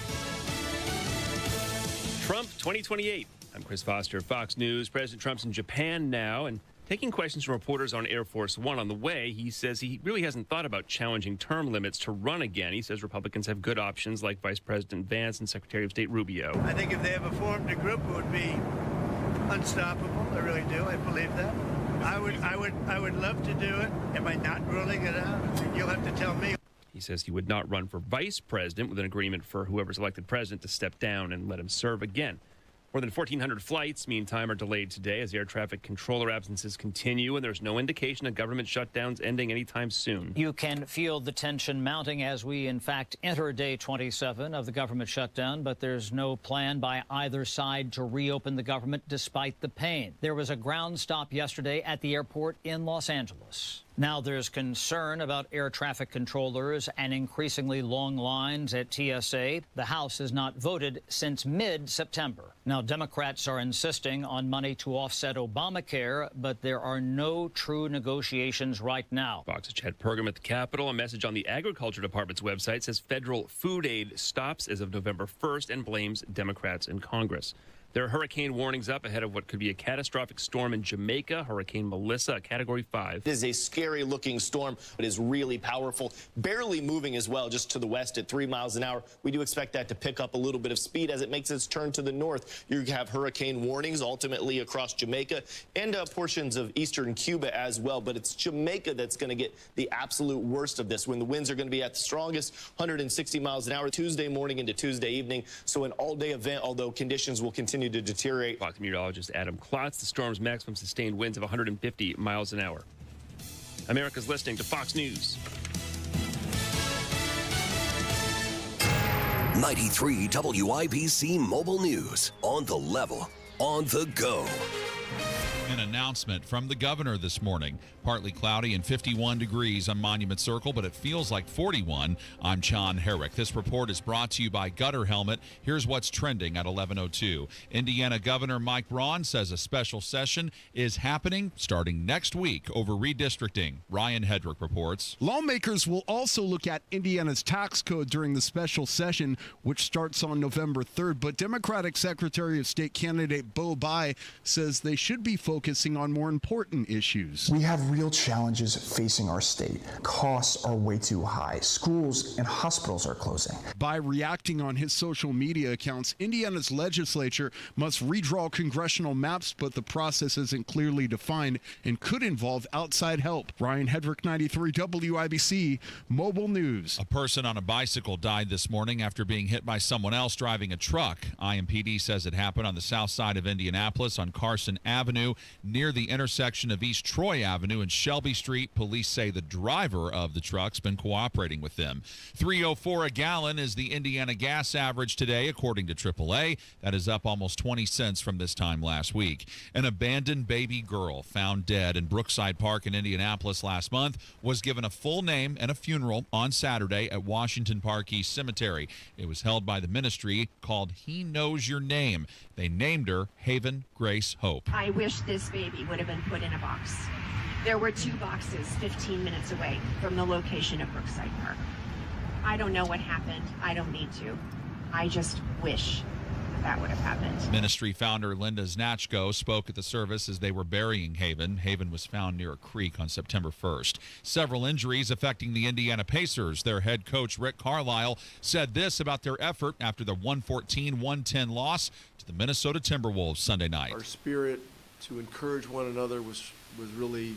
Trump 2028. I'm Chris Foster, Fox News. President Trump's in Japan now and taking questions from reporters on Air Force One on the way. He says he really hasn't thought about challenging term limits to run again. He says Republicans have good options like Vice President Vance and Secretary of State Rubio. I think if they ever formed a group, it would be unstoppable. I really do. I believe that. I would love to do it. Am I not ruling it out? You'll have to tell me. He says he would not run for vice president with an agreement for whoever's elected president to step down and let him serve again. More than 1,400 flights, meantime, are delayed today as air traffic controller absences continue, and there's no indication of government shutdowns ending anytime soon. You can feel the tension mounting as we, in fact, enter day 27 of the government shutdown, but there's no plan by either side to reopen the government despite the pain. There was a ground stop yesterday at the airport in Los Angeles. Now there's concern about air traffic controllers and increasingly long lines at TSA. The House has not voted since mid-September. Now Democrats are insisting on money to offset Obamacare, but there are no true negotiations right now. Fox's Chad Pergam at the Capitol. A message on the Agriculture Department's website says federal food aid stops as of November 1st and blames Democrats in Congress. There are hurricane warnings up ahead of what could be a catastrophic storm in Jamaica. Hurricane Melissa, a Category 5. It is a scary-looking storm, but is really powerful, barely moving as well, just to the west at 3 miles an hour. We do expect that to pick up a little bit of speed as it makes its turn to the north. You have hurricane warnings ultimately across Jamaica and portions of eastern Cuba as well, but it's Jamaica that's going to get the absolute worst of this when the winds are going to be at the strongest, 160 miles an hour Tuesday morning into Tuesday evening. So an all-day event, although conditions will continue to deteriorate. Fox meteorologist Adam Klotz. The storm's maximum sustained winds of 150 miles an hour. America's listening to Fox News. 93 WIBC Mobile News. On the level, on the go. An announcement from the governor this morning. Partly cloudy and 51 degrees on Monument Circle, but it feels like 41. I'm John Herrick. This report is brought to you by Gutter Helmet. Here's what's trending at 11:02. Indiana Governor Mike Braun says a special session is happening starting next week over redistricting. Ryan Hedrick reports. Lawmakers will also look at Indiana's tax code during the special session, which starts on November 3rd. But Democratic Secretary of State candidate Bo Bai says they should be focusing on more important issues. We have real challenges facing our state. Costs are way too high. Schools and hospitals are closing. By reacting on his social media accounts, Indiana's legislature must redraw congressional maps, but the process isn't clearly defined and could involve outside help. Ryan Hedrick, 93 WIBC Mobile News. A person on a bicycle died this morning after being hit by someone else driving a truck. IMPD says it happened on the south side of Indianapolis on Carson Avenue near the intersection of East Troy Avenue and Shelby Street. Police say the driver of the truck's been cooperating with them. $3.04 a gallon is the Indiana gas average today, according to AAA. That is up almost 20 cents from this time last week. An abandoned baby girl found dead in Brookside Park in Indianapolis last month was given a full name and a funeral on Saturday at Washington Park East Cemetery. It was held by the ministry called He Knows Your Name. They named her Haven Grace Hope. I wish this baby would have been put in a box. There were 2 boxes 15 minutes away from the location of Brookside Park. I don't know what happened. I don't need to. I just wish that would have happened. Ministry founder Linda Znachko spoke at the service as they were burying Haven. Haven was found near a creek on September 1st. Several injuries affecting the Indiana Pacers. Their head coach Rick Carlisle said this about their effort after the 114-110 loss to the Minnesota Timberwolves Sunday night. Our spirit to encourage one another was really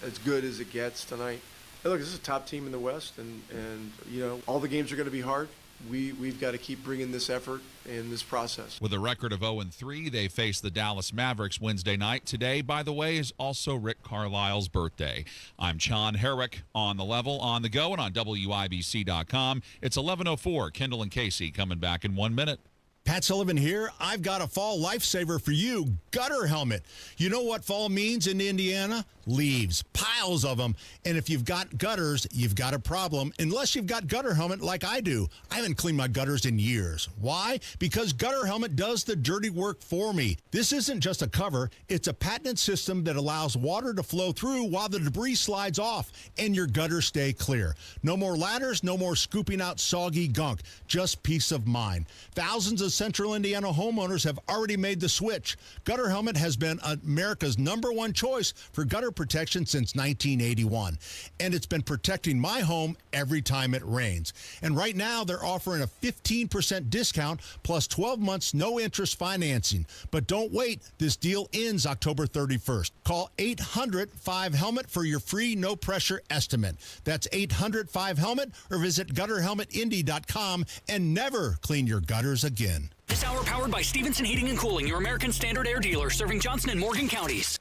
as good as it gets tonight. Hey, look, this is a top team in the West, and you know, all the games are going to be hard. We've got to keep bringing this effort and this process. With a record of 0-3, they face the Dallas Mavericks Wednesday night. Today, by the way, is also Rick Carlisle's birthday. I'm John Herrick on the level, on the go, and on WIBC.com. It's 11:04. Kendall and Casey coming back in 1 minute. Pat Sullivan here. I've got a fall lifesaver for you, Gutter Helmet. You know what fall means in Indiana? Leaves, piles of them. And if you've got gutters, you've got a problem, unless you've got Gutter Helmet like I do. I haven't cleaned my gutters in years. Why? Because Gutter Helmet does the dirty work for me. This isn't just a cover. It's a patented system that allows water to flow through while the debris slides off and your gutters stay clear. No more ladders, no more scooping out soggy gunk. Just peace of mind. Thousands of Central Indiana homeowners have already made the switch. Gutter Helmet has been America's #1 choice for gutter protection since 1981. And it's been protecting my home every time it rains. And right now they're offering a 15% discount plus 12 months no interest financing. But don't wait. This deal ends October 31st. Call 800-5HELMET for your free no pressure estimate. That's 800-5HELMET or visit gutterhelmetindy.com and never clean your gutters again. This hour powered by Stevenson Heating and Cooling, your American Standard Air dealer, serving Johnson and Morgan counties.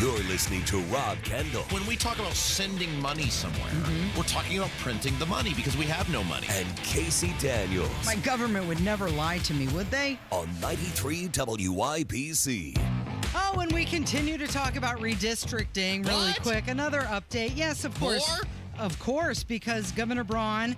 You're listening to Rob Kendall. When we talk about sending money somewhere, we're talking about printing the money because we have no money. And Casey Daniels. My government would never lie to me, would they? On 93 WIBC. Oh, and we continue to talk about redistricting really quick. Another update. Yes, of course. More? Of course, because Governor Braun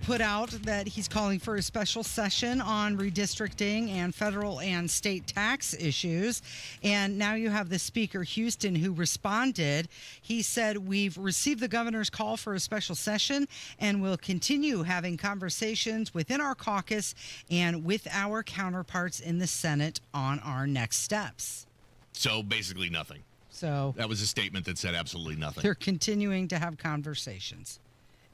put out that he's calling for a special session on redistricting and federal and state tax issues. And now you have the Speaker, Houston, who responded. He said, "We've received the governor's call for a special session and will continue having conversations within our caucus and with our counterparts in the Senate on our next steps." So basically nothing. So That was a statement that said absolutely nothing. they're continuing to have conversations.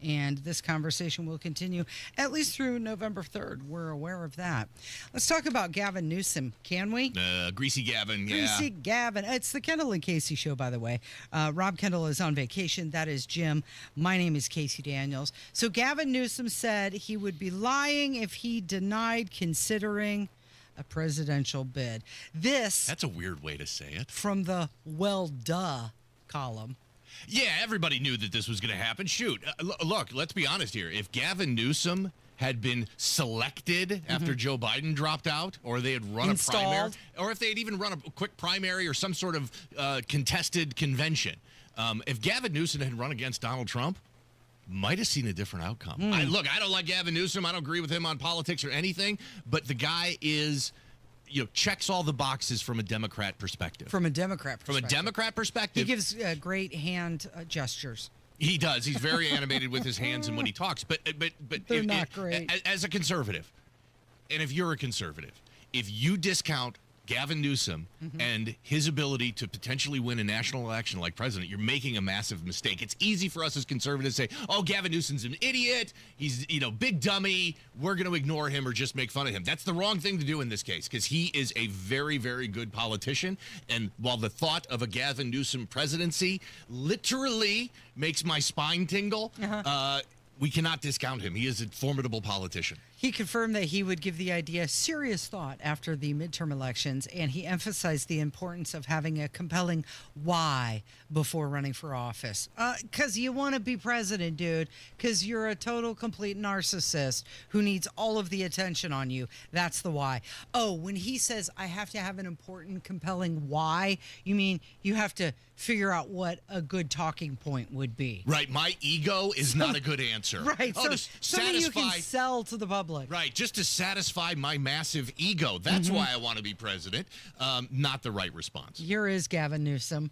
And this conversation will continue at least through November 3rd. We're aware of that. Let's talk about Gavin Newsom, can we? Greasy Gavin, yeah. Greasy Gavin. It's the Kendall and Casey show, by the way. Rob Kendall is on vacation. That is Jim. My name is Casey Daniels. So Gavin Newsom said he would be lying if he denied considering a presidential bid. That's a weird way to say it. From the well, duh column. Yeah, everybody knew that this was going to happen. Shoot, look, let's be honest here. If Gavin Newsom had been selected after Joe Biden dropped out, or they had run a primary, or if they had even run a quick primary or some sort of contested convention, if Gavin Newsom had run against Donald Trump, might have seen a different outcome. I don't like Gavin Newsom. I don't agree with him on politics or anything, but the guy is, checks all the boxes from a Democrat perspective. From a Democrat perspective. He gives great hand gestures. He does. He's very animated with his hands and when he talks. But they're not great. As a conservative, and if you're a conservative, if you discount Gavin Newsom and his ability to potentially win a national election like president, you're making a massive mistake. It's easy for us as conservatives to say, oh, Gavin Newsom's an idiot. He's, big dummy. We're going to ignore him or just make fun of him. That's the wrong thing to do in this case because he is a very, very good politician. And while the thought of a Gavin Newsom presidency literally makes my spine tingle, we cannot discount him. He is a formidable politician. He confirmed that he would give the idea serious thought after the midterm elections, and he emphasized the importance of having a compelling why before running for office. Because you want to be president, dude, because you're a total, complete narcissist who needs all of the attention on you. That's the why. Oh, when he says, I have to have an important, compelling why, you mean you have to figure out what a good talking point would be. Right. My ego is not a good answer. Right. Oh, so something you can sell to the public. Right, just to satisfy my massive ego. That's why I want to be president. Not the right response. Here is Gavin Newsom.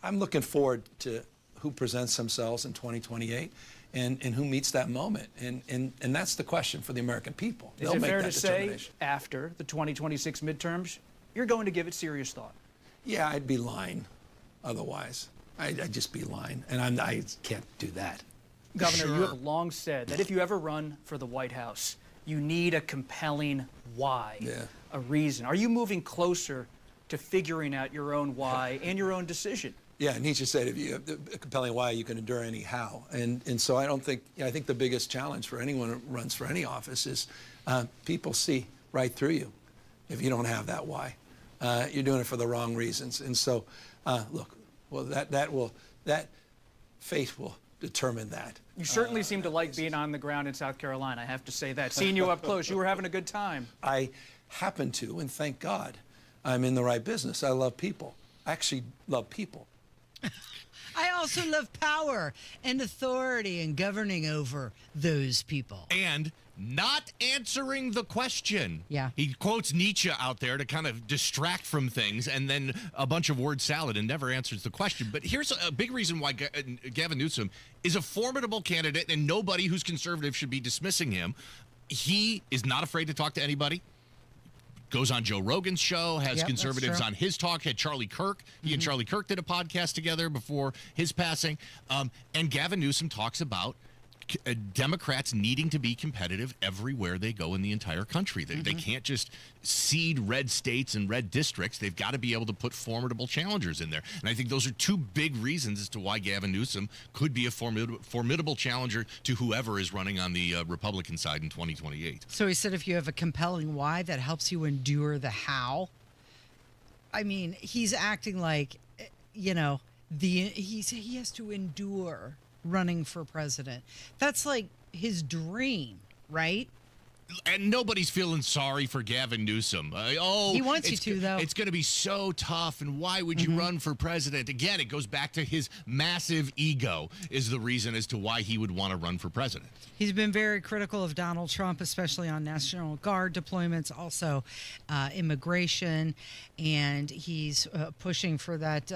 I'm looking forward to who presents themselves in 2028 and who meets that moment. And that's the question for the American people. Is it fair to say after the 2026 midterms, you're going to give it serious thought? Yeah, I'd be lying otherwise. I'd just be lying. And I can't do that. Governor, you have long said that if you ever run for the White House, you need a compelling why, a reason. Are you moving closer to figuring out your own why and your own decision? Yeah, Nietzsche said if you have a compelling why, you can endure any how. And so I think the biggest challenge for anyone who runs for any office is people see right through you if you don't have that why. You're doing it for the wrong reasons. And so, that fate will determine that. You certainly seem to like being on the ground in South Carolina, I have to say that. Seeing you up close, you were having a good time. I happen to, and thank God, I'm in the right business. I love people. I actually love people. I also love power and authority and governing over those people. And not answering the question. Yeah. He quotes Nietzsche out there to kind of distract from things and then a bunch of word salad and never answers the question. But here's a big reason why Gavin Newsom is a formidable candidate and nobody who's conservative should be dismissing him. He is not afraid to talk to anybody. Goes on Joe Rogan's show, has conservatives on his talk, had Charlie Kirk. He and Charlie Kirk did a podcast together before his passing. And Gavin Newsom talks about Democrats needing to be competitive everywhere they go in the entire country. They can't just seed red states and red districts. They've got to be able to put formidable challengers in there. And I think those are two big reasons as to why Gavin Newsom could be a formidable challenger to whoever is running on the Republican side in 2028. So he said if you have a compelling why that helps you endure the how. I mean, he's acting like, he has to endure running for president. That's like his dream, right? And nobody's feeling sorry for Gavin Newsom. He wants you to, though. It's going to be so tough, and why would you run for president? Again, it goes back to his massive ego is the reason as to why he would want to run for president. He's been very critical of Donald Trump, especially on National Guard deployments, also immigration, and he's pushing for that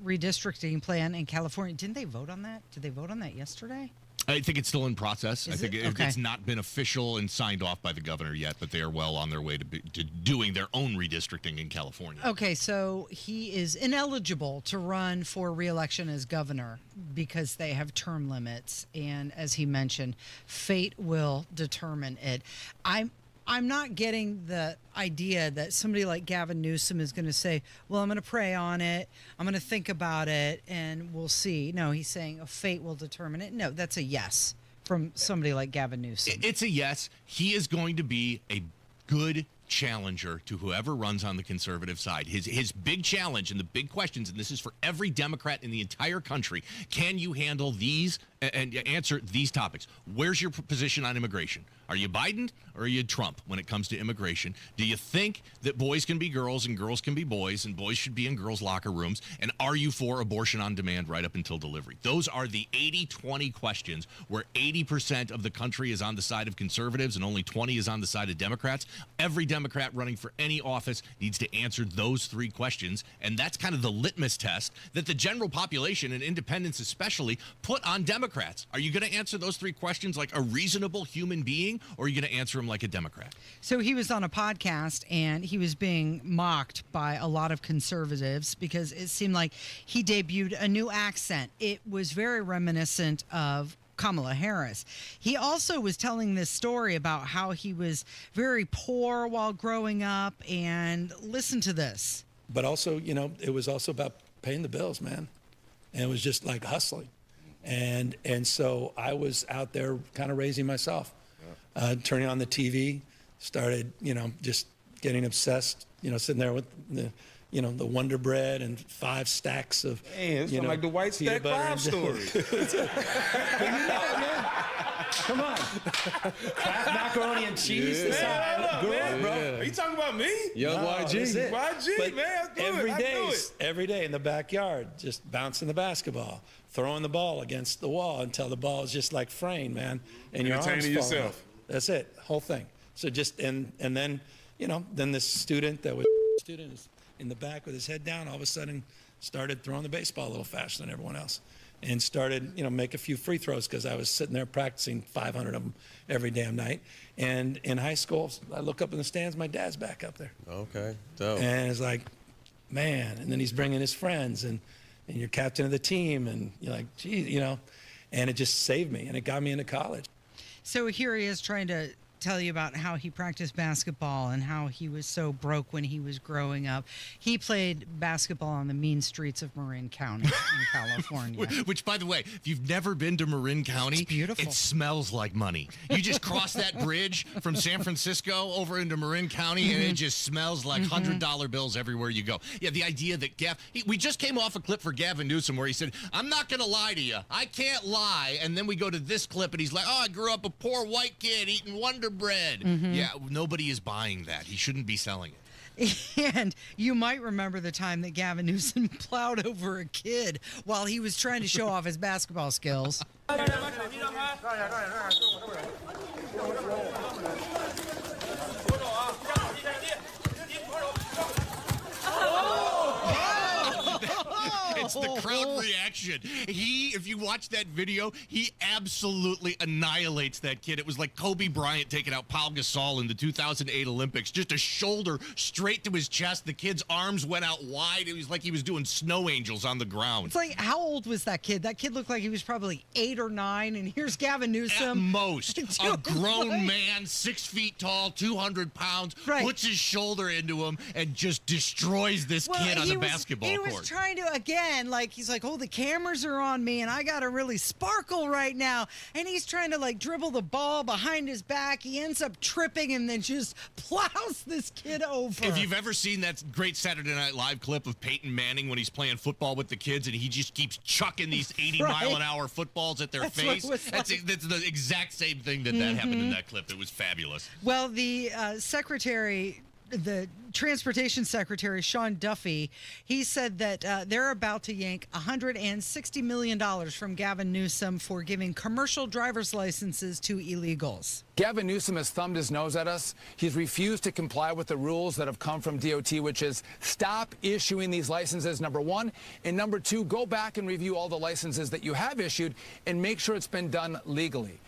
redistricting plan in California. Didn't they vote on that? Did they vote on that yesterday? I think it's still in process. I think Okay. it's not been official and signed off by the governor yet, but they are well on their way to doing their own redistricting in California. Okay, so he is ineligible to run for re-election as governor because they have term limits, and as he mentioned, fate will determine it. I'm not getting the idea that somebody like Gavin Newsom is going to say, well, I'm going to pray on it, I'm going to think about it, and we'll see. No, he's saying fate will determine it. No, that's a yes from somebody like Gavin Newsom. It's a yes. He is going to be a good challenger to whoever runs on the conservative side. His big challenge and the big questions, and this is for every Democrat in the entire country, can you handle these and answer these topics? Where's your position on immigration? Are you Biden or are you Trump when it comes to immigration? Do you think that boys can be girls and girls can be boys and boys should be in girls' locker rooms? And are you for abortion on demand right up until delivery? Those are the 80-20 questions where 80% of the country is on the side of conservatives and only 20 is on the side of Democrats. Every Democrat running for any office needs to answer those three questions, and that's kind of the litmus test that the general population and independents especially put on Democrats. Are you going to answer those three questions like a reasonable human being, or are you going to answer them like a Democrat? So he was on a podcast and he was being mocked by a lot of conservatives because it seemed like he debuted a new accent. It was very reminiscent of Kamala Harris. He also was telling this story about how he was very poor while growing up, and listen to this. But also, you know, it was also about paying the bills, man. And it was just like hustling. And so I was out there kind of raising myself, turning on the TV, started, you know, just getting obsessed, you know, sitting there with the, you know, the Wonder Bread and 5 stacks of, it's you know, like the White Stack 5 story. Come on. Kraft macaroni and cheese. Bro. Are you talking about me? Young YG. YG, But man. every day in the backyard, just bouncing the basketball, throwing the ball against the wall until the ball is just like fraying, man. And your arms Entertaining falling yourself. off. That's it, whole thing. So just, and then, you know, then this student that was is in the back with his head down, all of a sudden started throwing the baseball a little faster than everyone else. And started, you know, make a few free throws because I was sitting there practicing 500 of them every damn night. And in high school, I look up in the stands, my dad's back up there. Okay, dope. And it's like, man, and then he's bringing his friends, and you're captain of the team, and you're like, geez, you know, and it just saved me, and it got me into college. So here he is trying to tell you about how he practiced basketball and how he was so broke when he was growing up. He played basketball on the mean streets of Marin County in California. Which, by the way, if you've never been to Marin County, It's beautiful. it smells like money. You just cross that bridge from San Francisco over into Marin County, and it just smells like $100 bills everywhere you go. Yeah, the idea that we just came off a clip for Gavin Newsom where he said, I'm not going to lie to you. I can't lie. And then we go to this clip, and he's like, oh, I grew up a poor white kid eating Wonder Bread. Yeah, nobody is buying that. He shouldn't be selling it. And you might remember the time that Gavin Newsom plowed over a kid while he was trying to show off his basketball skills. It's the crowd reaction. If you watch that video, he absolutely annihilates that kid. It was like Kobe Bryant taking out Paul Gasol in the 2008 Olympics. Just a shoulder straight to his chest. The kid's arms went out wide. It was like he was doing snow angels on the ground. It's like, how old was that kid? That kid looked like he was probably 8 or 9, and here's Gavin Newsom. At most. A grown man, 6 feet tall, 200 pounds, puts his shoulder into him and just destroys this kid on the basketball court. He was trying to, again, like, he's like, oh, the cameras are on me and I got to really sparkle right now. And he's trying to like dribble the ball behind his back. He ends up tripping and then just plows this kid over. If you've ever seen that great Saturday Night Live clip of Peyton Manning when he's playing football with the kids and he just keeps chucking these 80-mile-an-hour footballs at their face, that's the exact same thing that happened in that clip. It was fabulous. Well, the Transportation Secretary, Sean Duffy, he said that they're about to yank $160 million from Gavin Newsom for giving commercial driver's licenses to illegals. Gavin Newsom has thumbed his nose at us. He's refused to comply with the rules that have come from DOT, which is stop issuing these licenses, number one. And number two, go back and review all the licenses that you have issued and make sure it's been done legally.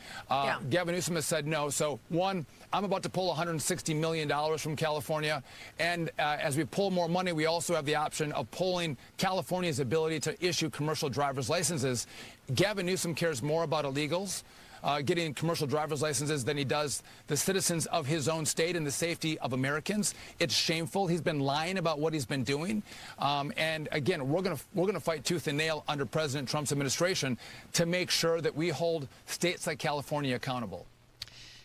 Gavin Newsom has said no. So, one, I'm about to pull $160 million from California. And as we pull more money, we also have the option of pulling California's ability to issue commercial driver's licenses. Gavin Newsom cares more about illegals getting commercial driver's licenses than he does the citizens of his own state and the safety of Americans. It's shameful. He's been lying about what he's been doing. And again, we're gonna fight tooth and nail under President Trump's administration to make sure that we hold states like California accountable.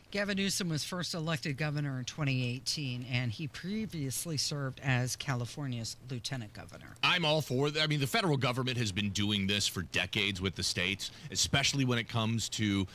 Gavin Newsom was first elected governor in 2018, and he previously served as California's lieutenant governor. I'm all for that. I mean, the federal government has been doing this for decades with the states, especially when it comes to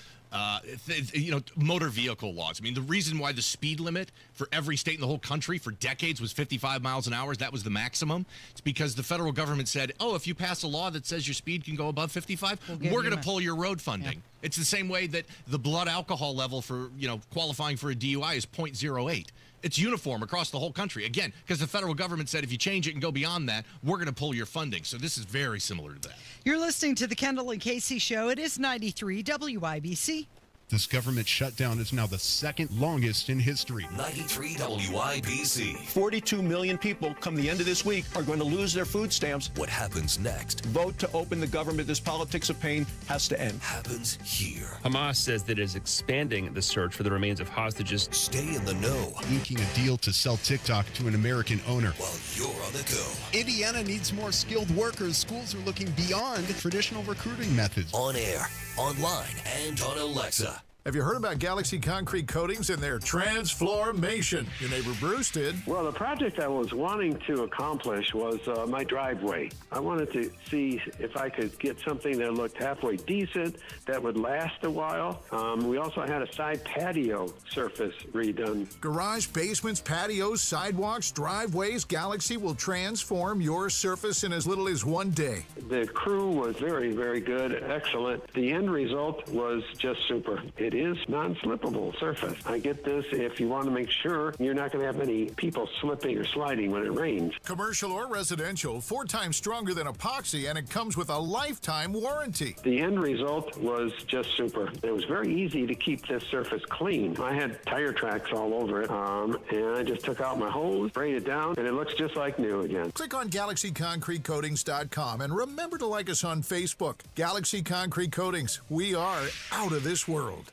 motor vehicle laws. I mean, the reason why the speed limit for every state in the whole country for decades was 55 miles an hour, that was the maximum. It's because the federal government said, oh, if you pass a law that says your speed can go above 55, we're going to pull your road funding. Yeah. It's the same way that the blood alcohol level for, qualifying for a DUI is 0.08. It's uniform across the whole country. Again, because the federal government said if you change it and go beyond that, we're going to pull your funding. So this is very similar to that. You're listening to the Kendall and Casey Show. It is 93 WIBC. This government shutdown is now the second longest in history. 93 WIBC. 42 million people come the end of this week are going to lose their food stamps. What happens next? Vote to open the government. This politics of pain has to end. Happens here. Hamas says that it is expanding the search for the remains of hostages. Stay in the know. Inking a deal to sell TikTok to an American owner. While you're on the go. Indiana needs more skilled workers. Schools are looking beyond traditional recruiting methods. On air, online, and on Alexa. Have you heard about Galaxy Concrete Coatings and their transformation? Your neighbor Bruce did. Well, the project I was wanting to accomplish was my driveway. I wanted to see if I could get something that looked halfway decent, that would last a while. We also had a side patio surface redone. Garage, basements, patios, sidewalks, driveways, Galaxy will transform your surface in as little as one day. The crew was very, very good, excellent. The end result was just super. It is non-slippable surface. I get this if you want to make sure you're not going to have any people slipping or sliding when it rains. Commercial or residential, 4 times stronger than epoxy, and it comes with a lifetime warranty. The end result was just super. It was very easy to keep this surface clean. I had tire tracks all over it, and I just took out my hose, sprayed it down, and it looks just like new again. Click on GalaxyConcreteCoatings.com and remember to like us on Facebook. Galaxy Concrete Coatings. We are out of this world.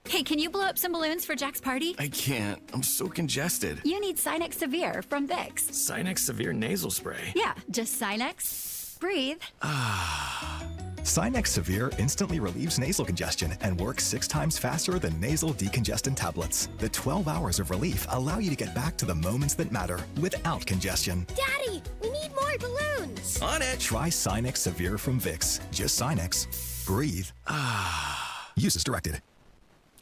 Hey, can you blow up some balloons for Jack's party? I can't. I'm so congested. You need Sinex Severe from Vicks. Sinex Severe nasal spray. Yeah, just Sinex. Breathe. Sinex Severe instantly relieves nasal congestion and works 6 times faster than nasal decongestant tablets. The 12 hours of relief allow you to get back to the moments that matter without congestion. Daddy, we need more balloons. On it. Try Sinex Severe from Vicks. Just Sinex. Breathe. Use as directed.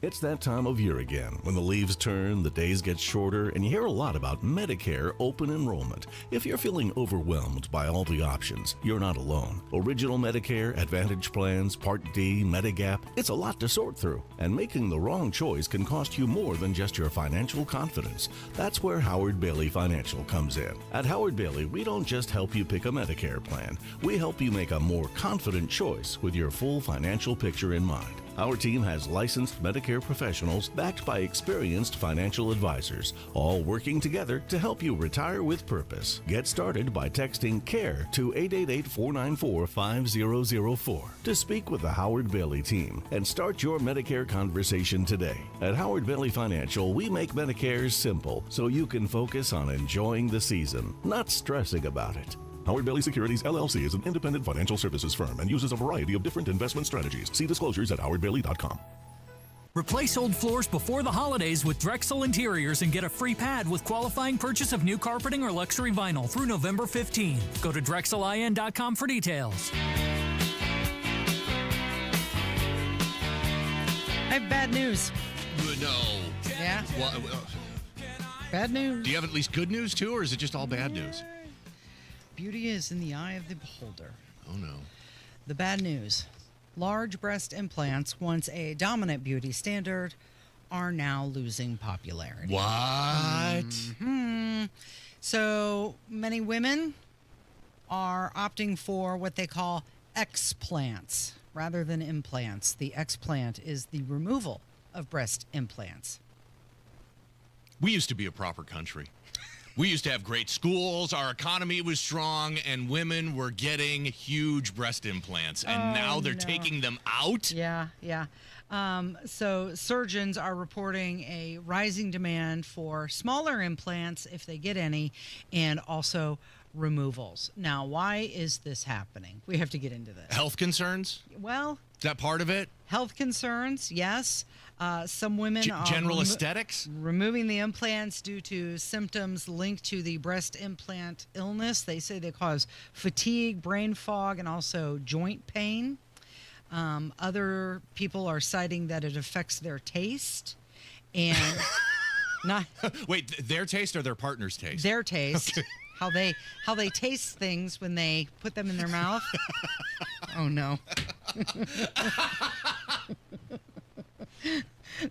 It's that time of year again. When the leaves turn, the days get shorter, and you hear a lot about Medicare open enrollment. If you're feeling overwhelmed by all the options, you're not alone. Original Medicare, Advantage plans, Part D, Medigap, it's a lot to sort through. And making the wrong choice can cost you more than just your financial confidence. That's where Howard Bailey Financial comes in. At Howard Bailey, we don't just help you pick a Medicare plan. We help you make a more confident choice with your full financial picture in mind. Our team has licensed Medicare professionals backed by experienced financial advisors, all working together to help you retire with purpose. Get started by texting CARE to 888-494-5004 to speak with the Howard Bailey team and start your Medicare conversation today. At Howard Bailey Financial, we make Medicare simple so you can focus on enjoying the season, not stressing about it. Howard Bailey Securities, LLC is an independent financial services firm and uses a variety of different investment strategies. See disclosures at howardbailey.com. Replace old floors before the holidays with Drexel Interiors and get a free pad with qualifying purchase of new carpeting or luxury vinyl through November 15. Go to drexelin.com for details. I have bad news. No. Yeah. Well, Bad news. do you have at least good news too, or is it just all bad news? Beauty is in the eye of the beholder. Oh, no. The bad news. Large breast implants, once a dominant beauty standard, are now losing popularity. What? So many women are opting for what they call explants rather than implants. The explant is the removal of breast implants. We used to be a proper country. We used to have great schools, our economy was strong, and women were getting huge breast implants. And now they're taking them out? Yeah. So surgeons are reporting a rising demand for smaller implants, if they get any, and also removals. Now, why is this happening? We have to get into this. Health concerns? Well, Is that part of it? health concerns, yes. Some women are general aesthetics? removing the implants due to symptoms linked to the breast implant illness. They say they cause fatigue, brain fog, and also joint pain. Other people are citing that it affects their taste and not Wait, their taste or their partner's taste? their taste. Okay. How they taste things when they put them in their mouth. Oh no.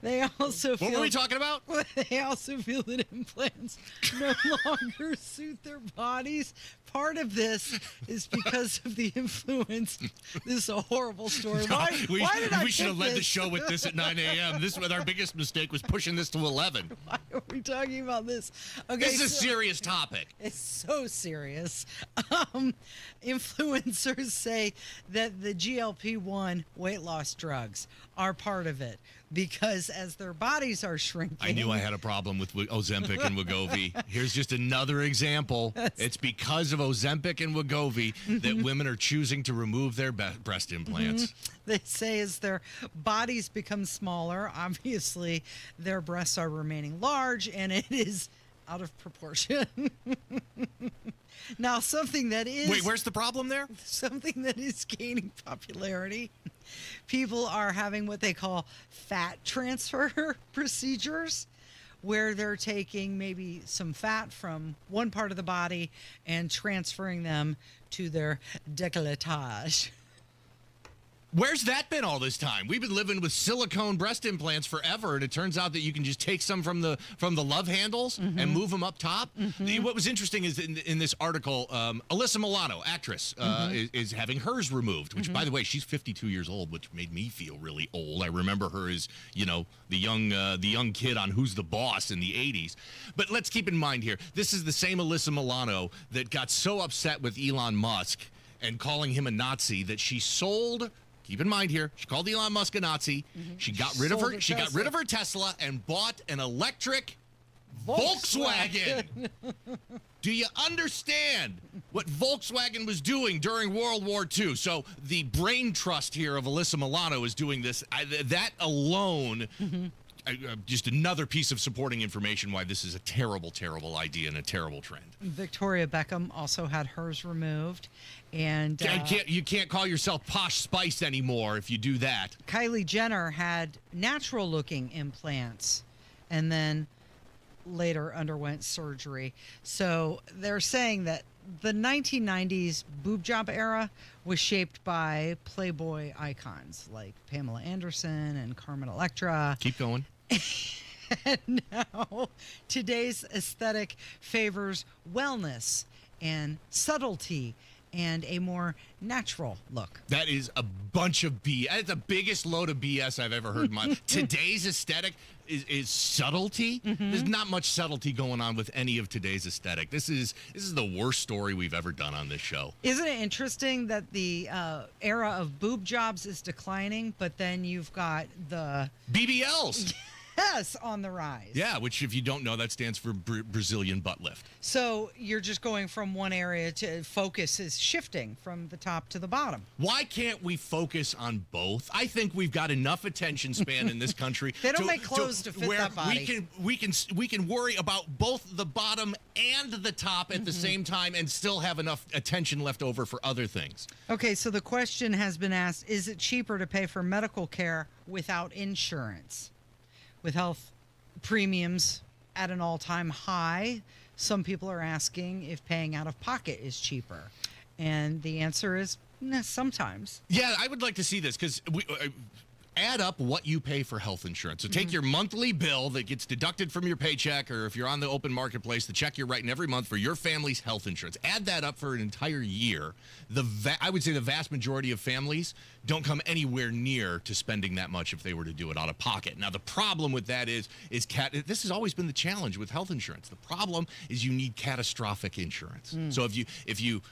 They also feel, What were we talking about? They also feel that implants no longer suit their bodies. Part of this is because of the influence. This is a horrible story. Why did I we should have pick led the this? show with this at 9 a.m. This was our biggest mistake, was pushing this to 11. Why are we talking about this? Okay, This is a so- serious topic. It's so serious. Influencers say that the GLP-1 weight loss drugs are part of it because as their bodies are shrinking. I knew I had a problem with Ozempic and Wegovy. Here's just another example. It's because of Ozempic and Wegovy that women are choosing to remove their breast implants. They say as their bodies become smaller, obviously their breasts are remaining large and it is out of proportion. Now, something that is... Wait, where's the problem there? Something that is gaining popularity. People are having what they call fat transfer procedures, where they're taking maybe some fat from one part of the body and transferring them to their décolletage. Where's that been all this time? We've been living with silicone breast implants forever, and it turns out that you can just take some from the love handles and move them up top. What was interesting is in this article, Alyssa Milano, actress, is having hers removed. Which, by the way, she's 52 years old, which made me feel really old. I remember her as the young kid on Who's the Boss in the 80s. But let's keep in mind here, this is the same Alyssa Milano that got so upset with Elon Musk and calling him a Nazi that she sold. Keep in mind here, she called Elon Musk a Nazi. She got rid of her. She got rid of her Tesla and bought an electric Volkswagen. Do you understand what Volkswagen was doing during World War II? So the brain trust here of Alyssa Milano is doing this. That alone. Just another piece of supporting information why this is a terrible, terrible idea and a terrible trend. Victoria Beckham also had hers removed. And you can't call yourself Posh Spice anymore if you do that. Kylie Jenner had natural-looking implants and then later underwent surgery. So they're saying that the 1990s boob job era was shaped by Playboy icons like Pamela Anderson and Carmen Electra. Keep going. And now today's aesthetic favors wellness and subtlety and a more natural look. That is a bunch of BS. That's the biggest load of BS I've ever heard in my life. Today's aesthetic is subtlety. There's not much subtlety going on with any of today's aesthetic. This is the worst story we've ever done on this show. Isn't it interesting that the era of boob jobs is declining, but then you've got the BBLs. Yes, on the rise. Yeah, which if you don't know, that stands for Brazilian butt lift. So you're just going from one area to focus is shifting from the top to the bottom. Why can't we focus on both? I think we've got enough attention span in this country. They don't make clothes to fit where that body. we can worry about both the bottom and the top at the same time and still have enough attention left over for other things. Okay, so the question has been asked, is it cheaper to pay for medical care without insurance? With health premiums at an all-time high, some people are asking if paying out of pocket is cheaper. And the answer is sometimes. Yeah, I would like to see this because add up what you pay for health insurance. So take your monthly bill that gets deducted from your paycheck, or if you're on the open marketplace, the check you're writing every month for your family's health insurance. Add that up for an entire year. I would say the vast majority of families don't come anywhere near to spending that much if they were to do it out of pocket. Now, the problem with that is this has always been the challenge with health insurance. The problem is you need catastrophic insurance. So if you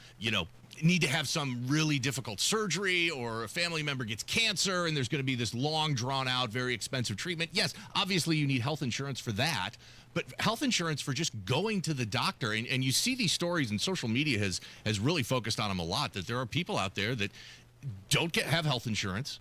need to have some really difficult surgery, or a family member gets cancer and there's going to be this long, drawn-out, very expensive treatment, yes, obviously you need health insurance for that. But health insurance for just going to the doctor, and you see these stories, and social media has really focused on them a lot, that there are people out there that don't have health insurance.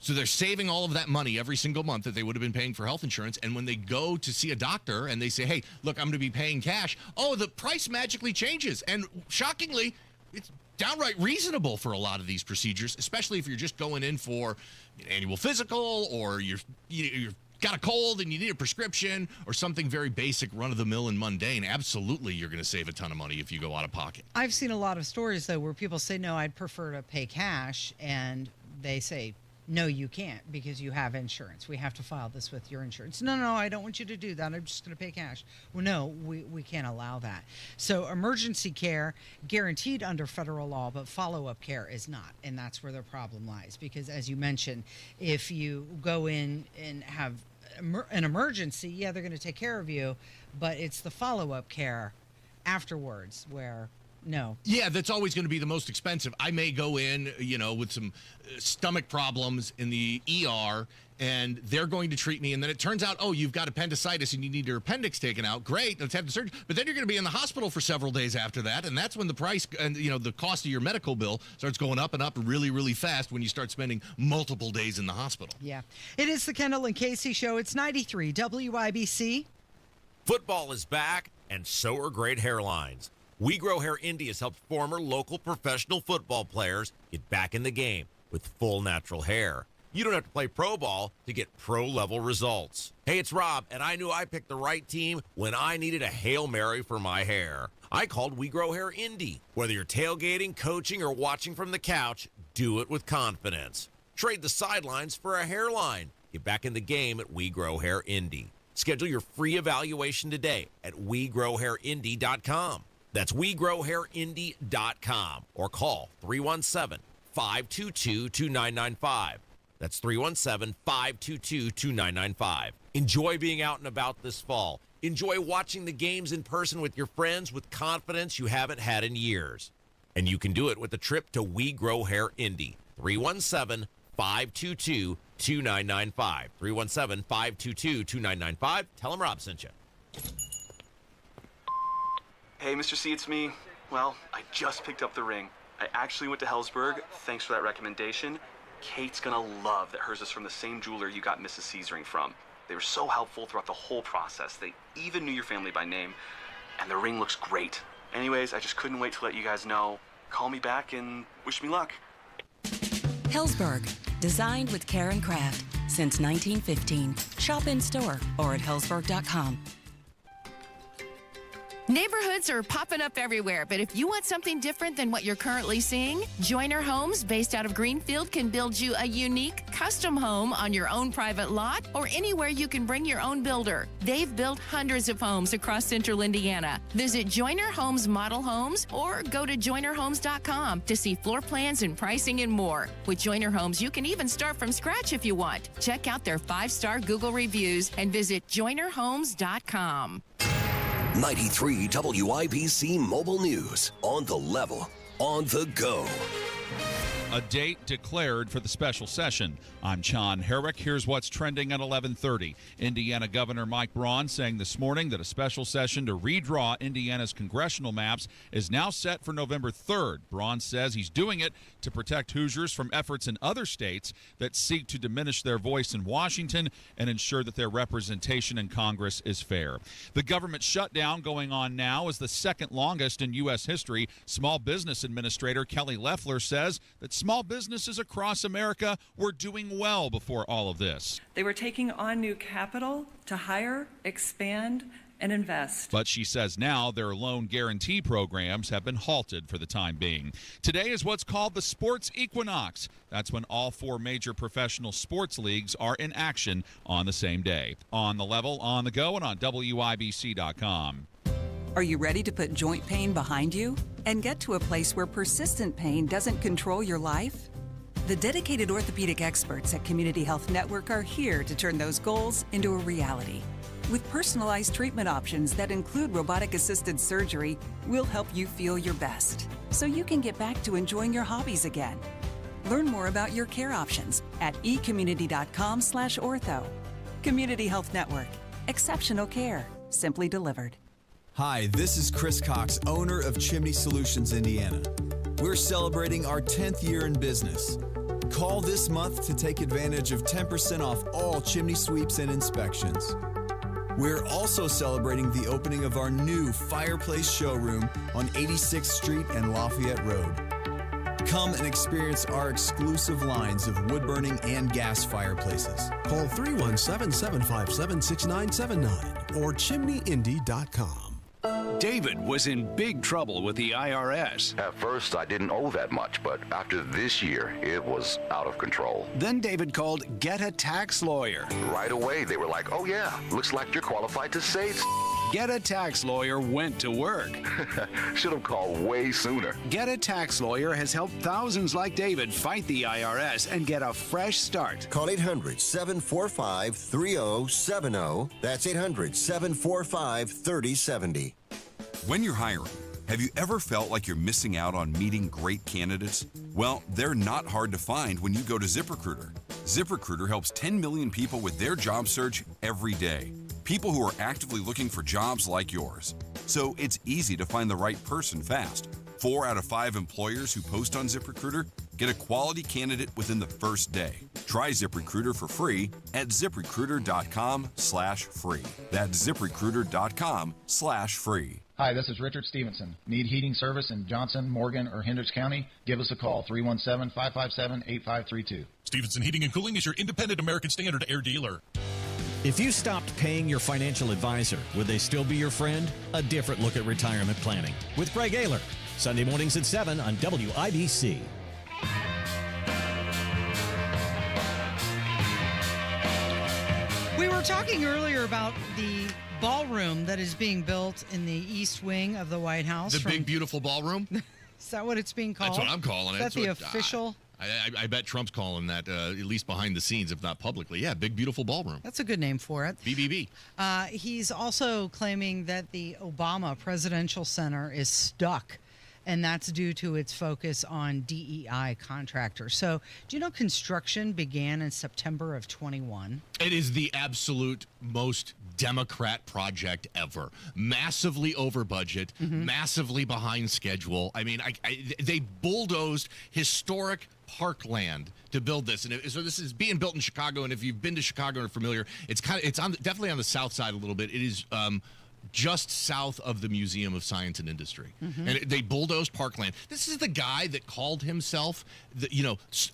So they're saving all of that money every single month that they would have been paying for health insurance. And when they go to see a doctor and they say, hey, look, I'm going to be paying cash, the price magically changes. And shockingly, it's downright reasonable for a lot of these procedures, especially if you're just going in for an annual physical, or you've got a cold and you need a prescription, or something very basic, run-of-the-mill and mundane. Absolutely, you're going to save a ton of money if you go out of pocket. I've seen a lot of stories, though, where people say, no, I'd prefer to pay cash, and they say, no, you can't, because you have insurance. We have to file this with your insurance. No, I don't want you to do that. I'm just going to pay cash. Well, no, we can't allow that. So emergency care, guaranteed under federal law, but follow-up care is not. And that's where the problem lies. Because as you mentioned, if you go in and have an emergency, they're going to take care of you, but it's the follow-up care afterwards where... No. Yeah, that's always going to be the most expensive. I may go in, with some stomach problems in the ER, and they're going to treat me, and then it turns out, you've got appendicitis and you need your appendix taken out. Great, let's have the surgery. But then you're going to be in the hospital for several days after that, and that's when the price and the cost of your medical bill starts going up and up really, really fast when you start spending multiple days in the hospital. Yeah. It is the Kendall and Casey Show. It's 93 WIBC. Football is back, and so are great hairlines. We Grow Hair Indy has helped former local professional football players get back in the game with full natural hair. You don't have to play pro ball to get pro-level results. Hey, it's Rob, and I knew I picked the right team when I needed a Hail Mary for my hair. I called We Grow Hair Indy. Whether you're tailgating, coaching, or watching from the couch, do it with confidence. Trade the sidelines for a hairline. Get back in the game at We Grow Hair Indy. Schedule your free evaluation today at WeGrowHairIndy.com. That's WeGrowHairIndy.com, or call 317-522-2995. That's 317-522-2995. Enjoy being out and about this fall. Enjoy watching the games in person with your friends with confidence you haven't had in years. And you can do it with a trip to We Grow Hair Indy. 317-522-2995. 317-522-2995. Tell them Rob sent you. Hey, Mr. C, it's me. Well, I just picked up the ring. I actually went to Hellsberg. Thanks for that recommendation. Kate's gonna love that hers is from the same jeweler you got Mrs. C's ring from. They were so helpful throughout the whole process. They even knew your family by name, and the ring looks great. Anyways, I just couldn't wait to let you guys know. Call me back and wish me luck. Hellsberg, designed with care and craft since 1915. Shop in store or at hellsberg.com. Neighborhoods are popping up everywhere, but if you want something different than what you're currently seeing, Joyner Homes, based out of Greenfield, can build you a unique, custom home on your own private lot or anywhere you can bring your own builder. They've built hundreds of homes across central Indiana. Visit Joyner Homes Model Homes or go to joynerhomes.com to see floor plans and pricing and more. With Joyner Homes, you can even start from scratch if you want. Check out their 5-star Google reviews and visit joynerhomes.com. 93 WIBC Mobile News. On the level, on the go. A date declared for the special session. I'm John Herrick. Here's what's trending at 11:30. Indiana Governor Mike Braun saying this morning that a special session to redraw Indiana's congressional maps is now set for November 3rd. Braun says he's doing it to protect Hoosiers from efforts in other states that seek to diminish their voice in Washington and ensure that their representation in Congress is fair. The government shutdown going on now is the second longest in U.S. history. Small Business Administrator Kelly Loeffler says that small businesses across America were doing well before all of this. They were taking on new capital to hire, expand, and invest. But she says now their loan guarantee programs have been halted for the time being. Today is what's called the sports equinox. That's when all 4 major professional sports leagues are in action on the same day. On the level, on the go, and on WIBC.com. Are you ready to put joint pain behind you and get to a place where persistent pain doesn't control your life? The dedicated orthopedic experts at Community Health Network are here to turn those goals into a reality. With personalized treatment options that include robotic-assisted surgery, we'll help you feel your best so you can get back to enjoying your hobbies again. Learn more about your care options at ecommunity.com/ortho. Community Health Network. Exceptional care, simply delivered. Hi, this is Chris Cox, owner of Chimney Solutions, Indiana. We're celebrating our 10th year in business. Call this month to take advantage of 10% off all chimney sweeps and inspections. We're also celebrating the opening of our new fireplace showroom on 86th Street and Lafayette Road. Come and experience our exclusive lines of wood-burning and gas fireplaces. Call 317-757-6979 or chimneyindy.com. David was in big trouble with the IRS. At first, I didn't owe that much, but after this year, it was out of control. Then David called Get a Tax Lawyer. Right away, they were like, oh yeah, looks like you're qualified to save. Get a Tax Lawyer went to work. Should have called way sooner. Get a Tax Lawyer has helped thousands like David fight the IRS and get a fresh start. Call 800-745-3070. That's 800-745-3070. When you're hiring, have you ever felt like you're missing out on meeting great candidates? Well, they're not hard to find when you go to ZipRecruiter. ZipRecruiter helps 10 million people with their job search every day. People who are actively looking for jobs like yours. So it's easy to find the right person fast. 4 out of 5 employers who post on ZipRecruiter get a quality candidate within the first day. Try ZipRecruiter for free at ZipRecruiter.com/free. That's ZipRecruiter.com/free. Hi, this is Richard Stevenson. Need heating service in Johnson, Morgan, or Hendricks County? Give us a call, 317-557-8532. Stevenson Heating and Cooling is your independent American Standard air dealer. If you stopped paying your financial advisor, would they still be your friend? A different look at retirement planning with Greg Ayler. Sunday mornings at 7 on WIBC. We were talking earlier about the ballroom that is being built in the East Wing of the White House. The big, beautiful ballroom? Is that what it's being called? That's what I'm calling it. Is that the official? I bet Trump's calling that, at least behind the scenes, if not publicly. Yeah, big, beautiful ballroom. That's a good name for it. BBB. He's also claiming that the Obama Presidential Center is stuck, and that's due to its focus on DEI contractors. So, do you know construction began in September of 21? It is the absolute most Democrat project ever. Massively over budget, massively behind schedule. I mean, they bulldozed historic parkland to build this, and so this is being built in Chicago. And if you've been to Chicago and are familiar, it's definitely on the south side a little bit. It is just south of the Museum of Science and Industry. And they bulldozed parkland. This is the guy that called himself,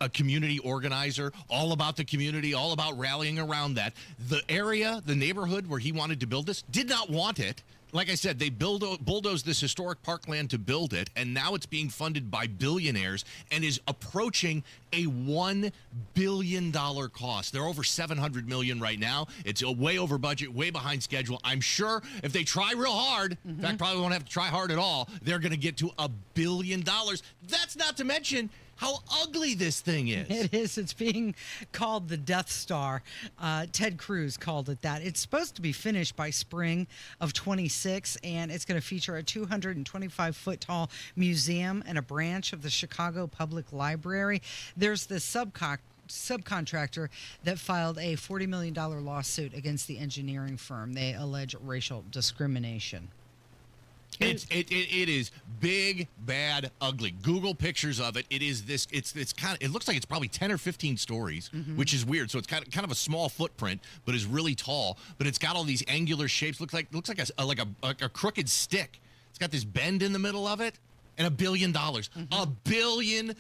a community organizer, all about the community, all about rallying around that. The area, the neighborhood where he wanted to build this, did not want it. Like I said, they bulldozed this historic parkland to build it, and now it's being funded by billionaires and is approaching a $1 billion cost. They're over $700 million right now. It's way over budget, way behind schedule. I'm sure if they try real hard, in fact, probably won't have to try hard at all, they're going to get to $1 billion. That's not to mention how ugly this thing is. It is. It's being called the Death Star. Ted Cruz called it that. It's supposed to be finished by spring of 26, and it's going to feature a 225-foot tall museum and a branch of the Chicago Public Library. There's this subcontractor that filed a $40 million lawsuit against the engineering firm. They allege racial discrimination. It is big, bad, ugly. Google pictures of it. It is this. It's kind of. It looks like it's probably 10 or 15 stories, which is weird. So it's kind of a small footprint, but is really tall. But it's got all these angular shapes. Looks like a crooked stick. It's got this bend in the middle of it, and $1 billion. $1 billion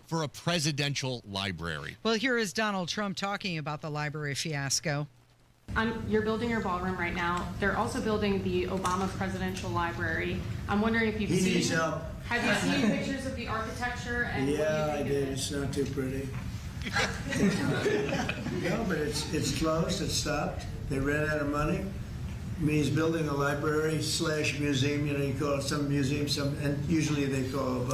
for a presidential library. Well, here is Donald Trump talking about the library fiasco. You're building your ballroom right now. They're also building the Obama Presidential Library. I'm wondering if you've seen. Needs help. Have you seen pictures of the architecture? And yeah, I did. It's not too pretty. No, but it's closed. It's stopped. They ran out of money. I mean, he's building a library / museum. You know, you call it some museum, and usually they call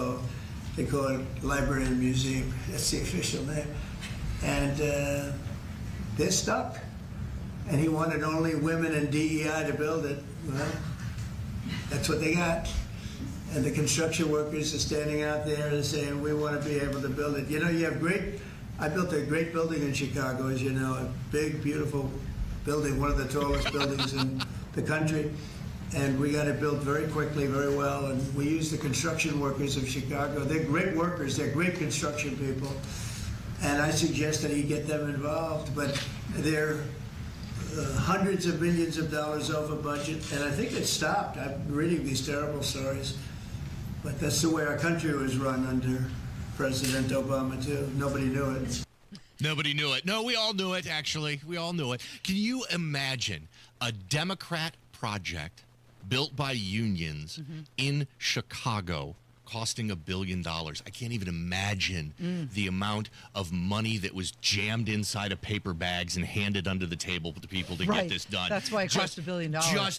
it library and museum. That's the official name. And they're stuck. And he wanted only women and DEI to build it. Well, that's what they got. And the construction workers are standing out there and saying, we want to be able to build it. You know, I built a great building in Chicago, as you know, a big, beautiful building, one of the tallest buildings in the country. And we got it built very quickly, very well. And we used the construction workers of Chicago. They're great workers. They're great construction people. And I suggested he get them involved, but they're hundreds of millions of dollars over budget, and I think it stopped. I'm reading these terrible stories, but that's the way our country was run under President Obama, too. Nobody knew it. Nobody knew it. No, we all knew it, actually. We all knew it. Can you imagine a Democrat project built by unions in Chicago costing $1 billion? I can't even imagine the amount of money that was jammed inside of paper bags and handed under the table to people to get this done. That's why it cost $1 billion.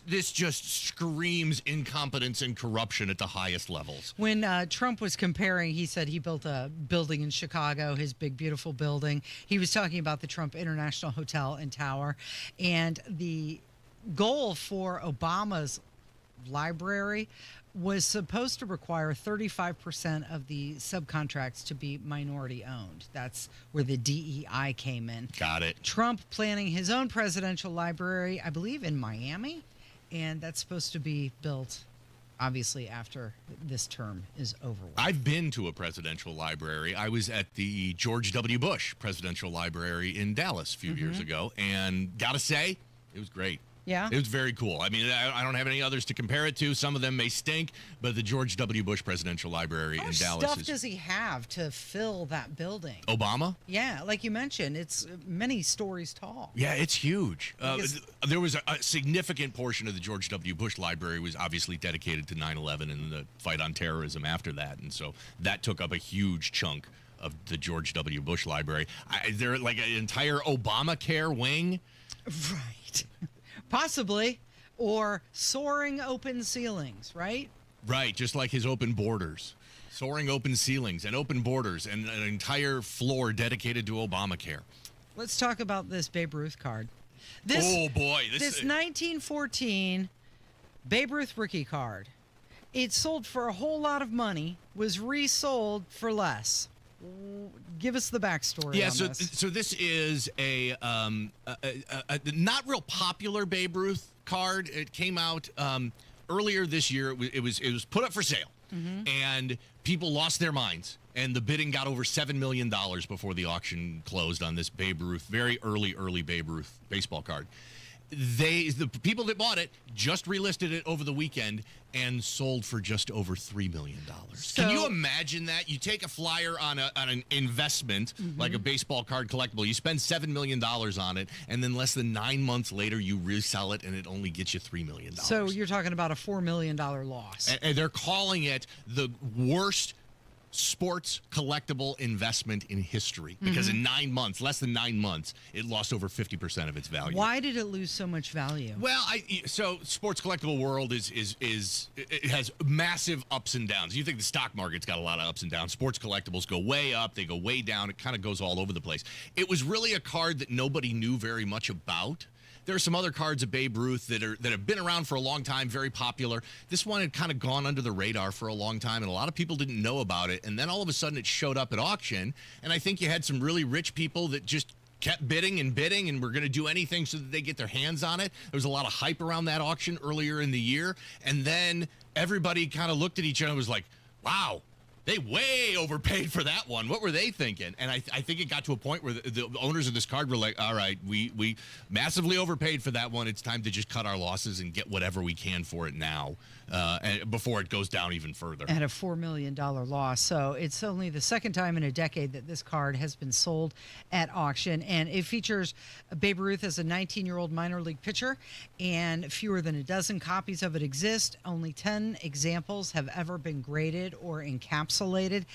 This just screams incompetence and corruption at the highest levels. When Trump was comparing, he said he built a building in Chicago, his big, beautiful building. He was talking about the Trump International Hotel and Tower. And the goal for Obama's library was supposed to require 35% of the subcontracts to be minority owned. That's where the DEI came in. Got it. Trump planning his own presidential library, I believe in Miami, and that's supposed to be built obviously after this term is over with. I've been to a presidential library. I was at the George W. Bush Presidential Library in Dallas a few years ago, and gotta say, it was great. Yeah. It was very cool. I mean, I don't have any others to compare it to. Some of them may stink, but the George W. Bush Presidential Library in Dallas How much stuff does he have to fill that building? Obama? Yeah, like you mentioned, it's many stories tall. Yeah, it's huge. There was a significant portion of the George W. Bush Library was obviously dedicated to 9/11 and the fight on terrorism after that, and so that took up a huge chunk of the George W. Bush Library. They're like an entire Obamacare wing. Right. Possibly. Or soaring open ceilings, right? Right, just like his open borders. Soaring open ceilings and open borders and an entire floor dedicated to Obamacare. Let's talk about this Babe Ruth card. Oh, boy. This 1914 Babe Ruth rookie card. It sold for a whole lot of money, was resold for less. Give us the backstory. Yeah, on this. So this is a not real popular Babe Ruth card. It came out earlier this year. It was put up for sale, and people lost their minds. And the bidding got over $7 million before the auction closed on this Babe Ruth, very early Babe Ruth baseball card. The people that bought it just relisted it over the weekend and sold for just over $3 million. Can you imagine that? You take a flyer on an investment like a baseball card collectible. You spend $7 million on it, and then less than 9 months later, you resell it, and it only gets you $3 million. So you're talking about a $4 million loss. And they're calling it the worst sports collectible investment in history because in 9 months, less than 9 months, it lost over 50% of its value. Why did it lose so much value? Well, so sports collectible world is it has massive ups and downs. You think the stock market's got a lot of ups and downs. Sports collectibles go way up, they go way down. It kind of goes all over the place. It was really a card that nobody knew very much about. There are some other cards of Babe Ruth that have been around for a long time, very popular. This one had kind of gone under the radar for a long time, and a lot of people didn't know about it. And then all of a sudden it showed up at auction, and I think you had some really rich people that just kept bidding and were going to do anything so that they get their hands on it. There was a lot of hype around that auction earlier in the year, and then everybody kind of looked at each other and was like, wow, they way overpaid for that one. What were they thinking? And I think it got to a point where the owners of this card were like, all right, we massively overpaid for that one. It's time to just cut our losses and get whatever we can for it now before it goes down even further. At a $4 million loss. So it's only the second time in a decade that this card has been sold at auction. And it features Babe Ruth as a 19-year-old minor league pitcher, and fewer than a dozen copies of it exist. Only 10 examples have ever been graded or encapsulated.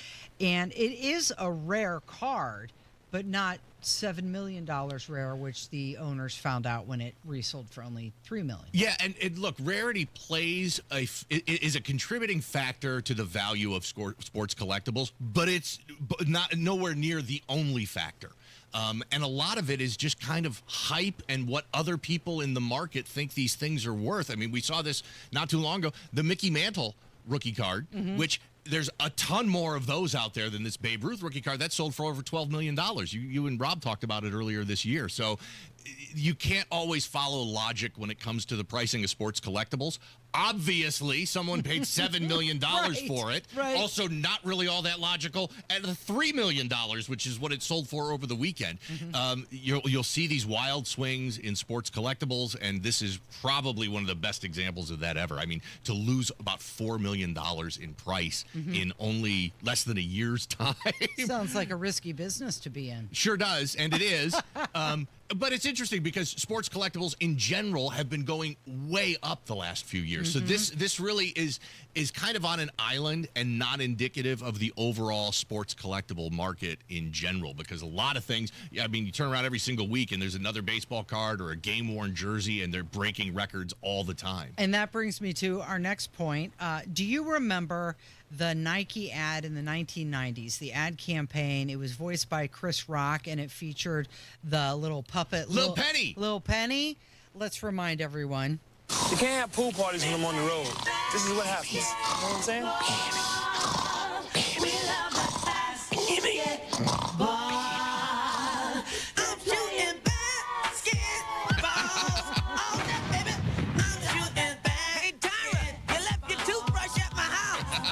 And it is a rare card, but not $7 million rare, which the owners found out when it resold for only $3 million. Yeah, and look, rarity plays is a contributing factor to the value of sports collectibles, but it's not nowhere near the only factor. And a lot of it is just kind of hype and what other people in the market think these things are worth. I mean, we saw this not too long ago, the Mickey Mantle rookie card, which there's a ton more of those out there than this Babe Ruth rookie card. That sold for over $12 million. You and Rob talked about it earlier this year. So you can't always follow logic when it comes to the pricing of sports collectibles. Obviously, someone paid $7 million for it. Right. Also, not really all that logical at $3 million, which is what it sold for over the weekend. You'll see these wild swings in sports collectibles, and this is probably one of the best examples of that ever. I mean, to lose about $4 million in price in only less than a year's time. Sounds like a risky business to be in. Sure does, and it is. But it's interesting because sports collectibles in general have been going way up the last few years. So this really is kind of on an island and not indicative of the overall sports collectible market in general, because a lot of things, I mean, you turn around every single week and there's another baseball card or a game-worn jersey, and they're breaking records all the time. And that brings me to our next point. Do you remember the Nike ad in the 1990s, the ad campaign? It was voiced by Chris Rock, and it featured the little puppet. Lil Penny. Lil Penny. Let's remind everyone. You can't have pool parties when I'm on the road. This is what happens. You know what I'm saying?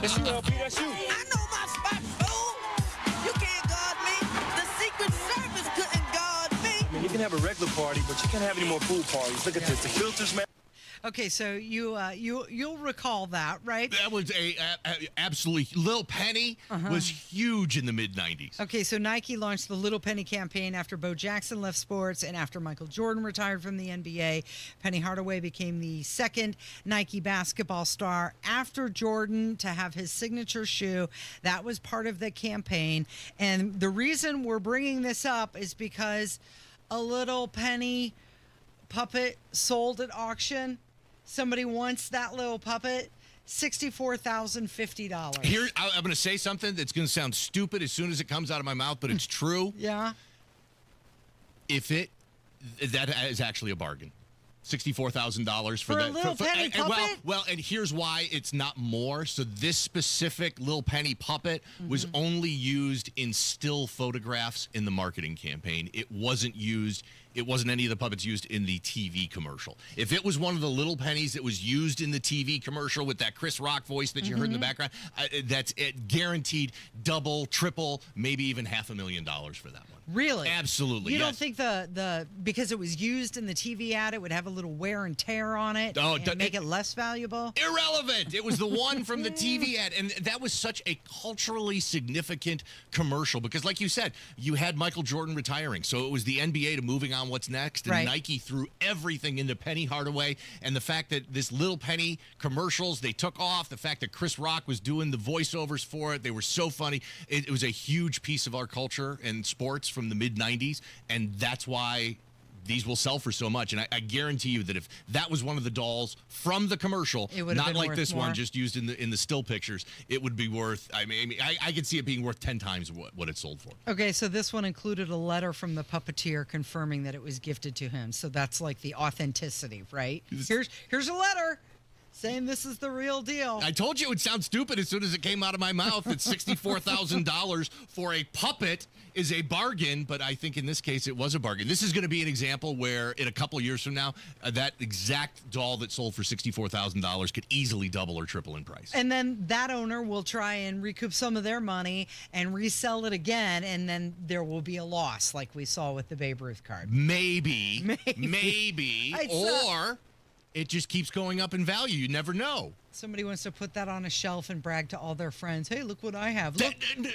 That's you, LP, that's you. I know my spot, fool. You can't guard me. The Secret Service couldn't guard me. I mean, you can have a regular party, but you can't have any more pool parties. Look at this. The filters, man. Okay, so you'll recall that, right? That was absolutely. Lil Penny was huge in the mid-'90s. Okay, so Nike launched the Little Penny campaign after Bo Jackson left sports and after Michael Jordan retired from the NBA. Penny Hardaway became the second Nike basketball star after Jordan to have his signature shoe. That was part of the campaign. And the reason we're bringing this up is because a Little Penny puppet sold at auction. Somebody wants that little puppet. $64,050. Here, I'm going to say something that's going to sound stupid as soon as it comes out of my mouth, but it's true. Yeah. That is actually a bargain. $64,000 for that. A Little Penny puppet? Well, and here's why it's not more. So this specific Little Penny puppet was only used in still photographs in the marketing campaign. It wasn't any of the puppets used in the TV commercial. If it was one of the Little Pennies that was used in the TV commercial with that Chris Rock voice that you heard in the background, that's it, guaranteed double, triple, maybe even $500,000 for that one. Really? Absolutely. You don't think the because it was used in the TV ad, it would have a little wear and tear on it and make it less valuable? Irrelevant. It was the one from the TV ad, and that was such a culturally significant commercial because, like you said, you had Michael Jordan retiring, so it was the NBA moving on on what's next. And Right. Nike threw everything into Penny Hardaway. And the fact that this little Penny commercials, they took off. The fact that Chris Rock was doing the voiceovers for it. They were so funny. It was a huge piece of our culture and sports from the mid-'90s. And that's why these will sell for so much. And I guarantee you that if that was one of the dolls from the commercial, It would have not been like worth this more. one just used in the still pictures, it would be worth, I could see it being worth 10 times what it sold for. Okay, so this one included a letter from the puppeteer confirming that it was gifted to him. So that's like the authenticity, right? Here's a letter saying this is the real deal. I told you it would sound stupid as soon as it came out of my mouth that $64,000 for a puppet is a bargain, but I think in this case it was a bargain. This is going to be an example where in a couple years from now, that exact doll that sold for $64,000 could easily double or triple in price. And then that owner will try and recoup some of their money and resell it again, and then there will be a loss like we saw with the Babe Ruth card. Maybe. I saw- Or it just keeps going up in value. You never know. Somebody wants to put that on a shelf and brag to all their friends. Hey, look what I have.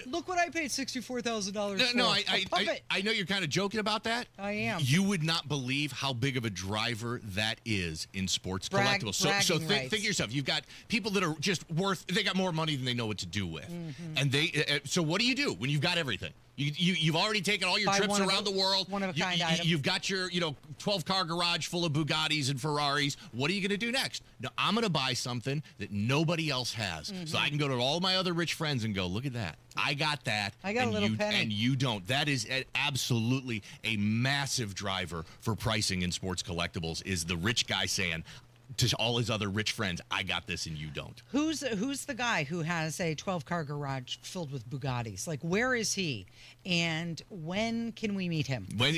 Look what I paid $64,000 for. No, A puppet. I know you're kind of joking about that. I am. You would not believe how big of a driver that is in sports collectibles. So bragging think rights. yourself. You've got people that are just they got more money than they know what to do with. And so what do when you've got everything? You've already taken all your Buy trips one of around a- the world. one-of-a-kind items. You've got your 12-car garage full of Bugattis and Ferraris. What are you going to do next? No, I'm going to buy something that nobody else has. So I can go to all my other rich friends and go, look at that. I got that. I got a and little you, penny. And you don't. That is absolutely a massive driver for pricing in sports collectibles is the rich guy saying to all his other rich friends, I got this and you don't. Who's the guy who has a 12-car garage filled with Bugattis? Like, where is he? And when can we meet him? When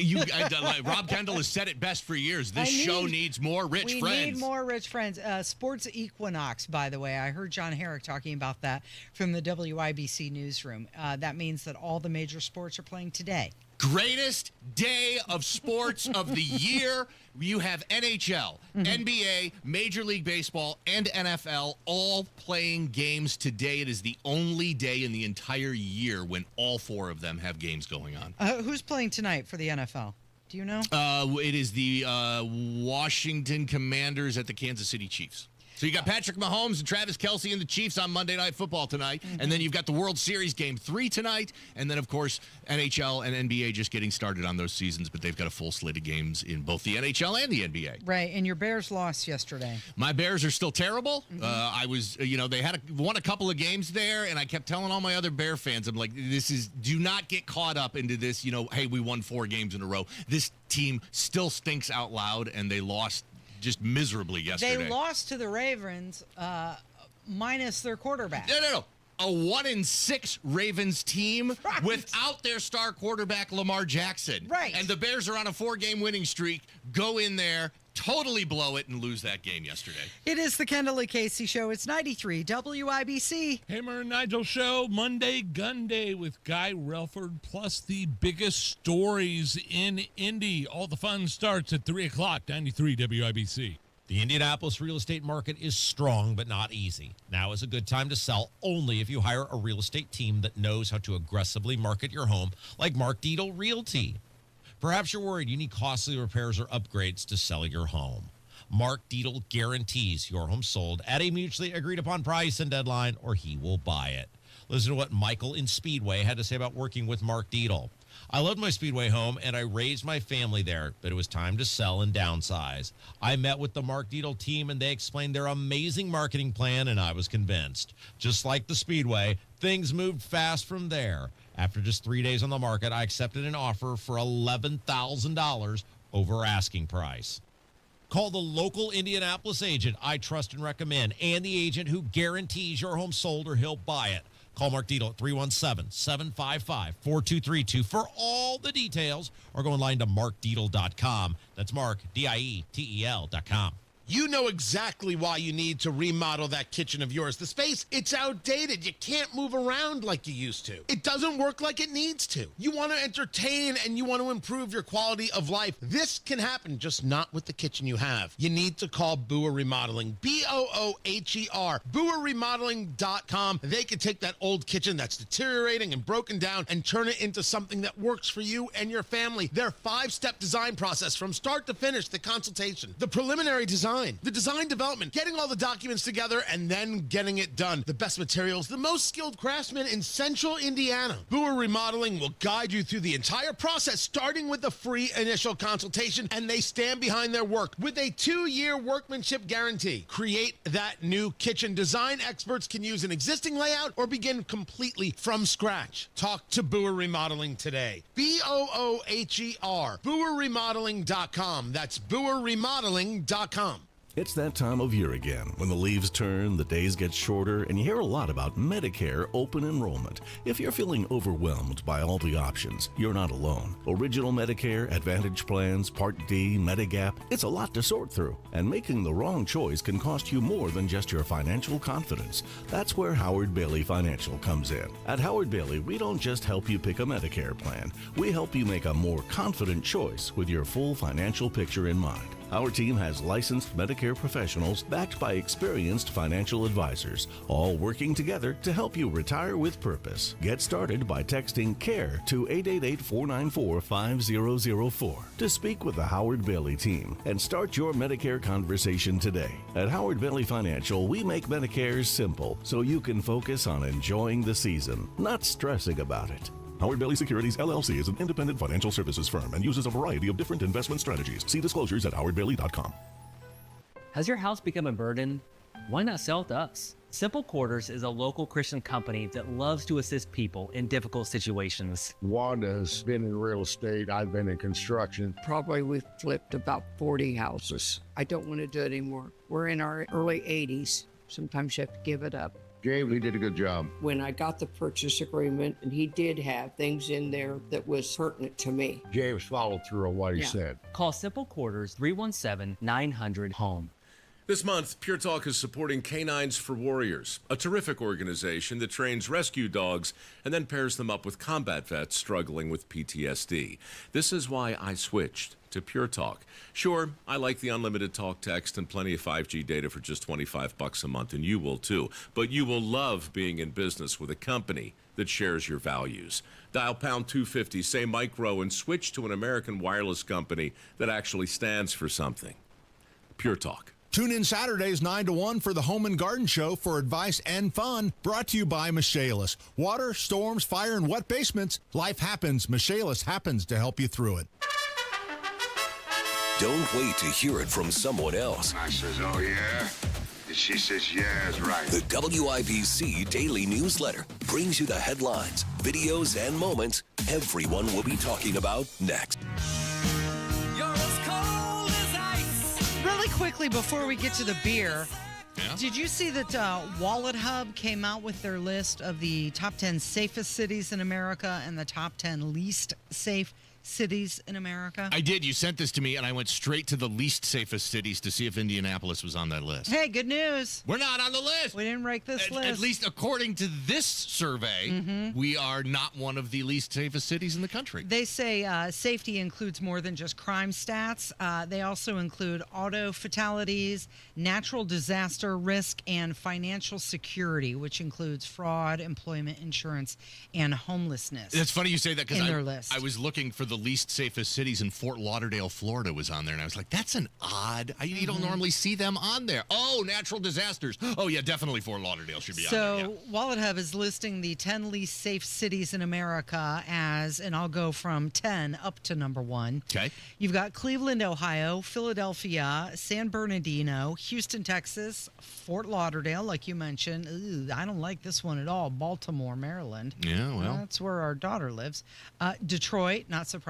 Rob Kendall has said it best for years. This show needs more rich friends. We need more rich friends. Sports Equinox, by the way. I heard John Herrick talking about that from the WIBC newsroom. That means that all the major sports are playing today. Greatest day of sports of the year. You have NHL, NBA, Major League Baseball, and NFL all playing games today. It is the only day in the entire year when all four of them have games going on. Who's playing tonight for the NFL? Do you know? It is the Washington Commanders at the Kansas City Chiefs. So you got Patrick Mahomes and Travis Kelce and the Chiefs on Monday Night Football tonight. And then you've got the World Series Game 3 tonight. And then, of course, NHL and NBA just getting started on those seasons. But they've got a full slate of games in both the NHL and the NBA. Right, and your Bears lost yesterday. My Bears are still terrible. I was, they had won a couple of games there. And I kept telling all my other Bear fans, I'm like, do not get caught up into this, hey, we won 4 games in a row. This team still stinks out loud. And they lost just miserably yesterday. They lost to the Ravens minus their quarterback. No. A 1-6 Ravens team without their star quarterback, Lamar Jackson. Right. And the Bears are on a 4-game winning streak, go in there, totally blow it, and lose that game yesterday. It is the Kendall Casey Show. It's 93 WIBC. Hammer and Nigel Show, Monday Gun Day with Guy Relford, plus the biggest stories in Indy. All the fun starts at 3 o'clock, 93 WIBC. The Indianapolis real estate market is strong but not easy. Now is a good time to sell only if you hire a real estate team that knows how to aggressively market your home, like Mark Dietel Realty. Perhaps you're worried you need costly repairs or upgrades to sell your home. Mark Dietel guarantees your home sold at a mutually agreed upon price and deadline, or he will buy it. Listen to what Michael in Speedway had to say about working with Mark Dietel. I loved my Speedway home, and I raised my family there, but it was time to sell and downsize. I met with the Mark Dietel team, and they explained their amazing marketing plan, and I was convinced. Just like the Speedway, things moved fast from there. After just 3 days on the market, I accepted an offer for $11,000 over asking price. Call the local Indianapolis agent I trust and recommend, and the agent who guarantees your home sold or he'll buy it. Call Mark Dietel at 317-755-4232 for all the details, or go online to markdietel.com. That's Mark, Dietel.com. You know exactly why you need to remodel that kitchen of yours. The space, it's outdated. You can't move around like you used to. It doesn't work like it needs to. You want to entertain and you want to improve your quality of life. This can happen, just not with the kitchen you have. You need to call Booher Remodeling. B-O-O-H-E-R. BooherRemodeling.com. They can take that old kitchen that's deteriorating and broken down and turn it into something that works for you and your family. Their 5-step design process from start to finish, the consultation, the preliminary design, the design development, getting all the documents together, and then getting it done. The best materials, the most skilled craftsmen in Central Indiana. Booher Remodeling will guide you through the entire process, starting with the free initial consultation, and they stand behind their work with a 2-year workmanship guarantee. Create that new kitchen. Design experts can use an existing layout or begin completely from scratch. Talk to Booher Remodeling today. B-O-O-H-E-R. BooherRemodeling.com. That's BooherRemodeling.com. It's that time of year again when the leaves turn, the days get shorter, and you hear a lot about Medicare open enrollment. If you're feeling overwhelmed by all the options, you're not alone. Original Medicare, Advantage plans, Part D, Medigap, it's a lot to sort through. And making the wrong choice can cost you more than just your financial confidence. That's where Howard Bailey Financial comes in. At Howard Bailey, we don't just help you pick a Medicare plan. We help you make a more confident choice with your full financial picture in mind. Our team has licensed Medicare professionals backed by experienced financial advisors, all working together to help you retire with purpose. Get started by texting CARE to 888-494-5004 to speak with the Howard Bailey team and start your Medicare conversation today. At Howard Bailey Financial, we make Medicare simple so you can focus on enjoying the season, not stressing about it. Howard Bailey Securities, LLC is an independent financial services firm and uses a variety of different investment strategies. See disclosures at howardbailey.com. Has your house become a burden? Why not sell it to us? Simple Quarters is a local Christian company that loves to assist people in difficult situations. Wanda has been in real estate. I've been in construction. Probably we've flipped about 40 houses. I don't want to do it anymore. We're in our early 80s. Sometimes you have to give it up. James, he did a good job. When I got the purchase agreement, and he did have things in there that was pertinent to me. James followed through on what he said. Call Simple Quarters 317-900-HOME. This month, Pure Talk is supporting Canines for Warriors, a terrific organization that trains rescue dogs and then pairs them up with combat vets struggling with PTSD. This is why I switched to Pure Talk. Sure, I like the unlimited talk, text, and plenty of 5G data for just $25 a month, and you will too. But you will love being in business with a company that shares your values. Dial pound 250, say micro, and switch to an American wireless company that actually stands for something. Pure Talk. Tune in Saturdays 9 to 1 for the Home and Garden Show for advice and fun, brought to you by Michaelis. Water, storms, fire, and wet basements. Life happens. Michaelis happens to help you through it. Don't wait to hear it from someone else. I says, oh yeah? And she says, yeah, that's right. The WIBC Daily Newsletter brings you the headlines, videos, and moments everyone will be talking about next. Really quickly before we get to the beer, did you see that Wallet Hub came out with their list of the top 10 safest cities in America and the top 10 least safe cities in America? I did. You sent this to me, and I went straight to the least safest cities to see if Indianapolis was on that list. Hey, good news. We're not on the list. We didn't rank this list. At least according to this survey, we are not one of the least safest cities in the country. They say safety includes more than just crime stats. They also include auto fatalities, natural disaster risk, and financial security, which includes fraud, employment insurance, and homelessness. It's funny you say that because I was looking for the least safest cities, and Fort Lauderdale, Florida was on there, and I was like, that's an odd, you don't normally see them on there. Oh, natural disasters. Oh, yeah, definitely Fort Lauderdale should be on there. So Wallet Hub is listing the 10 least safe cities in America as, and I'll go from 10 up to number 1. Okay. You've got Cleveland, Ohio, Philadelphia, San Bernardino, Houston, Texas, Fort Lauderdale, like you mentioned. Ooh, I don't like this one at all. Baltimore, Maryland. Yeah, well. That's where our daughter lives. Detroit, not surprising.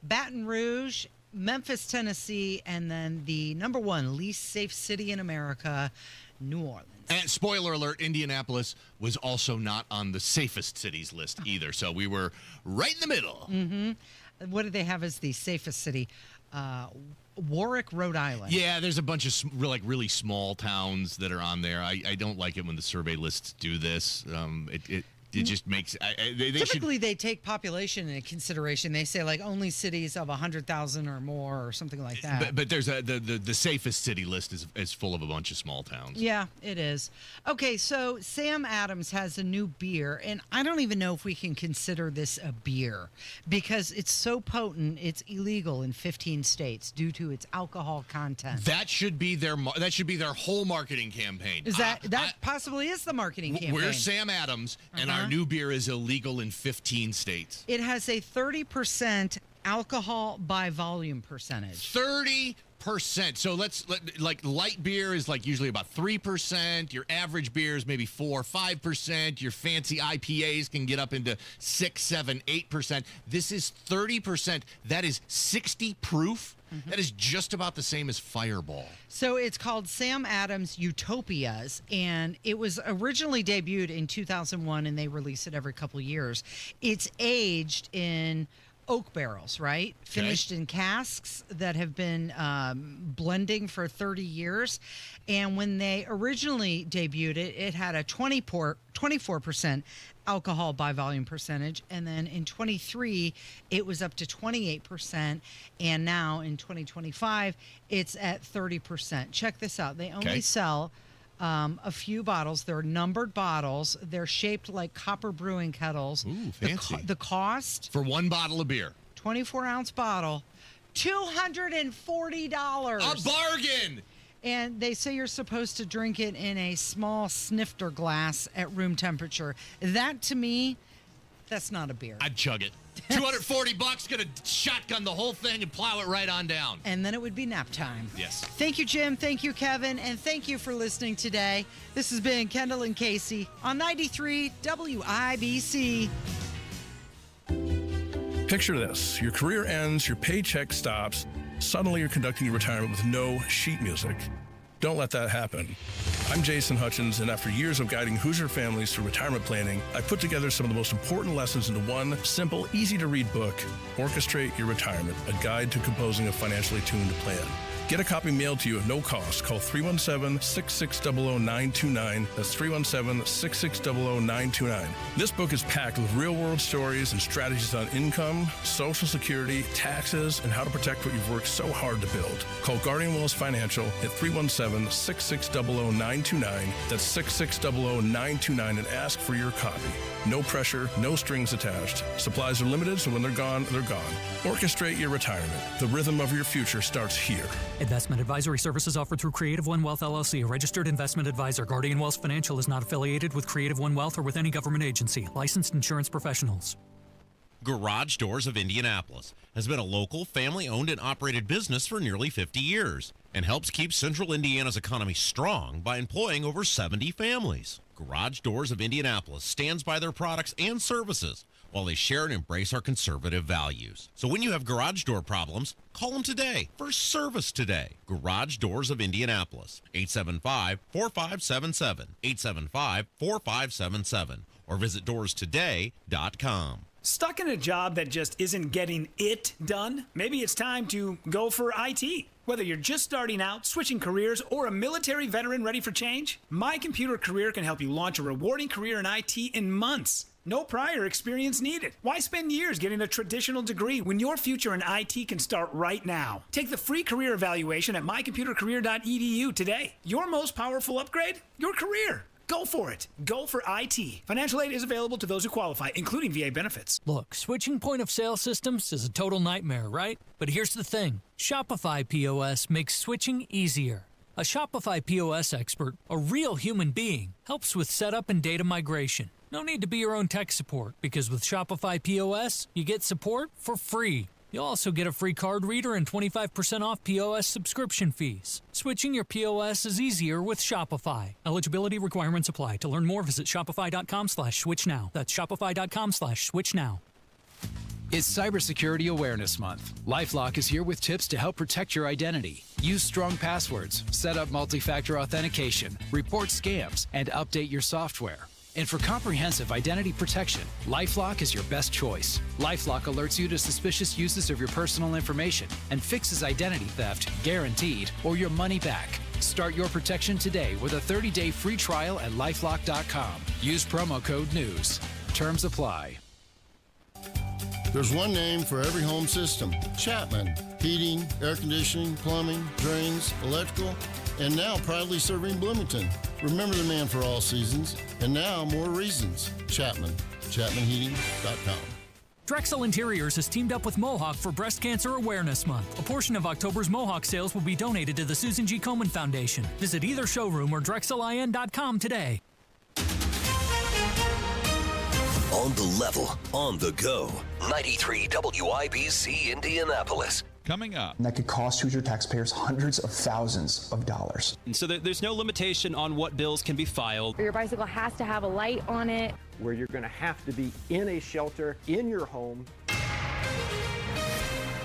Baton Rouge, Memphis, Tennessee, and then the number 1 least safe city in America, New Orleans. And spoiler alert, Indianapolis was also not on the safest cities list either. So we were right in the middle. What do they have as the safest city? Warwick, Rhode Island. Yeah, there's a bunch of really small towns that are on there. I don't like it when the survey lists do this. It just makes Typically, they take population into consideration. They say like only cities of 100,000 or more, or something like that. But there's the safest city list is full of a bunch of small towns. Yeah, it is. Okay, so Sam Adams has a new beer, and I don't even know if we can consider this a beer because it's so potent. It's illegal in 15 states due to its alcohol content. That should be their whole marketing campaign. Is that possibly is the marketing campaign? We're Sam Adams, and our new beer is illegal in 15 states. It has a 30% alcohol by volume percentage. 30%. So like light beer is like usually about 3%. Your average beer is maybe 4 or 5%. Your fancy IPAs can get up into 6, 7, 8%. This is 30%. That is 60 proof. That is just about the same as Fireball. So it's called Sam Adams Utopias, and it was originally debuted in 2001, and they release it every couple years. It's aged in oak barrels, right? Okay. Finished in casks that have been blending for 30 years. And when they originally debuted it, it had a 24% alcohol by volume percentage. And then in 23, it was up to 28%. And now in 2025, it's at 30%. Check this out. They only sell a few bottles. They're numbered bottles. They're shaped like copper brewing kettles. Ooh, fancy. The cost? For one bottle of beer. 24-ounce bottle, $240. A bargain! And they say you're supposed to drink it in a small snifter glass at room temperature. That, to me, that's not a beer. I'd chug it. $240, gonna shotgun the whole thing and plow it right on down. And then it would be nap time. Yes. Thank you, Jim. Thank you, Kevin. And thank you for listening today. This has been Kendall and Casey on 93 WIBC. Picture this. Your career ends, your paycheck stops. Suddenly you're conducting your retirement with no sheet music. Don't let that happen. I'm Jason Hutchins, and after years of guiding Hoosier families through retirement planning, I put together some of the most important lessons into one simple, easy-to-read book, Orchestrate Your Retirement, a guide to composing a financially tuned plan. Get a copy mailed to you at no cost. Call 317-660-0929. That's 317-660-0929. This book is packed with real-world stories and strategies on income, Social Security, taxes, and how to protect what you've worked so hard to build. Call Guardian Wells Financial at 317-660-0929. That's 660-0929 and ask for your copy. No pressure, no strings attached. Supplies are limited, so when they're gone, they're gone. Orchestrate your retirement. The rhythm of your future starts here. Investment advisory services offered through Creative One Wealth LLC, a registered investment advisor. Guardian Wells Financial is not affiliated with Creative One Wealth or with any government agency. Licensed insurance professionals. Garage Doors of Indianapolis has been a local, family-owned and operated business for nearly 50 years and helps keep central Indiana's economy strong by employing over 70 families. Garage Doors of Indianapolis stands by their products and services while they share and embrace our conservative values. So when you have garage door problems, call them today for service today. Garage Doors of Indianapolis, 875-4577, 875-4577, or visit doorstoday.com. Stuck in a job that just isn't getting it done? Maybe it's time to go for IT. Whether you're just starting out, switching careers, or a military veteran ready for change, My Computer Career can help you launch a rewarding career in IT in months. No prior experience needed. Why spend years getting a traditional degree when your future in IT can start right now? Take the free career evaluation at mycomputercareer.edu today. Your most powerful upgrade? Your career. Go for it. Go for IT. Financial aid is available to those who qualify, including VA benefits. Look, switching point of sale systems is a total nightmare, right? But here's the thing. Shopify POS makes switching easier. A Shopify POS expert, a real human being, helps with setup and data migration. No need to be your own tech support, because with Shopify POS, you get support for free. You'll also get a free card reader and 25% off POS subscription fees. Switching your POS is easier with Shopify. Eligibility requirements apply. To learn more, visit shopify.com/switchnow. That's shopify.com/switchnow. It's Cybersecurity Awareness Month. LifeLock is here with tips to help protect your identity. Use strong passwords, set up multi-factor authentication, report scams, and update your software. And for comprehensive identity protection, LifeLock is your best choice. LifeLock alerts you to suspicious uses of your personal information and fixes identity theft, guaranteed, or your money back. Start your protection today with a 30-day free trial at LifeLock.com. Use promo code NEWS. Terms apply. There's one name for every home system: Chapman. Heating, air conditioning, plumbing, drains, electrical, and now proudly serving Bloomington. Remember the man for all seasons, and now more reasons. Chapman. ChapmanHeating.com. Drexel Interiors has teamed up with Mohawk for Breast Cancer Awareness Month. A portion of October's Mohawk sales will be donated to the Susan G. Komen Foundation. Visit either showroom or DrexelIN.com today. On the level, on the go. 93 WIBC Indianapolis. Coming up. And that could cost Hoosier taxpayers hundreds of thousands of dollars. And so there's no limitation on what bills can be filed. Your bicycle has to have a light on it. Where you're going to have to be in a shelter in your home.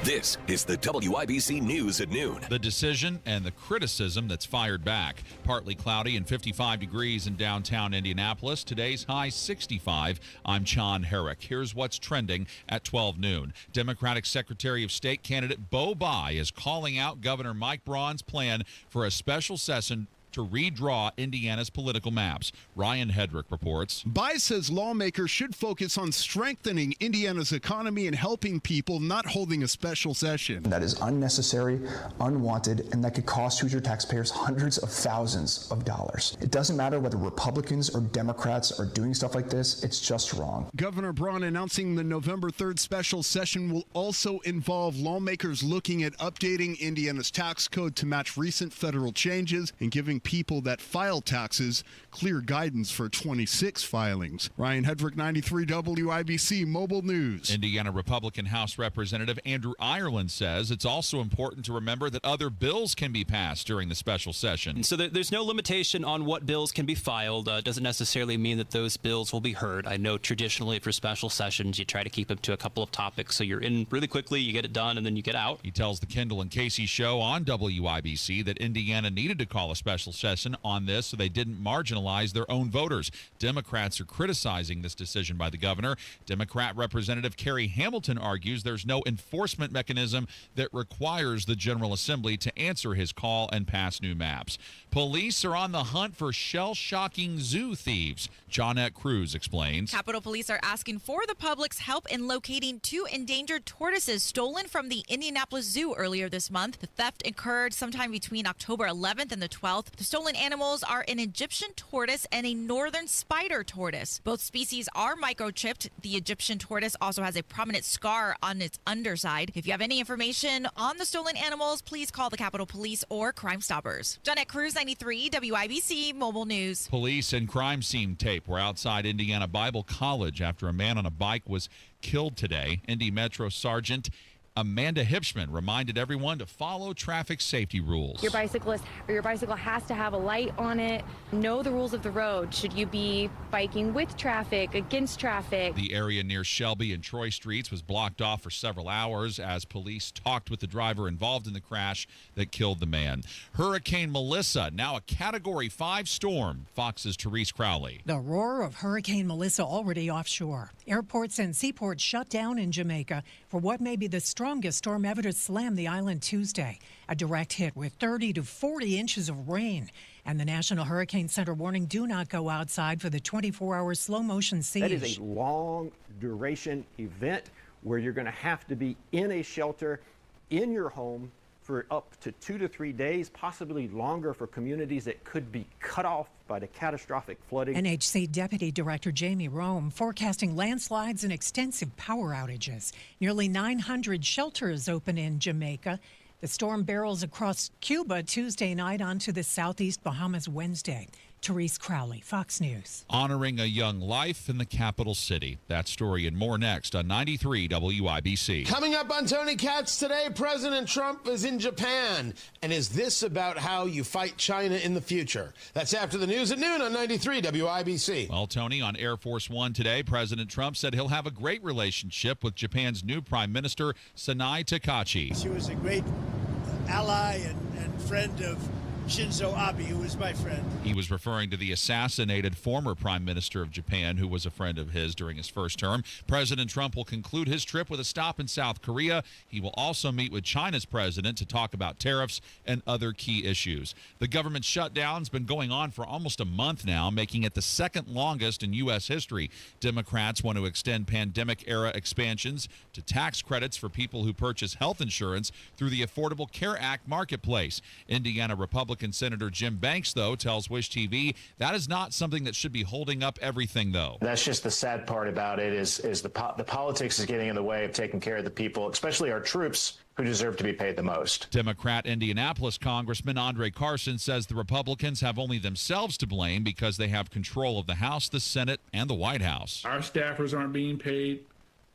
This is the WIBC News at noon. The decision and the criticism that's fired back. Partly cloudy and 55 degrees in downtown Indianapolis. Today's high 65. I'm John Herrick. Here's what's trending at 12 noon. Democratic Secretary of State candidate Bo Bai is calling out Governor Mike Braun's plan for a special session to redraw Indiana's political maps. Ryan Hedrick reports. Bai says lawmakers should focus on strengthening Indiana's economy and helping people, not holding a special session. That is unnecessary, unwanted, and that could cost Hoosier taxpayers hundreds of thousands of dollars. It doesn't matter whether Republicans or Democrats are doing stuff like this, it's just wrong. Governor Braun announcing the November 3rd special session will also involve lawmakers looking at updating Indiana's tax code to match recent federal changes and giving people that file taxes clear guidance for 26 filings. Ryan Hedrick, 93 WIBC Mobile News. Indiana Republican House Representative Andrew Ireland says it's also important to remember that other bills can be passed during the special session. And so there's no limitation on what bills can be filed. Doesn't necessarily mean that those bills will be heard. I know traditionally for special sessions, you try to keep them to a couple of topics. So you're in really quickly, you get it done, and then you get out. He tells the Kendall and Casey show on WIBC that Indiana needed to call a special session on this so they didn't marginalize their own voters. Democrats are criticizing this decision by the governor. Democrat Representative Carrie Hamilton argues there's no enforcement mechanism that requires the General Assembly to answer his call and pass new maps. Police are on the hunt for shell-shocking zoo thieves. Johnette Cruz explains. Capitol Police are asking for the public's help in locating 2 endangered tortoises stolen from the Indianapolis Zoo earlier this month. The theft occurred sometime between October 11th and the 12th. The stolen animals are an Egyptian tortoise and a northern spider tortoise. Both species are microchipped. The Egyptian tortoise also has a prominent scar on its underside. If you have any information on the stolen animals, please call the Capitol Police or Crime Stoppers. Johnette Cruz, 93 WIBC Mobile News. Police and crime scene tape were outside Indiana Bible College after a man on a bike was killed today. Indy Metro Sergeant Amanda Hipschman reminded everyone to follow traffic safety rules. Your bicycle has to have a light on it. Know the rules of the road. Should you be biking with traffic, against traffic? The area near Shelby and Troy Streets was blocked off for several hours as police talked with the driver involved in the crash that killed the man. Hurricane Melissa, now a Category 5 storm. Fox's Therese Crowley. The roar of Hurricane Melissa already offshore. Airports and seaports shut down in Jamaica for what may be the strongest storm ever to slam the island Tuesday. A direct hit with 30 to 40 inches of rain. And the National Hurricane Center warning, do not go outside for the 24-hour slow-motion siege. That is a long-duration event where you're going to have to be in a shelter in your home for up to 2 to 3 days, possibly longer for communities that could be cut off by the catastrophic flooding. NHC Deputy Director Jamie Rome forecasting landslides and extensive power outages. Nearly 900 shelters open in Jamaica. The storm barrels across Cuba Tuesday night onto the southeast Bahamas Wednesday. Therese Crowley, Fox News. Honoring a young life in the capital city. That story and more next on 93 WIBC. Coming up on Tony Katz today, President Trump is in Japan. And is this about how you fight China in the future? That's after the news at noon on 93 WIBC. Well, Tony, on Air Force One today, President Trump said he'll have a great relationship with Japan's new Prime Minister, Sanai Takachi. She was a great ally and friend of Shinzo Abe, who is my friend. He was referring to the assassinated former Prime Minister of Japan, who was a friend of his during his first term. President Trump will conclude his trip with a stop in South Korea. He will also meet with China's president to talk about tariffs and other key issues. The government shutdown's been going on for almost a month now, making it the second longest in U.S. history. Democrats want to extend pandemic-era expansions to tax credits for people who purchase health insurance through the Affordable Care Act marketplace. Indiana Republican Senator Jim Banks, though, tells Wish TV that is not something that should be holding up everything, though. That's just the sad part about it is the politics is getting in the way of taking care of the people, especially our troops, who deserve to be paid the most. Democrat Indianapolis Congressman Andre Carson says the Republicans have only themselves to blame because they have control of the House, the Senate, and the White House. Our staffers aren't being paid,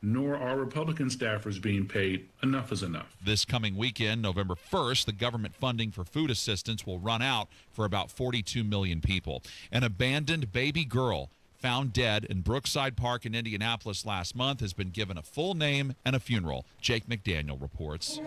nor are Republican staffers being paid. Enough is enough. This coming weekend, November 1st, the government funding for food assistance will run out for about 42 million people. An abandoned baby girl found dead in Brookside Park in Indianapolis last month has been given a full name and a funeral. Jake McDaniel reports.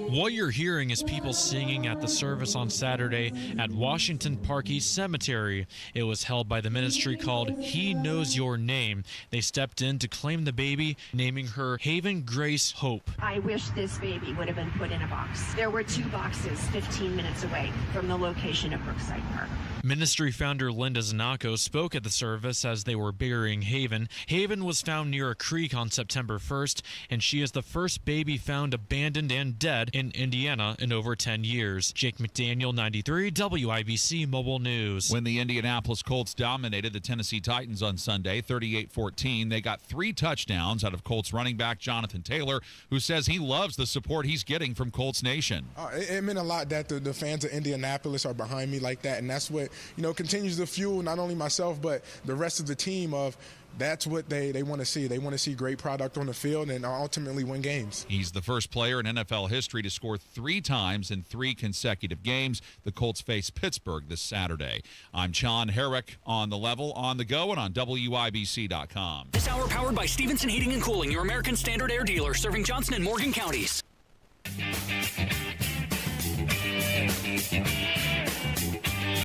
What you're hearing is people singing at the service on Saturday at Washington Park East Cemetery. It was held by the ministry called He Knows Your Name. They stepped in to claim the baby, naming her Haven Grace Hope. I wish this baby would have been put in a box. There were 2 boxes 15 minutes away from the location of Brookside Park. Ministry founder Linda Zanacco spoke at the service as they were burying Haven. Haven was found near a creek on September 1st, and she is the first baby found abandoned and dead in Indiana in over 10 years. Jake McDaniel, 93 WIBC Mobile News. When the Indianapolis Colts dominated the Tennessee Titans on Sunday, 38-14, they got 3 touchdowns out of Colts running back Jonathan Taylor, who says he loves the support he's getting from Colts Nation. It meant a lot that the fans of Indianapolis are behind me like that, and that's what continues to fuel not only myself but the rest of the team of that's what they want to see. They want to see great product on the field and ultimately win games. He's the first player in NFL history to score 3 times in 3 consecutive games. The Colts face Pittsburgh this Saturday. I'm John Herrick on The Level, on the go, and on WIBC.com. This hour powered by Stevenson Heating and Cooling, your American Standard Air dealer, serving Johnson and Morgan counties.